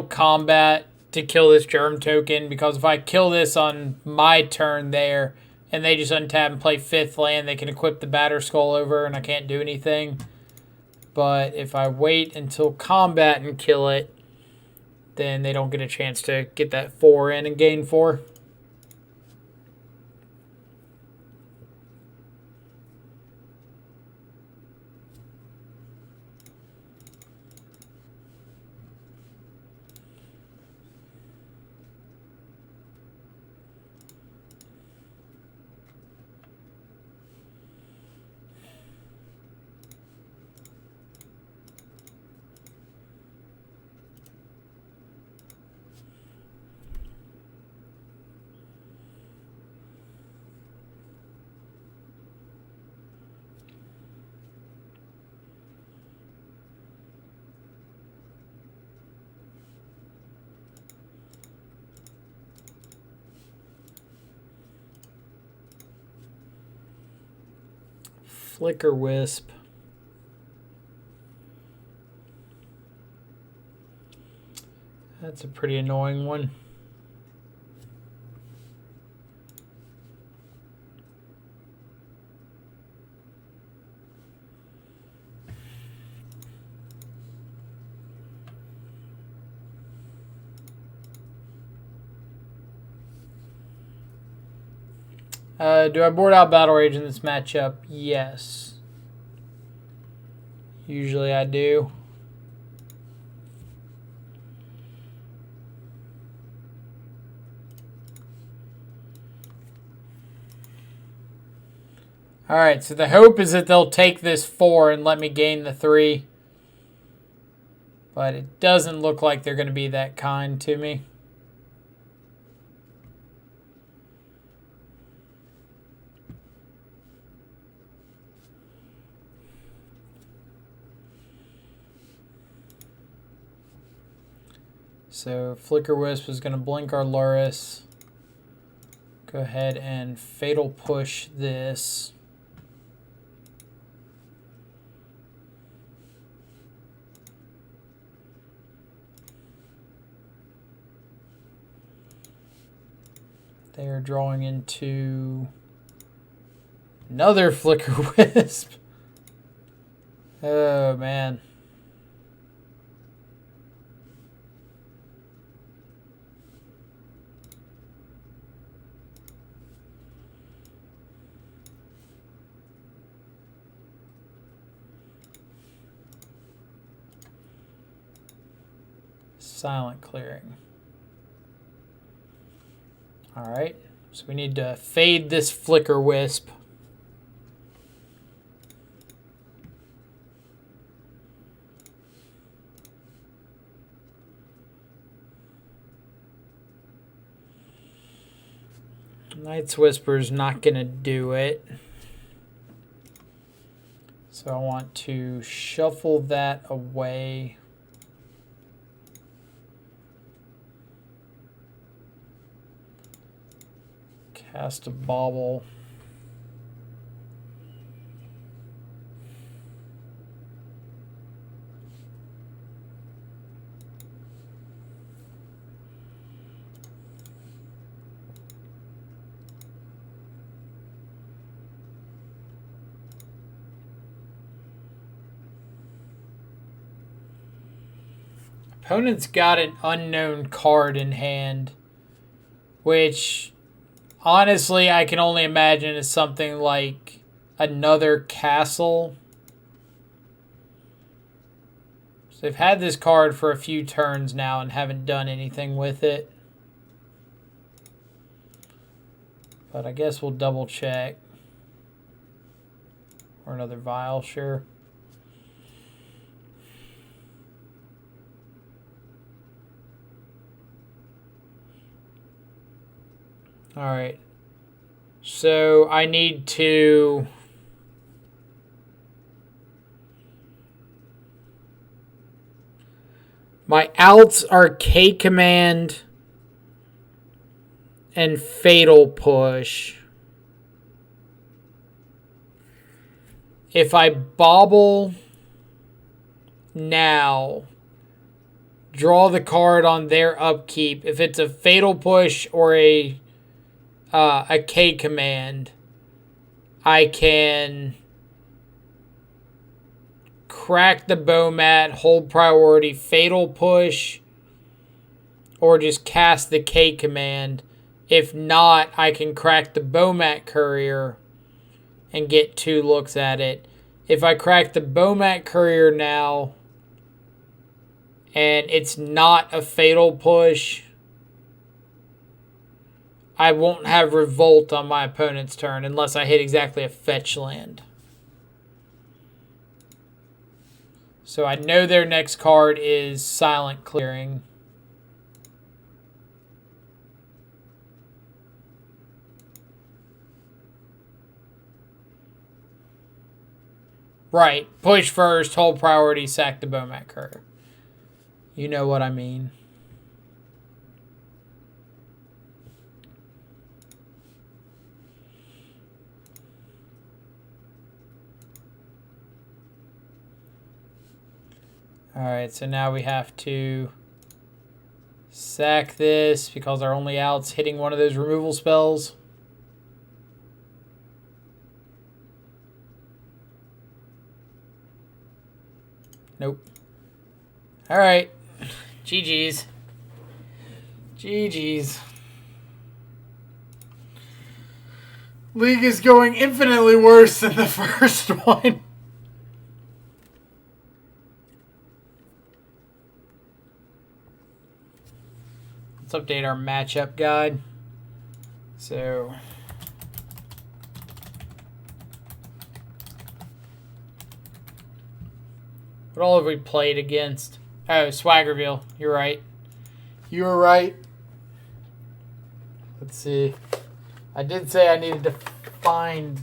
combat to kill this germ token, because if I kill this on my turn there, and they just untap and play 5th land, they can equip the Batter Skull over, and I can't do anything. But if I wait until combat and kill it, then they don't get a chance to get that 4 in and gain 4. Flicker Wisp. That's a pretty annoying one. Do I board out Battle Rage in this matchup? Yes. Usually I do. Alright, so the hope is that they'll take this 4 and let me gain the 3. But it doesn't look like they're going to be that kind to me. So Flicker Wisp is going to blink our Luris. Go ahead and Fatal Push this. They are drawing into another Flicker Wisp. Oh, man. Silent Clearing. Alright, so we need to fade this Flicker Wisp. Night's Whisper's not going to do it. So I want to shuffle that away. Cast a Bauble. Opponent's got an unknown card in hand, which honestly I can only imagine is something like another castle. So they've had this card for a few turns now and haven't done anything with it. But I guess we'll double check. Or another vial, sure. All right, so I need to my outs are K Command and Fatal Push. If I bobble now, draw the card on their upkeep. If it's a Fatal Push or a a K command, I can crack the Bomat, hold priority, fatal push, or just cast the K command. If not, I can crack the Bomat Courier and get 2 looks at it. If I crack the Bomat Courier now and it's not a fatal push, I won't have Revolt on my opponent's turn unless I hit exactly a fetch land. So I know their next card is Silent Clearing. Right. Push first, hold priority, sack the Bomat Courier. You know what I mean. Alright, so now we have to sack this because our only out's hitting one of those removal spells. Nope. Alright. GG's. GG's. League is going infinitely worse than the first one. Let's update our matchup guide. So what all have we played against? Oh, Swaggerville. You're right. You were right. Let's see. I did say I needed to find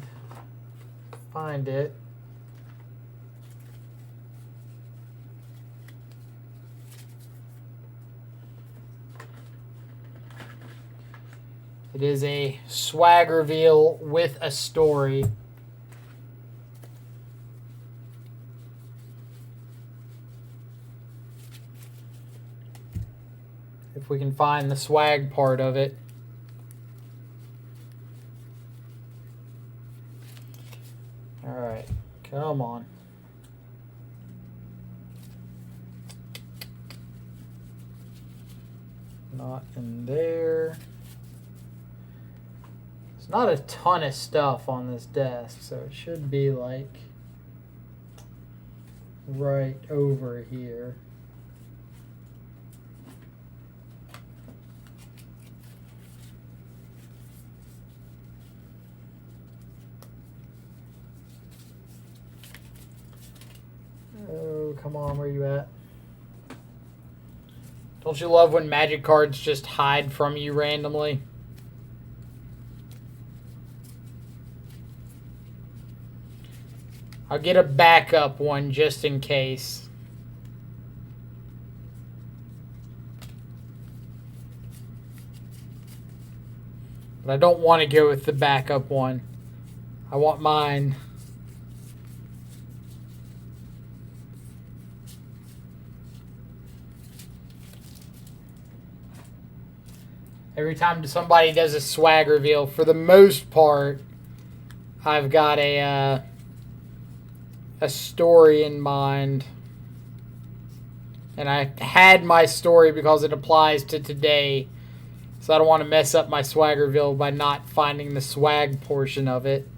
it. It is a swag reveal with a story. If we can find the swag part of it. Alright, come on. Not in there. There's not a ton of stuff on this desk, so it should be like right over here. Oh, come on, where you at? Don't you love when magic cards just hide from you randomly? I'll get a backup one just in case. But I don't want to go with the backup one. I want mine. Every time somebody does a swag reveal, for the most part, I've got a story in mind. And I had my story because it applies to today. So I don't want to mess up my swag reveal by not finding the swag portion of it.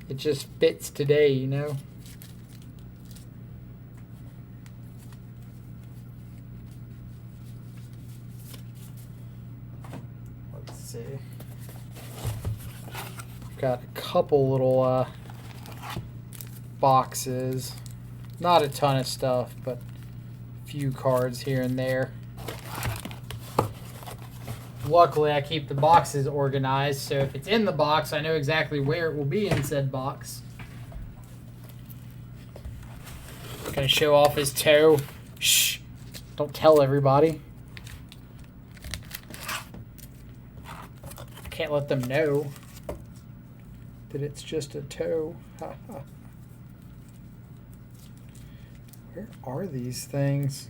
It just fits today, you know? See, got a couple little boxes, not a ton of stuff, but a few cards here and there. Luckily, I keep the boxes organized, so if it's in the box, I know exactly where it will be in said box. Gonna show off his toe. Shh! Don't tell everybody. Can't let them know that it's just a toe. Where are these things?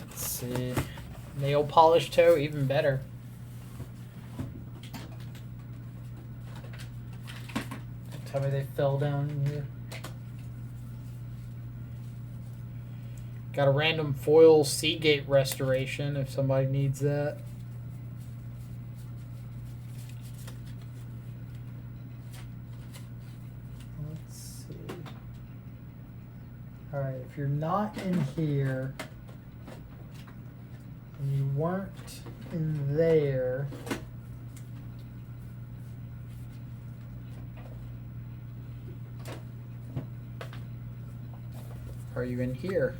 Let's see. Nail polish toe, even better. Tell me they fell down in here. Got a random foil Seagate restoration if somebody needs that. Let's see. Alright, if you're not in here and you weren't in there, are you in here?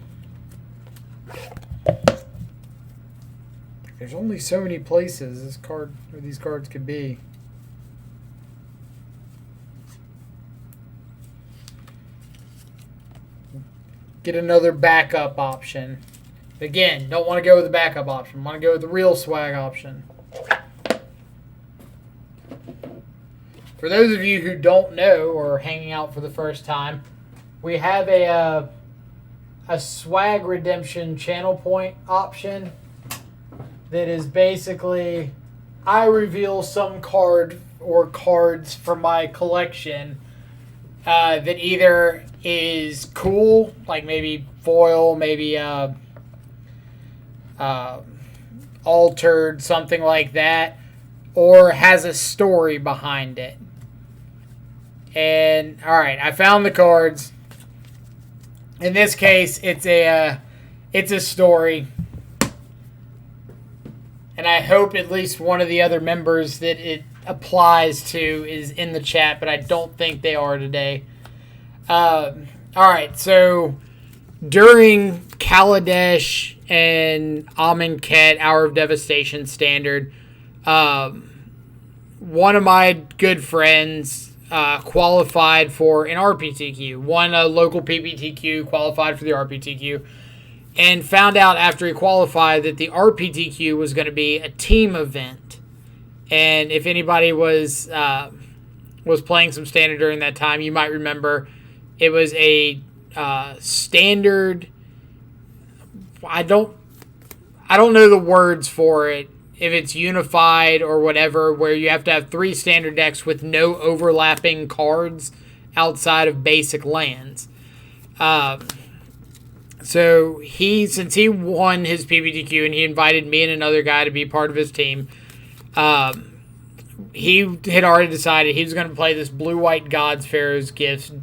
There's only so many places this card or these cards could be. Get another backup option. Again, don't want to go with the backup option. Want to go with the real swag option. For those of you who don't know or are hanging out for the first time, we have a swag redemption channel point option that is basically I reveal some card or cards from my collection that either is cool, like maybe foil, maybe altered, something like that, or has a story behind it. And all right, I found the cards. In this case, it's a story. And I hope at least one of the other members that it applies to is in the chat, but I don't think they are today. All right, so during Kaladesh and Amonkhet Hour of Devastation Standard, one of my good friends qualified for an RPTQ. Won a local PPTQ, qualified for the RPTQ. And found out after he qualified that the RPTQ was going to be a team event. And if anybody was playing some standard during that time, you might remember it was a standard. I don't know the words for it, if it's unified or whatever, where you have to have 3 standard decks with no overlapping cards outside of basic lands. So since he won his PPTQ and he invited me and another guy to be part of his team, he had already decided he was going to play this blue-white God Pharaoh's Gift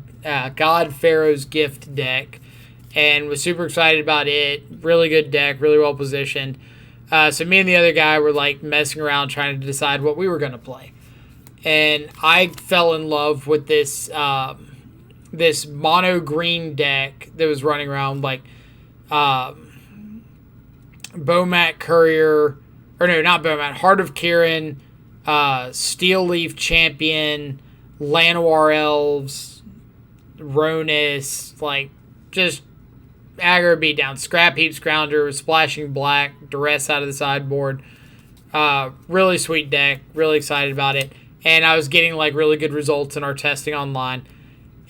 deck, and was super excited about it. Really good deck, really well positioned. So me and the other guy were like messing around trying to decide what we were going to play, and I fell in love with this this mono green deck that was running around, like Bomat Courier, or no, not Bomat, Heart of Kirin, Steel Leaf Champion, Llanowar Elves, Ronus, like just aggro beatdown, Scrap Heap Scrounger, Splashing Black, Duress out of the sideboard. Really sweet deck, really excited about it. And I was getting like really good results in our testing online.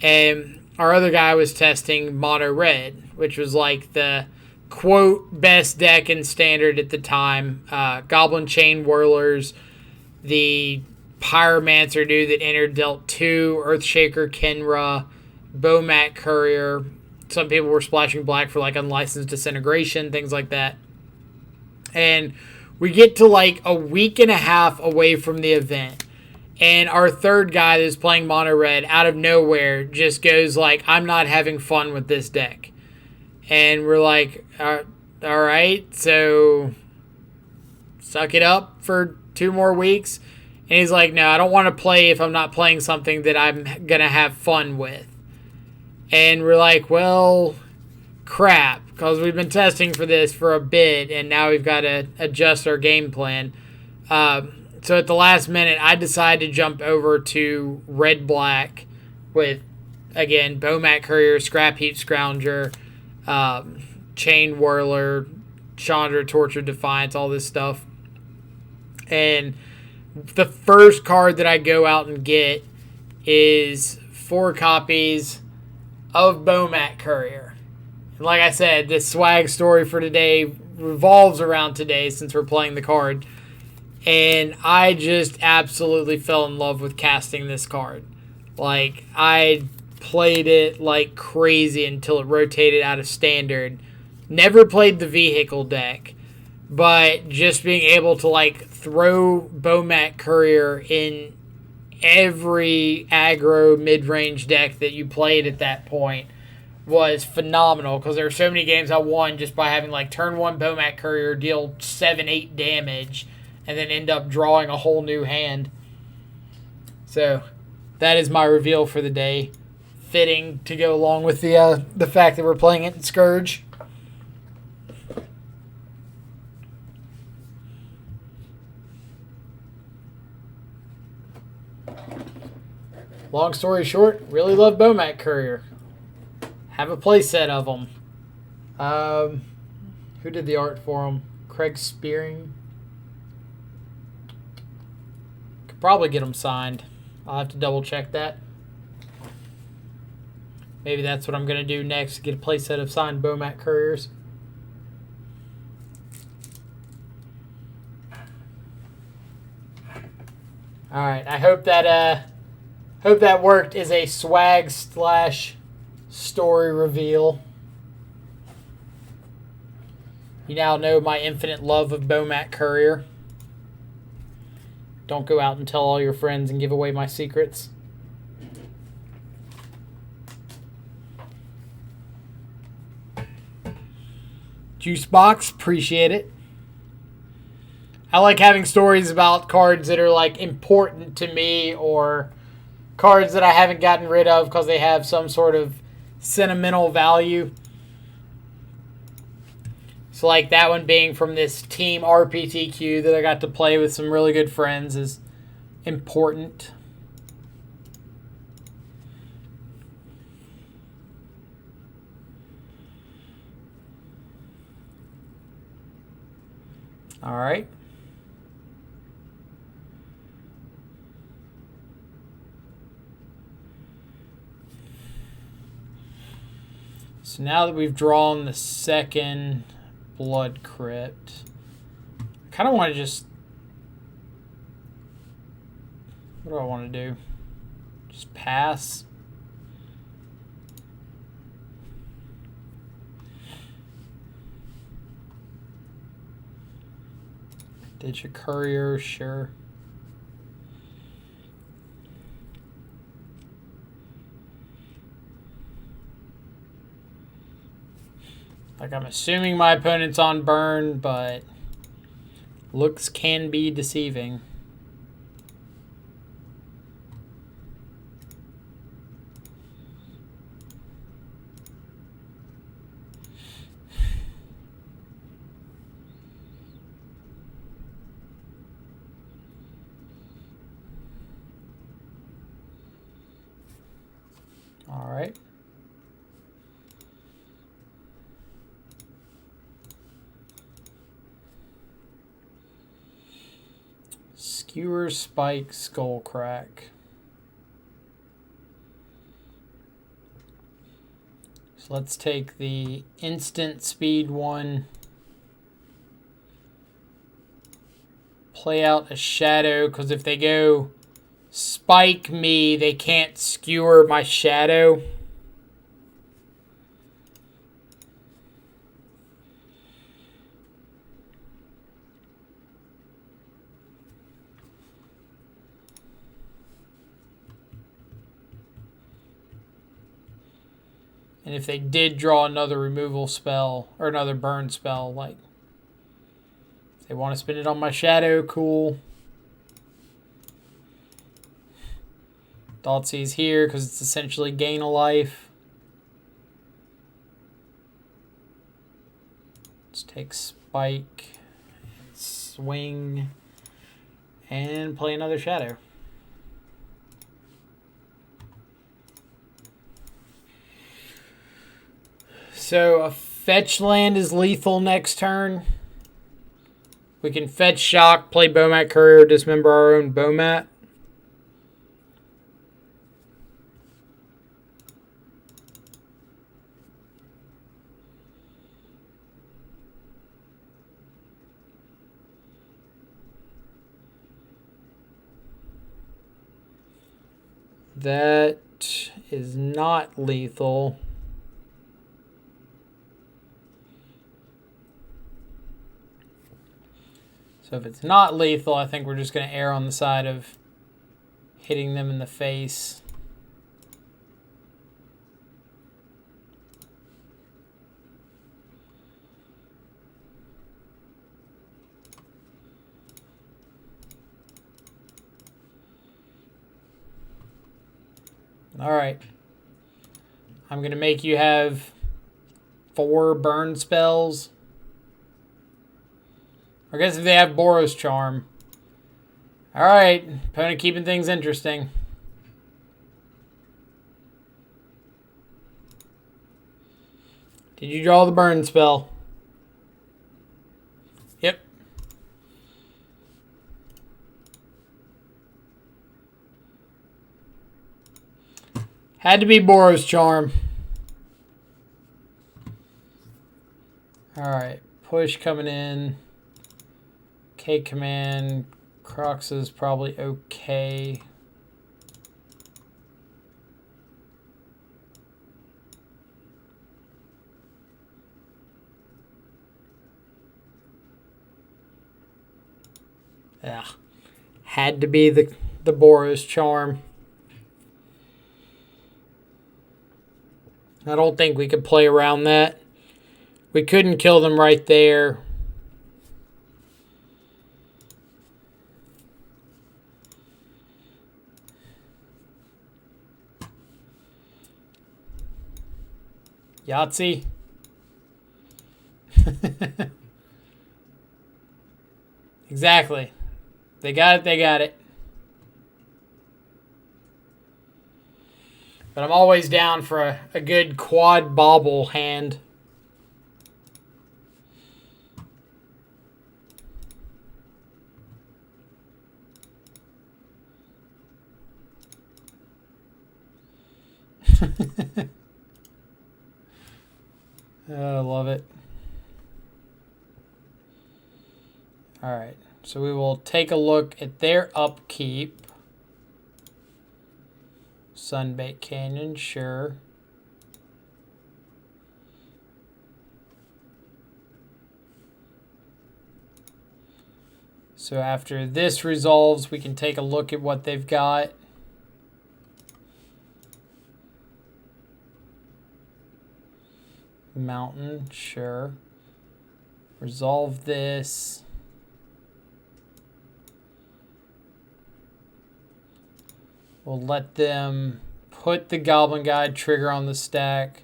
And our other guy was testing Mono Red, which was like the quote best deck in standard at the time. Goblin Chain Whirlers, the Pyromancer dude that entered dealt 2, Earthshaker Kenra, Bomat Courier. Some people were splashing black for like Unlicensed Disintegration, things like that. And we get to like a week and a half away from the event. And our third guy that's playing Mono Red out of nowhere just goes like, I'm not having fun with this deck. And we're like, all right, so suck it up for 2 more weeks. And he's like, no, I don't want to play if I'm not playing something that I'm going to have fun with. And we're like, well, crap, because we've been testing for this for a bit, and now we've got to adjust our game plan. So at the last minute, I decided to jump over to red-black with, again, Bomat Courier, Scrap Heap Scrounger, Chain Whirler, Chandra, Torture, Defiance, all this stuff. And the first card that I go out and get is 4 copies of Bomat Courier. And like I said, this swag story for today revolves around today since we're playing the card. And I just absolutely fell in love with casting this card. Like, I played it like crazy until it rotated out of standard. Never played the vehicle deck, but just being able to like throw Bomat Courier in every aggro mid-range deck that you played at that point was phenomenal, because there were so many games I won just by having like turn 1 Bomat Courier deal 7-8 damage and then end up drawing a whole new hand. So that is my reveal for the day. Fitting to go along with the fact that we're playing it in Scourge. Long story short, really love Bomat Courier. Have a play set of them. Who did the art for them? Craig Spearing. Could probably get them signed. I'll have to double check that. Maybe that's what I'm going to do next. Get a play set of signed Bomat Couriers. Alright, I hope that worked as a swag / story reveal. You now know my infinite love of Bomat Courier. Don't go out and tell all your friends and give away my secrets. Juice box, appreciate it. I like having stories about cards that are like important to me, or cards that I haven't gotten rid of because they have some sort of sentimental value. So like that one being from this team RPTQ that I got to play with some really good friends is important. All right. So now that we've drawn the second Blood Crypt, I kind of want to just... What do I want to do? Just pass. Ditch a Courier, sure. Like, I'm assuming my opponent's on burn, but looks can be deceiving. All right. Skewer, Spike, Skullcrack. So let's take the instant speed one. Play out a shadow, because if they go spike me, they can't skewer my shadow. And if they did draw another removal spell, or another burn spell, like, if they want to spin it on my shadow, cool. Thoughtseize here, because it's essentially gain a life. Let's take Spike, and swing, and play another shadow. So a fetch land is lethal next turn. We can fetch shock, play Bowmat Courier, dismember our own Bowmat. That is not lethal. So if it's not lethal, I think we're just going to err on the side of hitting them in the face. All right. I'm going to make you have 4 burn spells. I guess if they have Boros Charm. All right. Opponent keeping things interesting. Did you draw the burn spell? Yep. Had to be Boros Charm. All right. Push coming in. K command. Crocs is probably okay. Yeah. Had to be the Boros Charm. I don't think we could play around that. We couldn't kill them right there. Yahtzee. Exactly. They got it, they got it. But I'm always down for a good quad bauble hand. Oh, I love it. All right, so we will take a look at their upkeep. Sunbait Canyon, sure. So after this resolves, we can take a look at what they've got. Mountain, sure. Resolve this. We'll let them put the Goblin Guide trigger on the stack.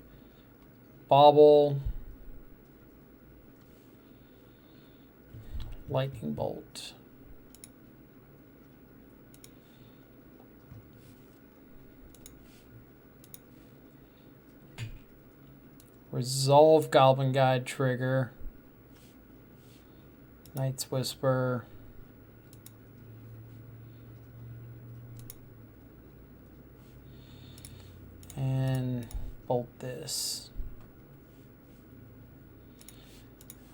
Bauble. Lightning Bolt. Resolve Goblin Guide trigger. Knight's Whisper. And bolt this.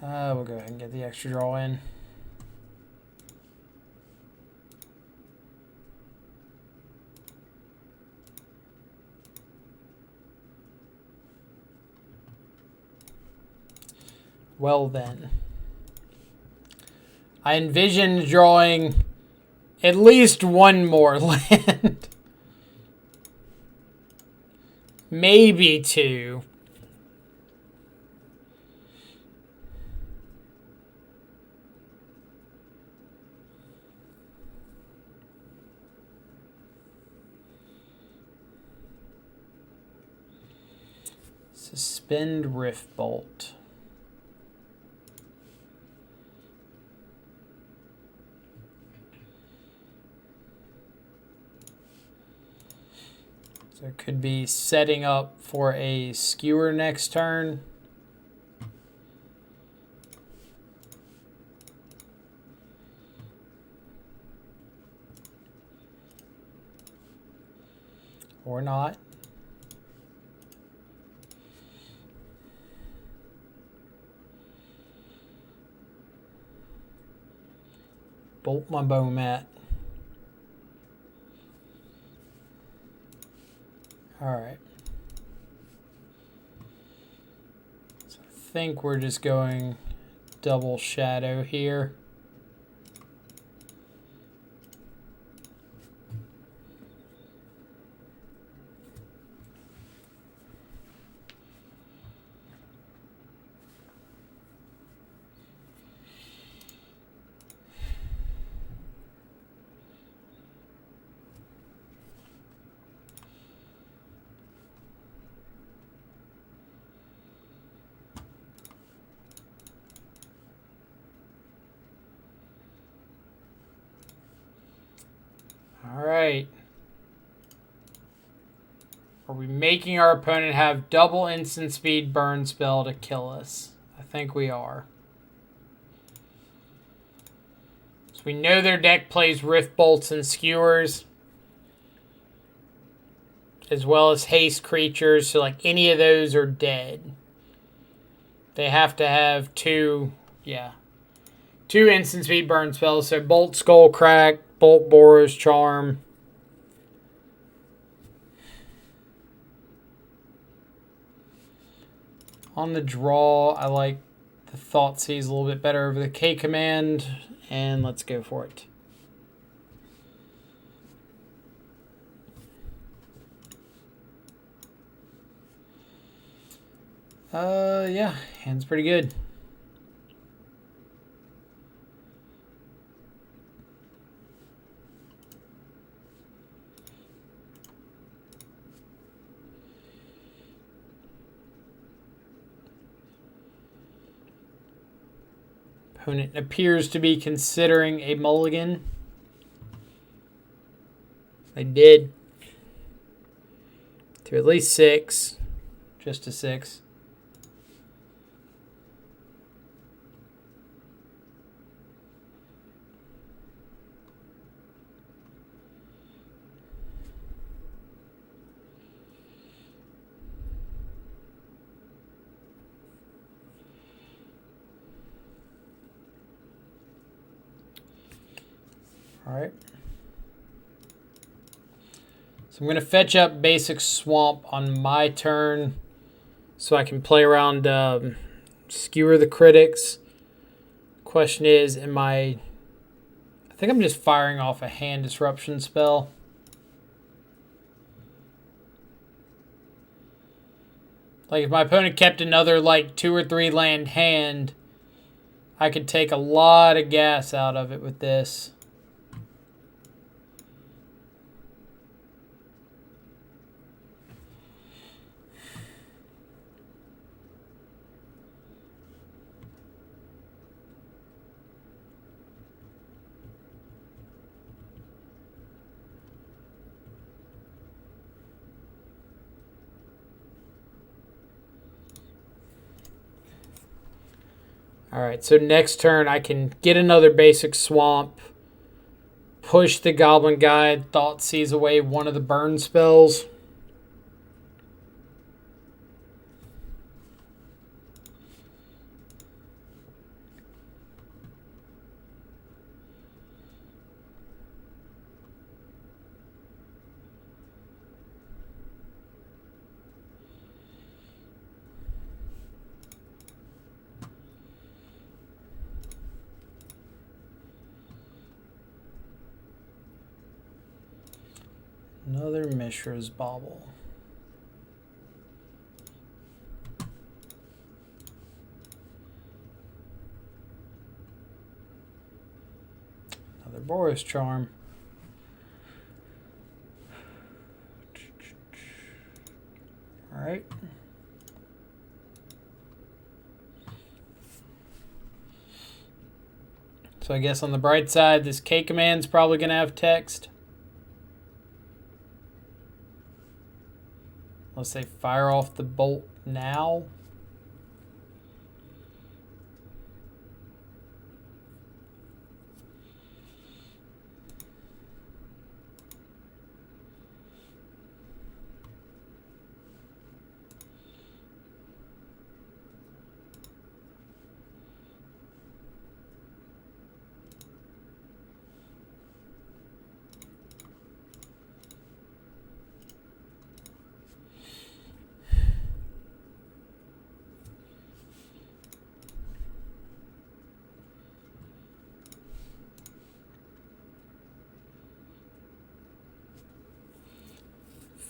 We'll go ahead and get the extra draw in. Well then. I envision drawing at least one more land. Maybe 2. Suspend Rift Bolt. So it could be setting up for a skewer next turn. Or not. Bolt my bone mat. Alright. So I think we're just going double shadow here. Alright. Are we making our opponent have double instant speed burn spell to kill us? I think we are. So we know their deck plays Rift Bolts and Skewers, as well as haste creatures, so like any of those are dead. They have to have two instant speed burn spells. So Bolt Skullcrack, Bolt Boros Charm. On the draw, I like the Thoughtseize a little bit better over the K command, and let's go for it. Yeah, hand's pretty good. Opponent appears to be considering a mulligan. They did. To at least 6. Just a 6. Alright. So I'm going to fetch up Basic Swamp on my turn so I can play around Skewer the Critics. Question is, I think I'm just firing off a hand disruption spell. Like if my opponent kept another like 2 or 3 land hand, I could take a lot of gas out of it with this. Alright, so next turn I can get another Basic Swamp, push the Goblin Guide, Thoughtseize away one of the burn spells. Another Mishra's Bauble. Another Boros Charm. All right. So I guess on the bright side, this K command's probably going to have text. Let's say fire off the bolt now.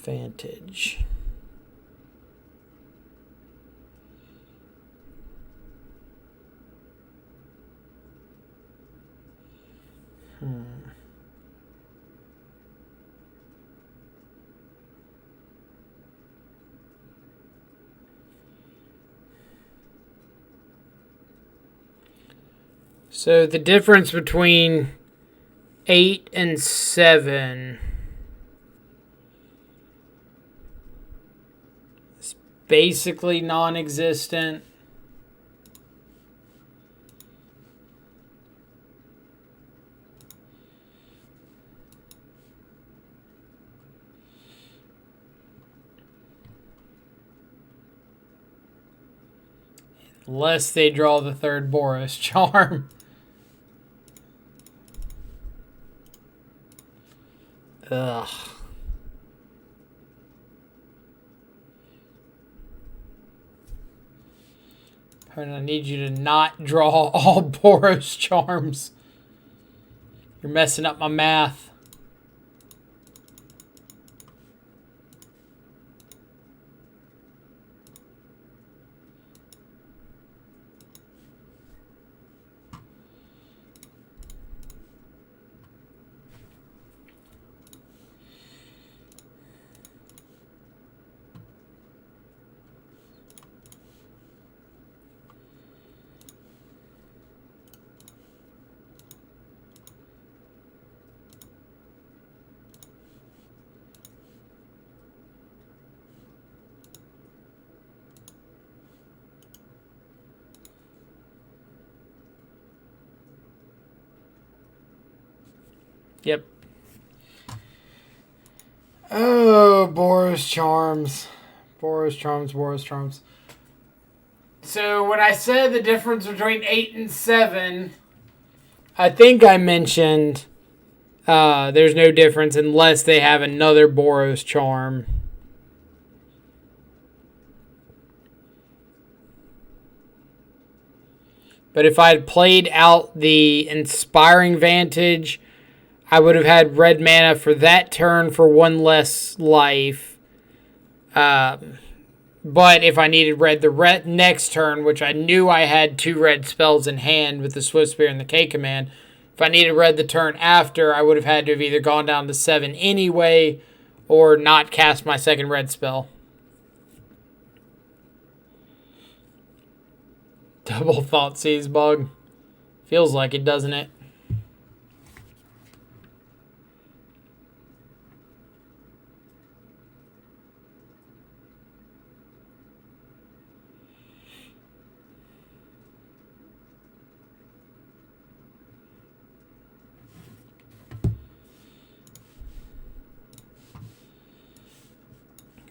Vantage. So the difference between 8 and 7 is basically non-existent. Unless they draw the third Boros charm. Ugh. And I need you to not draw all Boros charms. You're messing up my math. Yep. Oh, Boros charms. Boros charms, Boros charms. So when I said the difference between 8 and 7, I think I mentioned there's no difference unless they have another Boros charm. But if I had played out the Inspiring Vantage, I would have had red mana for that turn for 1 less life. But if I needed red the next turn, which I knew I had 2 red spells in hand with the Swift Spear and the K command, if I needed red the turn after, I would have had to have either gone down to 7 anyway or not cast my second red spell. Double Thoughtseize bug. Feels like it, doesn't it?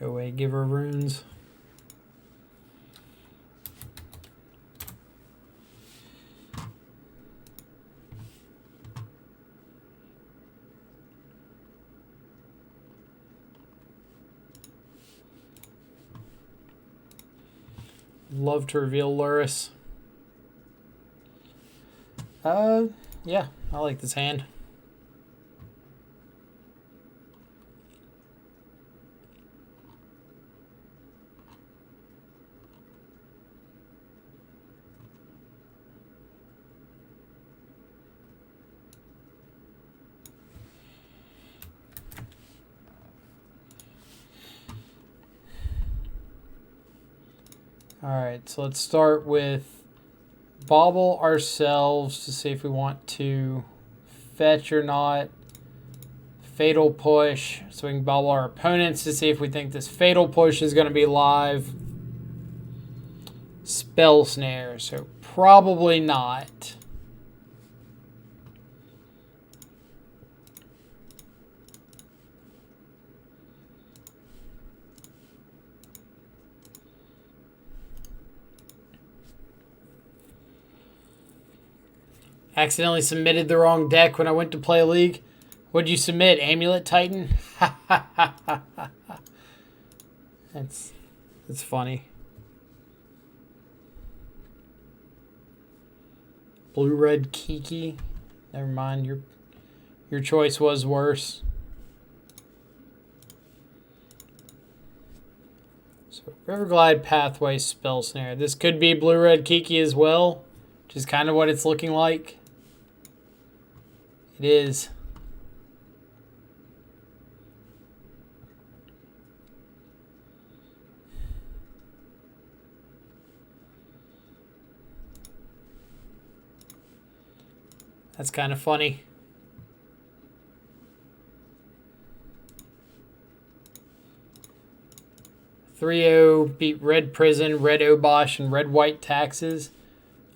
Go away, give her runes. Love to reveal Luris. Yeah, I like this hand. Alright, so let's start with bobble ourselves to see if we want to fetch or not. Fatal push, so we can bobble our opponents to see if we think this fatal push is going to be live. Spell snare, so probably not. Accidentally submitted the wrong deck when I went to play a league. What'd you submit? Amulet Titan? That's funny. Blue red Kiki. Never mind. Your choice was worse. Riverglide Pathway Spell Snare. This could be Blue-Red Kiki as well, which is kind of what it's looking like. It is. That's kind of funny. Three-O beat Red Prison, Red Obosh, and Red White Taxes.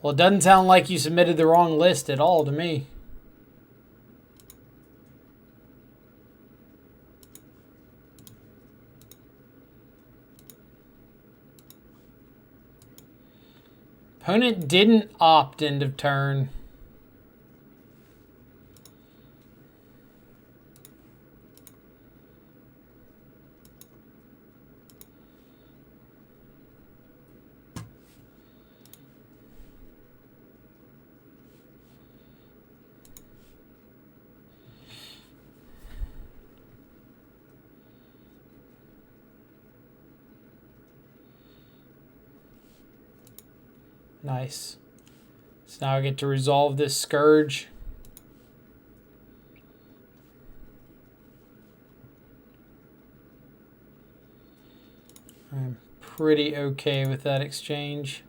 Well, it doesn't sound like you submitted the wrong list at all to me. Opponent didn't opt end of turn. Nice. So now I get to resolve this Scourge. I'm pretty okay with that exchange.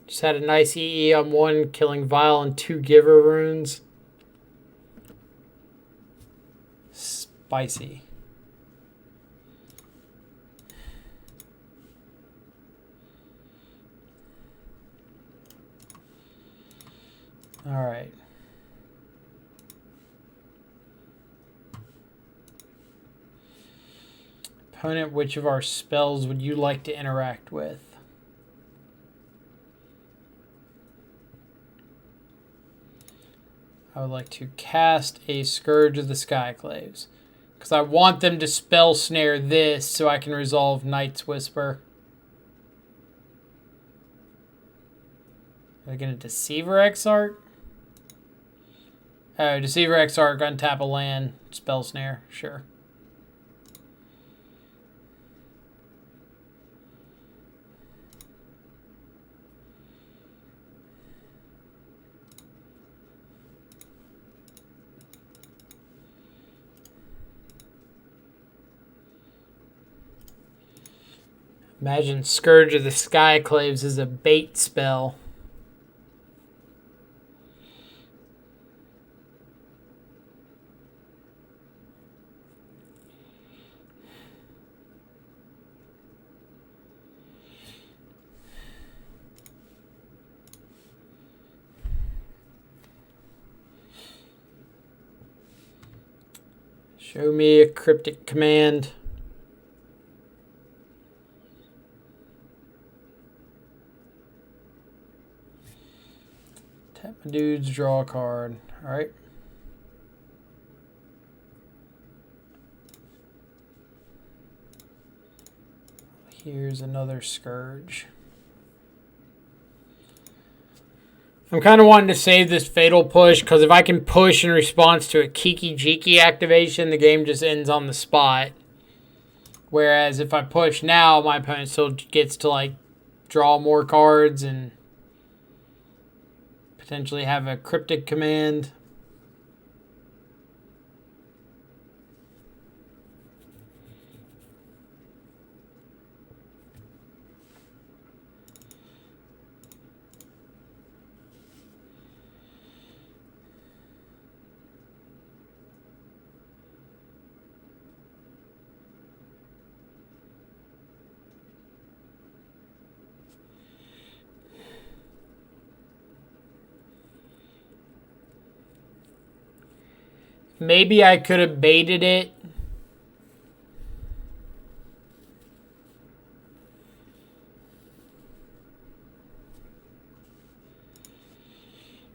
Just had a nice EE on one, killing Vile and 2 Giver runes. Spicy. All right. Opponent, which of our spells would you like to interact with? I would like to cast a Scourge of the Skyclaves, because I want them to spell snare this so I can resolve Night's Whisper. Are they going to Deceiver Exarch? Oh, Deceiver Exarch, untap a land, spell snare, sure. Imagine Scourge of the Skyclaves is a bait spell. Show me a cryptic command. Tap my dudes, draw a card. All right. Here's another Scourge. I'm kind of wanting to save this Fatal Push, because if I can push in response to a Kiki Jiki activation, the game just ends on the spot. Whereas if I push now, my opponent still gets to like draw more cards and potentially have a cryptic command. Maybe I could have baited it.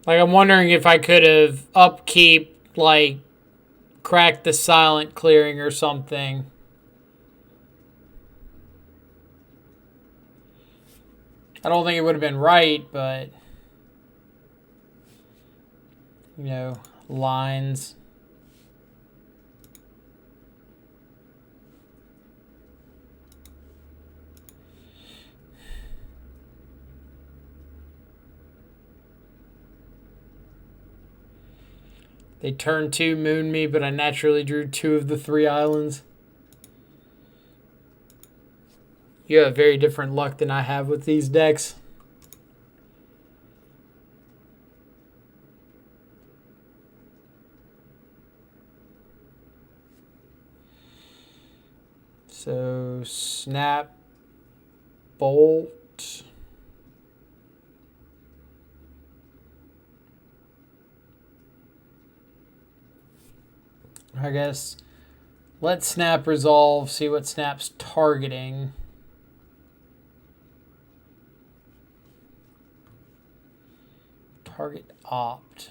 Like, I'm wondering if I could have upkeep, like, crack the silent clearing or something. I don't think it would have been right, but you know, lines. They turn 2 moon me, but I naturally drew 2 of the 3 islands. You have very different luck than I have with these decks. So, snap, bolt. I guess let snap resolve, see what snap's targeting. Target opt.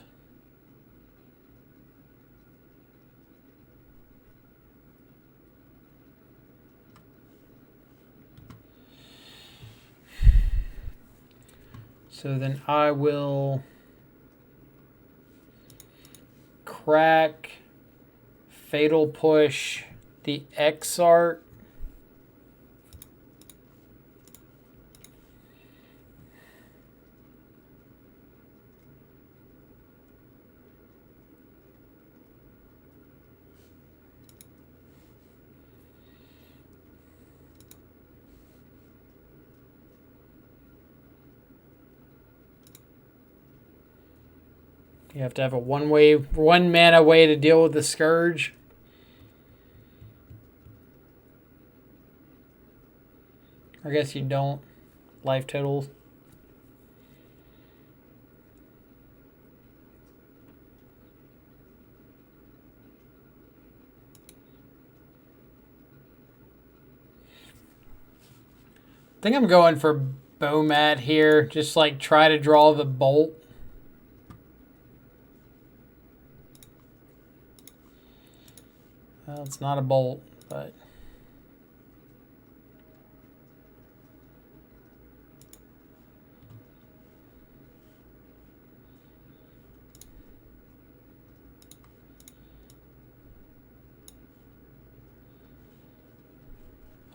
So then I will crack, fatal push the Exarch. You have to have a one mana way to deal with the Scourge. I guess you don't. Life totals. I think I'm going for Bomat here. Just like try to draw the bolt. Well, it's not a bolt, but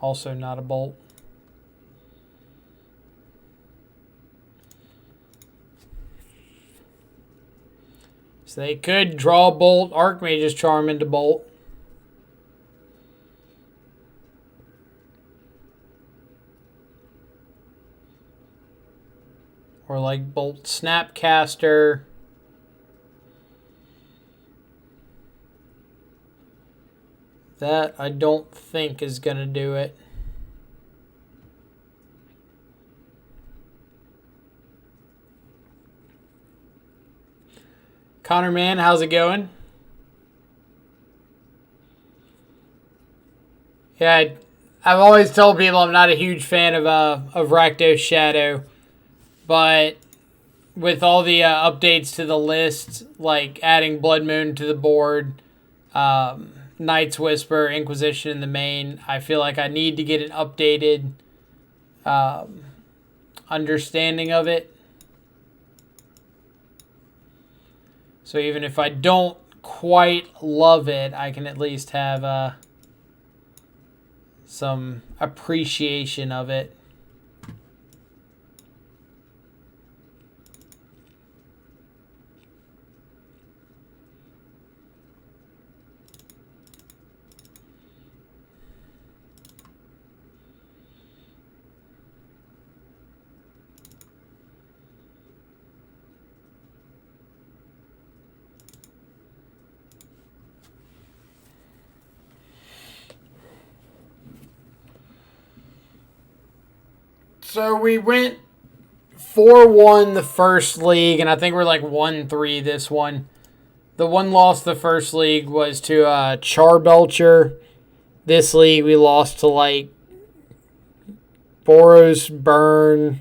also not a bolt. So they could draw bolt, Archmage's Charm into bolt. Or like bolt Snapcaster. That I don't think is going to do it. Connor Man, how's it going? Yeah, I've always told people I'm not a huge fan of Rakdos Shadow, but with all the updates to the list, like adding Blood Moon to the board, Night's Whisper, Inquisition in the main, I feel like I need to get an updated understanding of it. So even if I don't quite love it, I can at least have some appreciation of it. So we went 4-1 the first league, and I think we're like 1-3 this one. The one loss the first league was to Charbelcher. This league we lost to like Boros Burn,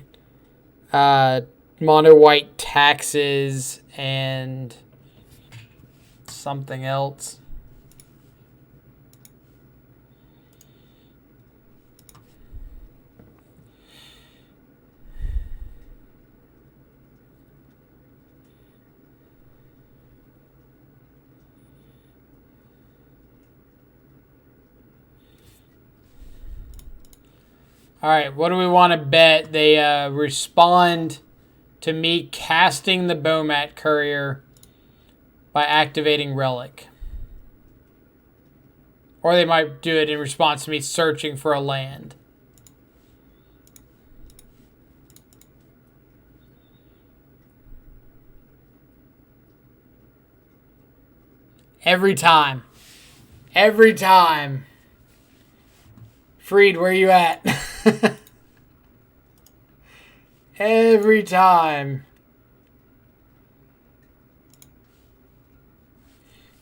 Mono White Taxes, and something else. Alright, what do we want to bet? They respond to me casting the Bomat Courier by activating Relic. Or they might do it in response to me searching for a land. Every time. Every time. Freed, where you at? Every time.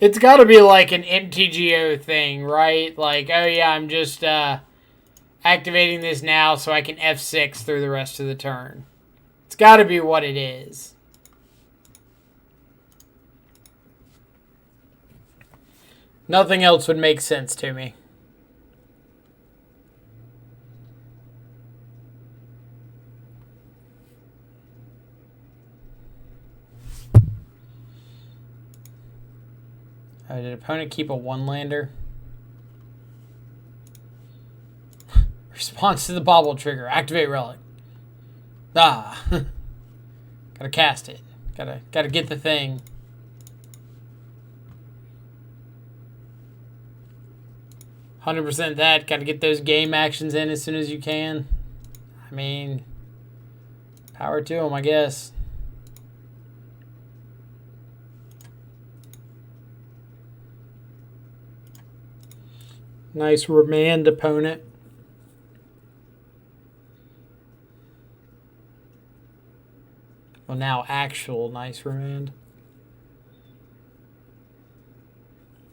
It's got to be like an MTGO thing, right? Like, oh yeah, I'm just activating this now so I can F6 through the rest of the turn. It's got to be what it is. Nothing else would make sense to me. Did opponent keep a one-lander? Response to the bobble trigger. Activate Relic. Ah. Gotta cast it. Gotta get the thing. %, that. Gotta get those game actions in as soon as you can. I mean, power to them, I guess. Nice remand opponent. Well, now actual nice remand.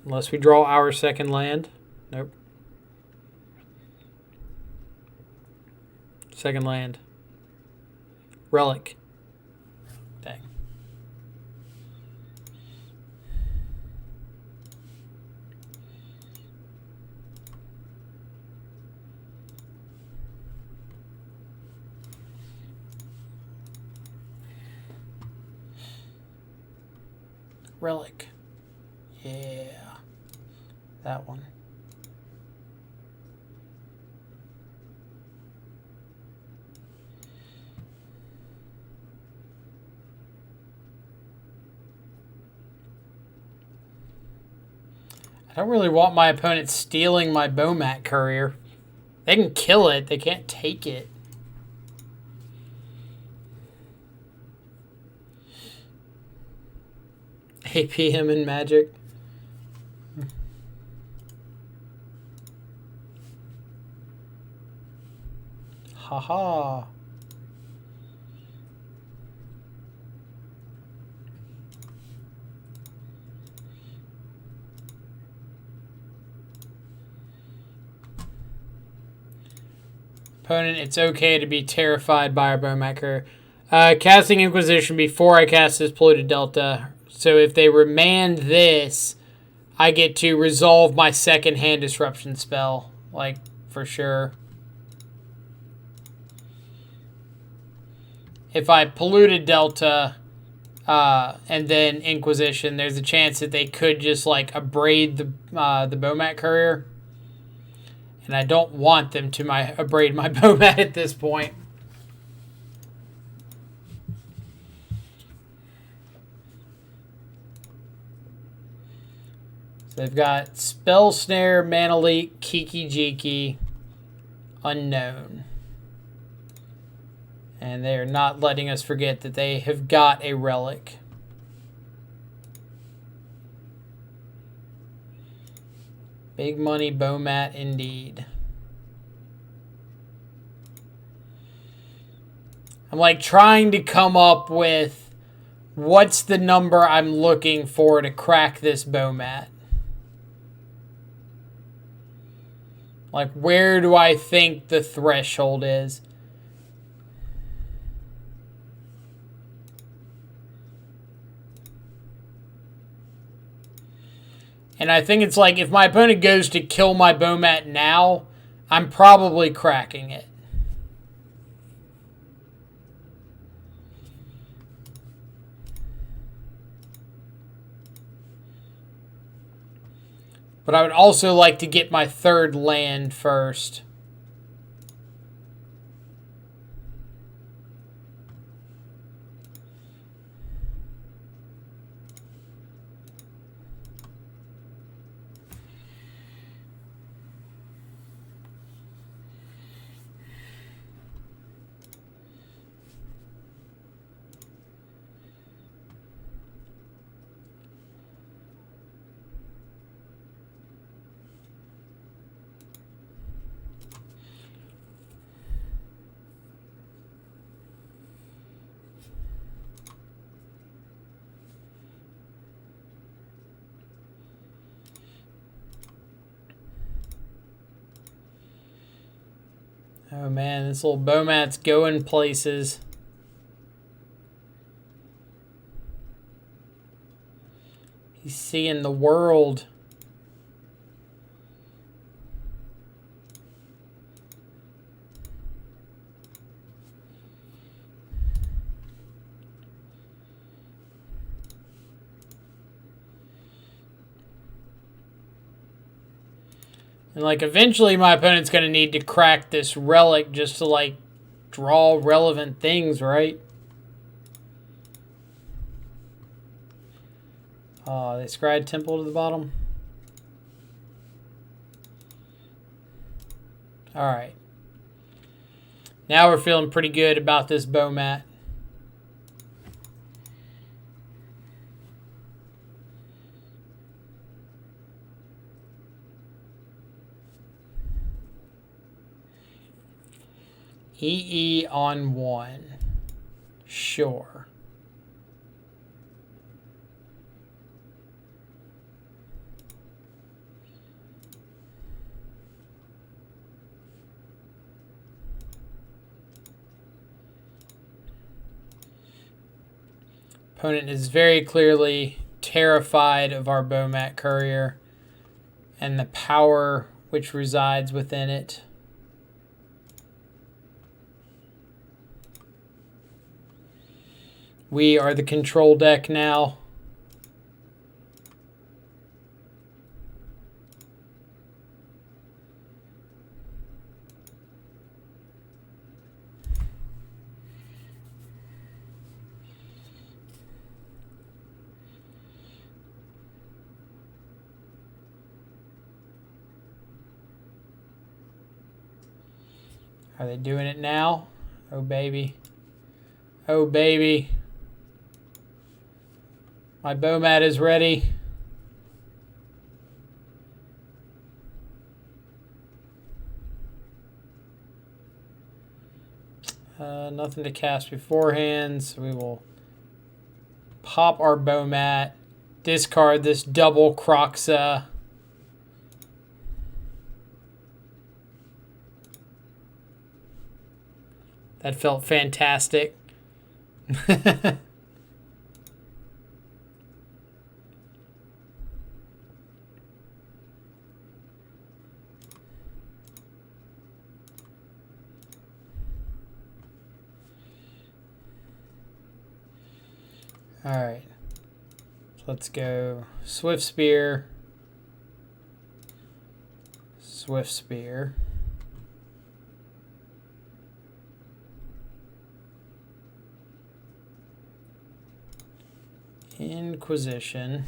Unless we draw our second land. Nope. Second land. Relic. Dang. Relic. Yeah. That one. I don't really want my opponent stealing my Bomat Courier. They can kill it. They can't take it. APM and Magic. Haha. Opponent, it's okay to be terrified by our Bomat Courier. Casting Inquisition before I cast this Polluted Delta. So if they remand this, I get to resolve my second hand disruption spell. Like, for sure. If I Polluted Delta and then Inquisition, there's a chance that they could just, like, abrade the Bomat Courier. And I don't want them to abrade my Bomat at this point. So they've got Spell Snare, Mana Leak, Kiki Jiki, Unknown. And they are not letting us forget that they have got a Relic. Big money Bomat indeed. I'm like trying to come up with what's the number I'm looking for to crack this Bomat. Like, where do I think the threshold is? And I think it's like, if my opponent goes to kill my Bomat now, I'm probably cracking it. But I would also like to get my third land first. Oh man, this little Bomat's going places. He's seeing the world. And, like, eventually my opponent's going to need to crack this relic just to, like, draw relevant things, right? They scried Temple to the bottom. Alright. Now we're feeling pretty good about this Bomat. EE on 1. Sure. Opponent is very clearly terrified of our Bomat Courier and the power which resides within it. We are the control deck now. Are they doing it now? Oh, baby. Oh, baby. My Bomat is ready. Nothing to cast beforehand, so we will pop our Bomat, discard this double Croxa. That felt fantastic. All right, let's go Swift Spear, Swift Spear. Inquisition.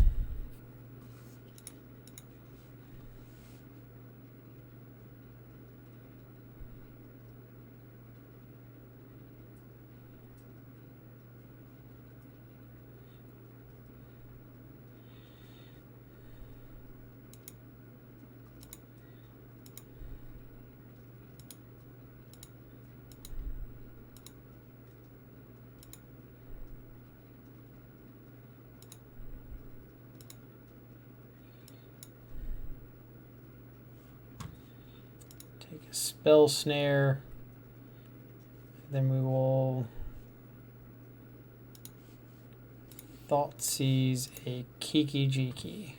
Take a Spell Snare. Then we will Thoughtseize a Kiki Jiki.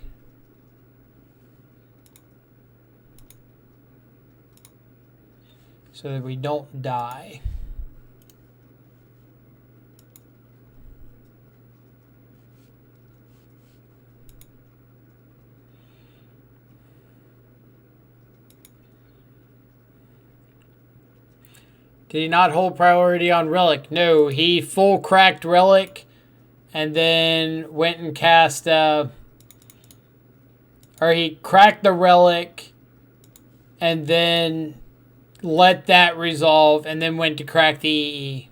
So that we don't die. Did he not hold priority on Relic? No, he full cracked Relic and then went and cast, or he cracked the Relic and then let that resolve and then went to crack the EE.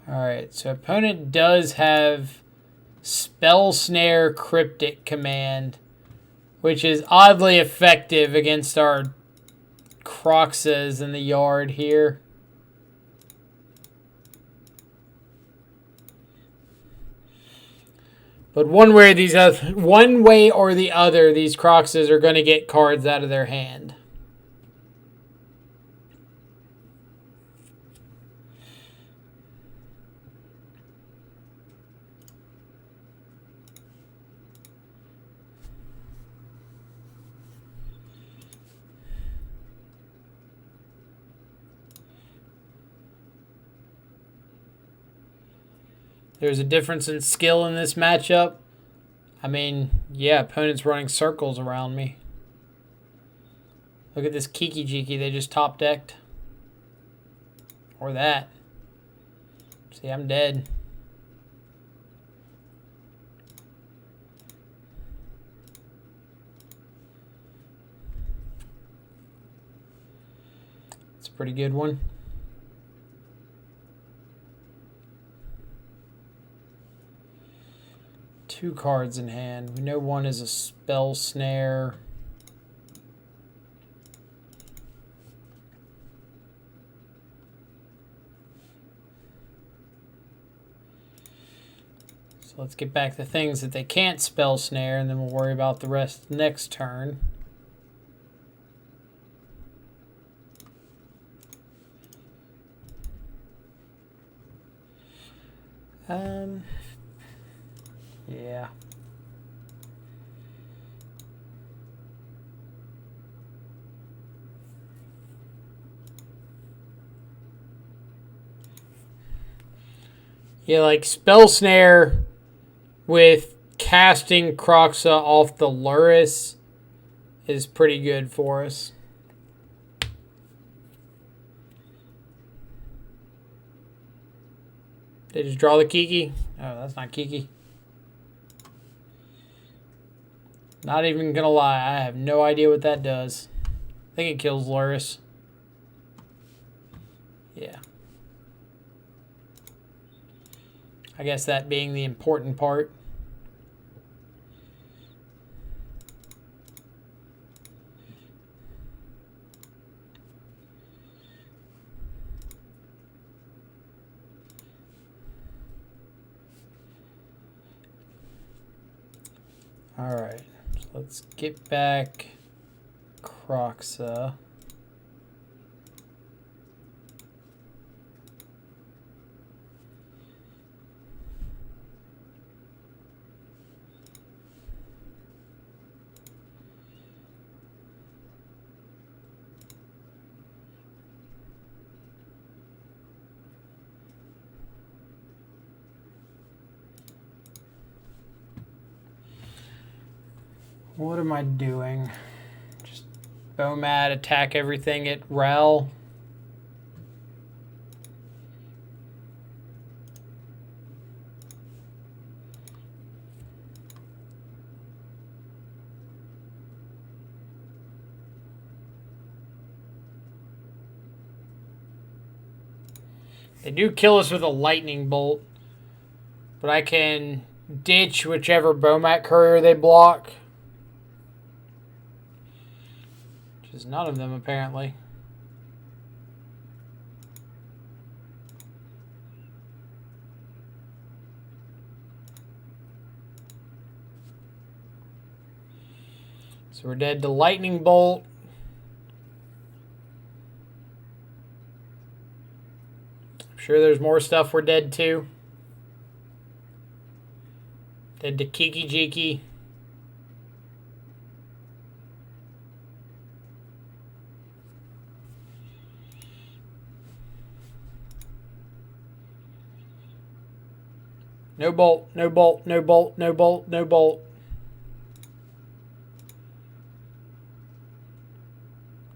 Alright, so opponent does have Spell Snare Cryptic Command, which is oddly effective against our Croxas in the yard here. But one way or the other, these Croxas are going to get cards out of their hand. There's a difference in skill in this matchup. I mean, yeah, opponent's running circles around me. Look at this Kiki Jiki they just top decked. Or that. See, I'm dead. It's a pretty good one. Two cards in hand. We know one is a spell snare. So let's get back to things that they can't spell snare, and then we'll worry about the rest next turn. Yeah. Yeah, like spell snare with casting Croxa off the Luris is pretty good for us. They just draw the Kiki? Oh, that's not Kiki. Not even gonna lie, I have no idea what that does. I think it kills Luris. Yeah. I guess that being the important part. All right, so let's get back Croxa. What am I doing? Just Bomad, attack everything at Rel. They do kill us with a lightning bolt, but I can ditch whichever Bomat courier they block. Which is none of them, apparently. So we're dead to lightning bolt. I'm sure there's more stuff we're dead to. Dead to Kiki Jiki. No bolt, no bolt, no bolt, no bolt, no bolt.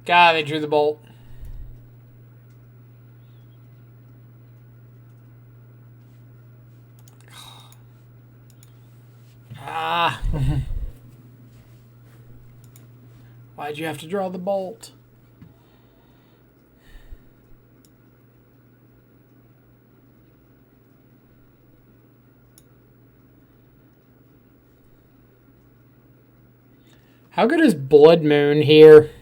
God, they drew the bolt. Ah. Why'd you have to draw the bolt? How good is Blood Moon here?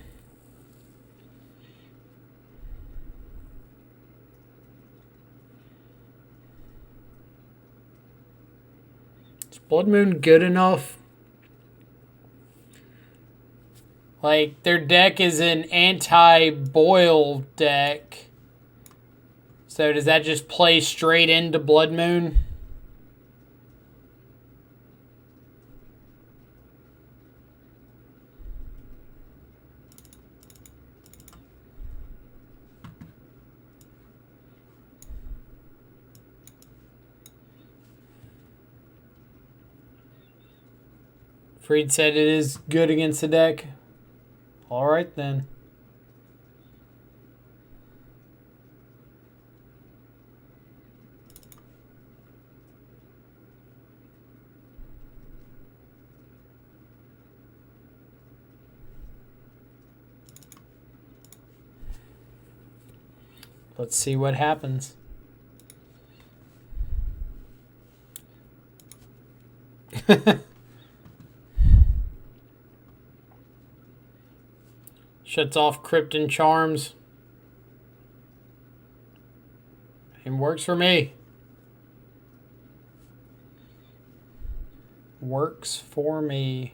Is Blood Moon good enough? Like, their deck is an anti-boil deck. So does that just play straight into Blood Moon? Freed said it is good against the deck. All right, then. Let's see what happens. Shuts off Krypton Charms. And works for me. Works for me.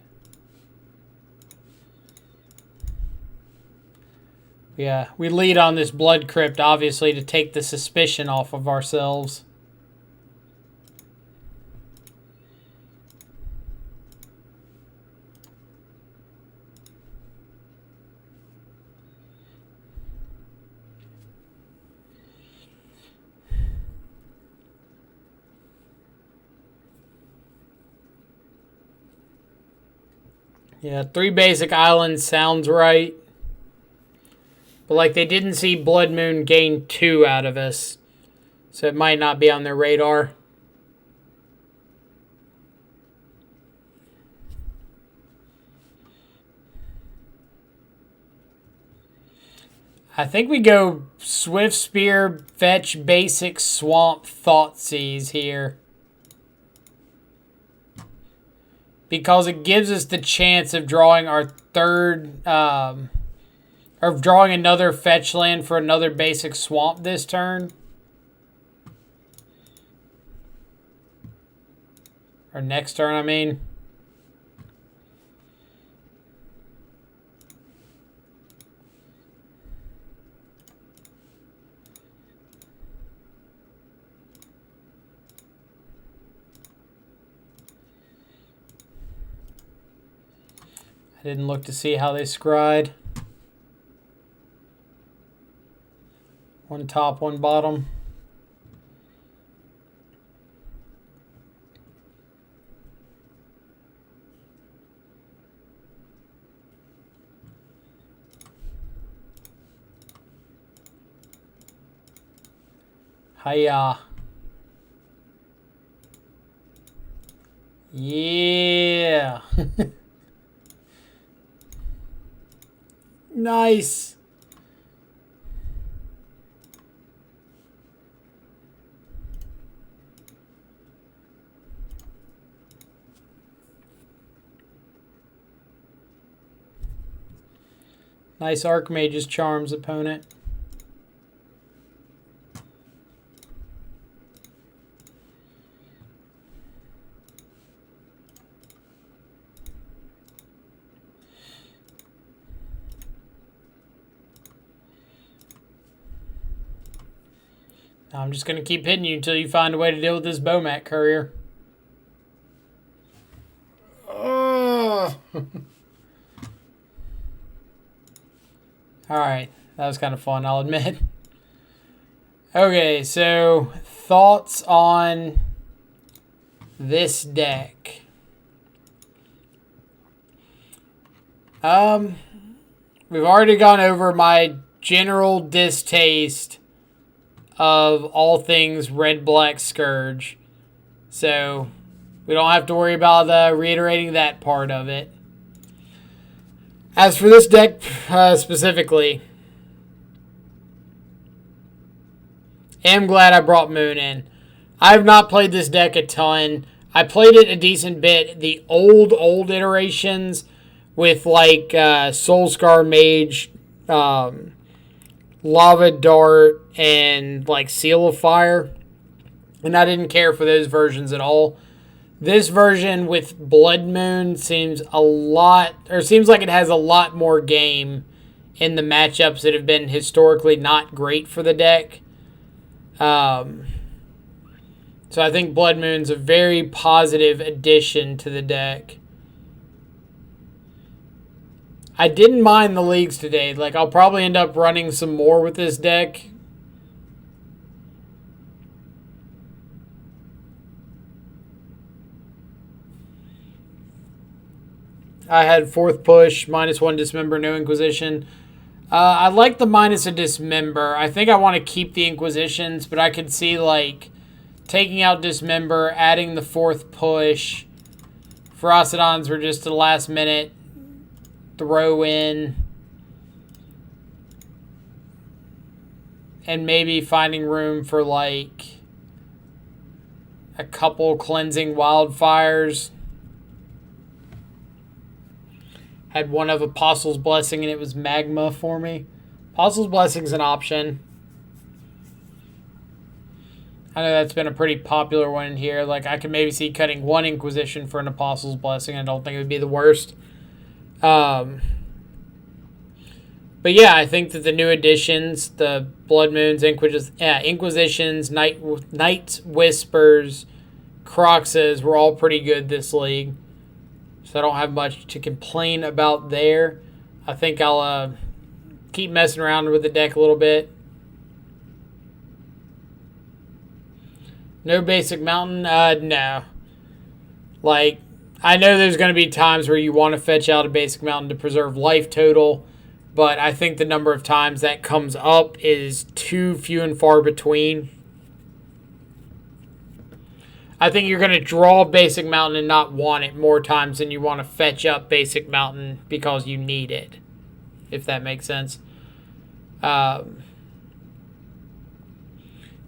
Yeah, we lead on this Blood Crypt, obviously, to take the suspicion off of ourselves. Yeah, 3 basic islands sounds right. But like they didn't see Blood Moon gain 2 out of us. So it might not be on their radar. I think we go Swift Spear, fetch basic Swamp Thoughtseize here. Because it gives us the chance of drawing our third, or drawing another fetch land for another basic swamp this turn. Or next turn, I mean. I didn't look to see how they scried. One top, one bottom. Hiya. Yeah. Nice. Nice Archmage's Charms opponent. I'm just going to keep hitting you until you find a way to deal with this Bomat Courier. Alright, that was kind of fun, I'll admit. Okay, so thoughts on this deck. We've already gone over my general distaste of all things red-black Scourge. So we don't have to worry about reiterating that part of it. As for this deck specifically, am glad I brought Moon in. I have not played this deck a ton. I played it a decent bit. The old iterations with like Soulscar Mage, Lava Dart, and like Seal of Fire. And I didn't care for those versions at all. This version with Blood Moon seems like it has a lot more game in the matchups that have been historically not great for the deck. So I think Blood Moon's a very positive addition to the deck. I didn't mind the leagues today. Like, I'll probably end up running some more with this deck. I had fourth push, -1 Dismember, no Inquisition. I like the minus a Dismember. I think I want to keep the Inquisitions, but I could see, like, taking out Dismember, adding the fourth push. Ferocidons were just a last minute throw in. And maybe finding room for, like, a couple cleansing wildfires. Had one of Apostle's Blessing, and it was Magma for me. Apostle's Blessing's an option. I know that's been a pretty popular one in here. Like, I could maybe see cutting one Inquisition for an Apostle's Blessing. I don't think it would be the worst. But yeah, I think that the new additions, the Blood Moons, Inquisitions, Night's Whispers, Croxes were all pretty good this league. So I don't have much to complain about there. I think I'll keep messing around with the deck a little bit. No basic mountain? No. Like, I know there's going to be times where you want to fetch out a basic mountain to preserve life total, but I think the number of times that comes up is too few and far between. I think you're going to draw Basic Mountain and not want it more times than you want to fetch up Basic Mountain because you need it, if that makes sense. Yeah,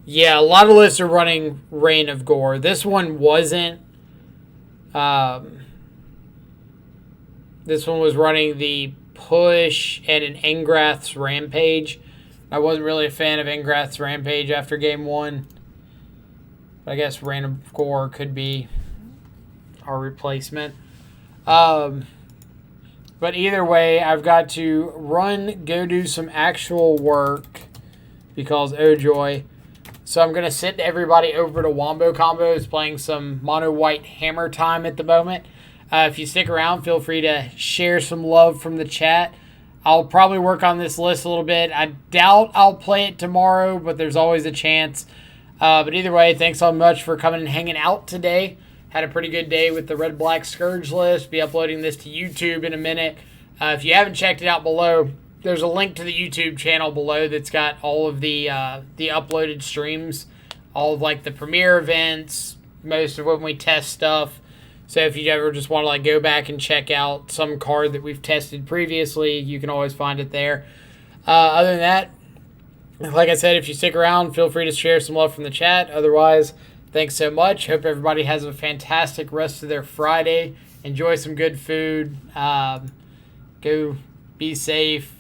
a lot of lists are running Reign of Gore. This one wasn't. This one was running the Push and an Engrath's Rampage. I wasn't really a fan of Engrath's Rampage after game one. I guess Reign of Gore could be our replacement. But either way, I've got to go do some actual work because, oh joy. So I'm going to send everybody over to Wombo Combos playing some Mono White Hammer Time at the moment. If you stick around, feel free to share some love from the chat. I'll probably work on this list a little bit. I doubt I'll play it tomorrow, but there's always a chance. But either way, thanks so much for coming and hanging out today. Had a pretty good day with the Red Black Scourge list. Be uploading this to YouTube in a minute. If you haven't checked it out below, there's a link to the YouTube channel below that's got all of the uploaded streams, all of like the premiere events, most of when we test stuff. So if you ever just want to like go back and check out some card that we've tested previously, you can always find it there. Other than that, like I said, if you stick around, feel free to share some love from the chat. Otherwise, thanks so much. Hope everybody has a fantastic rest of their Friday. Enjoy some good food. Go be safe.